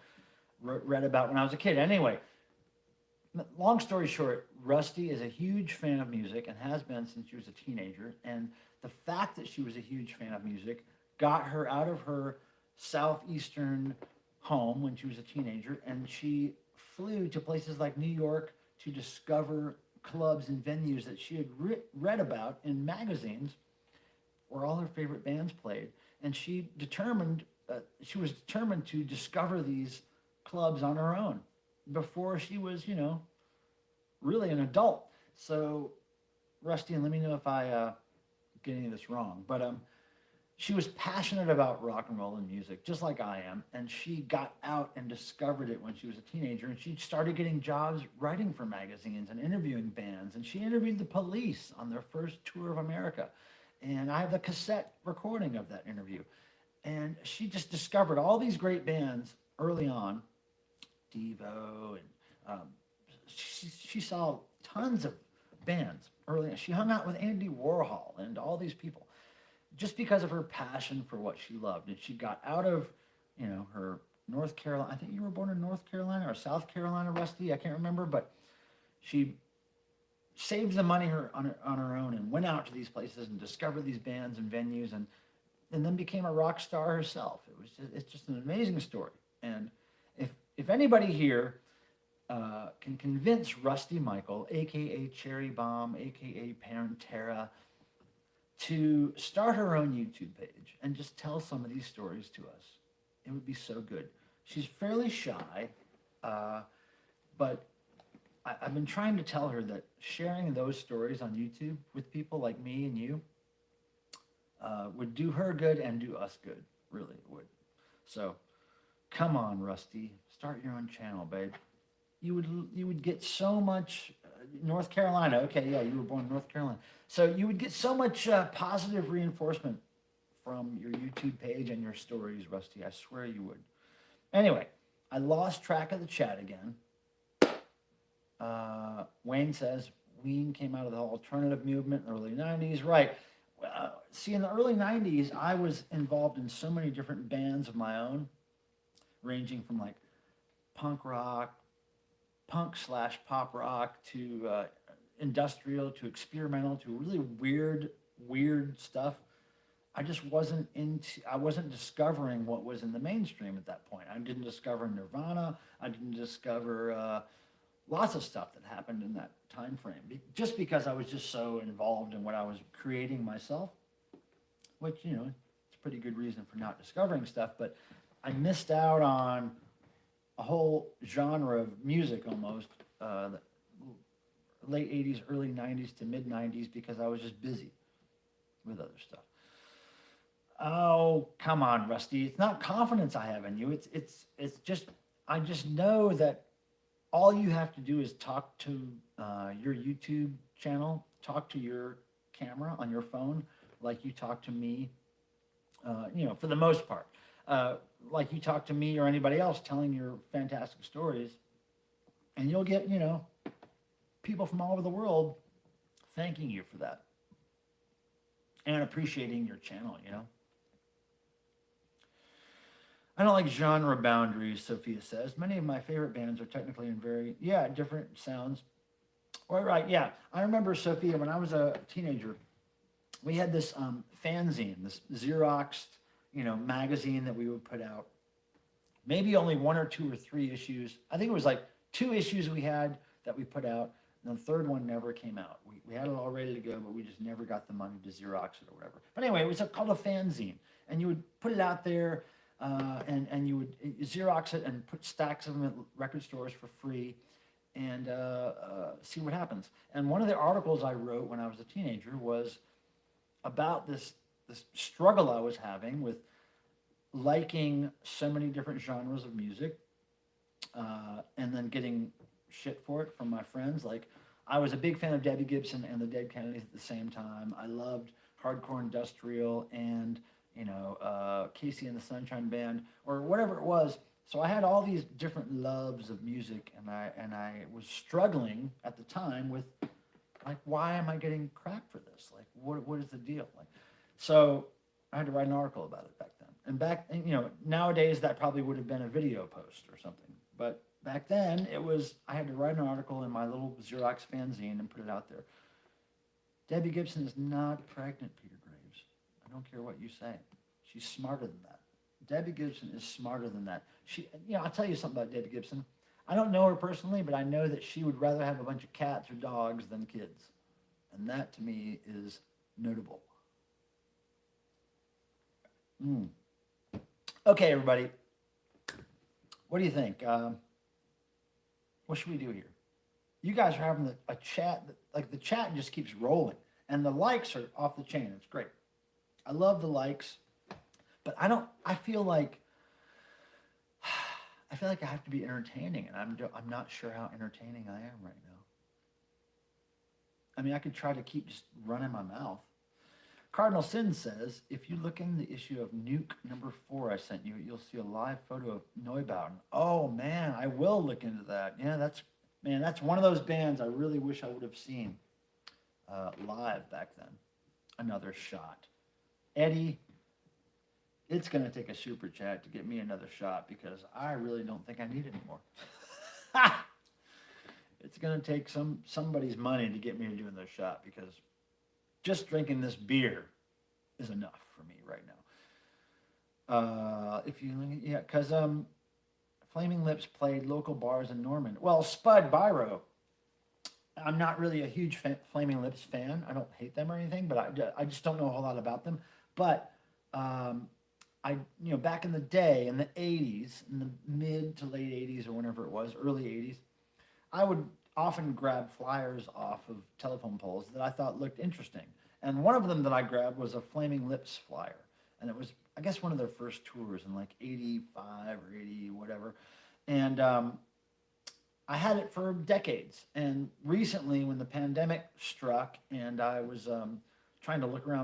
read about when I was a kid. Anyway, long story short, Rusty is a huge fan of music and has been since she was a teenager. And the fact that she was a huge fan of music got her out of her southeastern home when she was a teenager, and she flew to places like New York to discover clubs and venues that she had read about in magazines where all her favorite bands played. And she was determined to discover these clubs on her own before she was, really an adult. So, Rusty, and let me know if I get any of this wrong, but she was passionate about rock and roll and music, just like I am. And she got out and discovered it when she was a teenager. And she started getting jobs writing for magazines and interviewing bands. And she interviewed the Police on their first tour of America. And I have the cassette recording of that interview. And she just discovered all these great bands early on, Devo, and she saw tons of bands early on. She hung out with Andy Warhol and all these people just because of her passion for what she loved. And she got out of, her North Carolina. I think you were born in North Carolina or South Carolina, Rusty. I can't remember, but she saved the money on her own and went out to these places and discovered these bands and venues and then became a rock star herself. It's just an amazing story. And if anybody here can convince Rusty Michael, aka Cherry Bomb, aka Parentera, to start her own YouTube page and just tell some of these stories to us, it would be so good. She's fairly shy, but I've been trying to tell her that sharing those stories on YouTube with people like me and you would do her good and do us good. Really, it would. So, come on, Rusty, start your own channel, babe. You would get so much. North Carolina, okay, yeah, you were born in North Carolina. So you would get so much positive reinforcement from your YouTube page and your stories, Rusty. I swear you would. Anyway, I lost track of the chat again. Wayne says, Ween came out of the alternative movement in the early 90s. Right. See, in the early 90s, I was involved in so many different bands of my own, ranging from like punk rock, punk/pop rock to industrial to experimental to really weird stuff. I wasn't discovering what was in the mainstream at that point. I didn't discover Nirvana. I didn't discover lots of stuff that happened in that time frame, just because I was just so involved in what I was creating myself, which, it's a pretty good reason for not discovering stuff, but I missed out on a whole genre of music almost, late 80s, early 90s to mid 90s, because I was just busy with other stuff. Oh, come on, Rusty. It's not confidence I have in you. It's just, I just know that all you have to do is talk to your YouTube channel, talk to your camera on your phone like you talk to me, for the most part. Like you talk to me or anybody else telling your fantastic stories, and you'll get, people from all over the world thanking you for that and appreciating your channel, I don't like genre boundaries, Sophia says. Many of my favorite bands are technically in very, different sounds. Right, yeah. I remember, Sophia, when I was a teenager, we had this fanzine, this Xeroxed, magazine that we would put out. Maybe only 1 or 2 or 3 issues. I think it was like 2 issues we had that we put out, and the third one never came out. We had it all ready to go, but we just never got the money to Xerox it or whatever. But anyway, it was called a fanzine, and you would put it out there, and you would Xerox it and put stacks of them at record stores for free, and see what happens. And one of the articles I wrote when I was a teenager was about this struggle I was having with liking so many different genres of music, and then getting shit for it from my friends. Like, I was a big fan of Debbie Gibson and the Dead Kennedys at the same time. I loved hardcore industrial and, Casey and the Sunshine Band or whatever it was. So I had all these different loves of music, and I was struggling at the time with, like, why am I getting crap for this? Like, what is the deal? Like, so I had to write an article about it back then. And nowadays that probably would have been a video post or something. But back then I had to write an article in my little Xerox fanzine and put it out there. Debbie Gibson is not pregnant, Peter Graves. I don't care what you say. She's smarter than that. Debbie Gibson is smarter than that. I'll tell you something about Debbie Gibson. I don't know her personally, but I know that she would rather have a bunch of cats or dogs than kids. And that to me is notable. Okay, everybody. What do you think? What should we do here? You guys are having a chat, like the chat just keeps rolling. And the likes are off the chain. It's great. I love the likes. But I feel like I have to be entertaining, and I'm not sure how entertaining I am right now. I mean, I could try to keep just running my mouth. Cardinal Sin says, if you look in the issue of Nuke #4 I sent you, you'll see a live photo of Neubauten. Oh man, I will look into that. Yeah, that's one of those bands I really wish I would have seen live back then. Another shot. Eddie, it's going to take a super chat to get me another shot because I really don't think I need any more. It's going to take somebody's money to get me to do another shot because just drinking this beer is enough for me right now. Because Flaming Lips played local bars in Norman. Well, Spud Byro, I'm not really a huge Flaming Lips fan. I don't hate them or anything, but I just don't know a whole lot about them. But back in the day, in the 80s, in the mid to late 80s or whenever it was, early 80s, I would often grab flyers off of telephone poles that I thought looked interesting. And one of them that I grabbed was a Flaming Lips flyer. And it was, I guess, one of their first tours in like 85 or 80, whatever. And I had it for decades. And recently, when the pandemic struck and I was trying to look around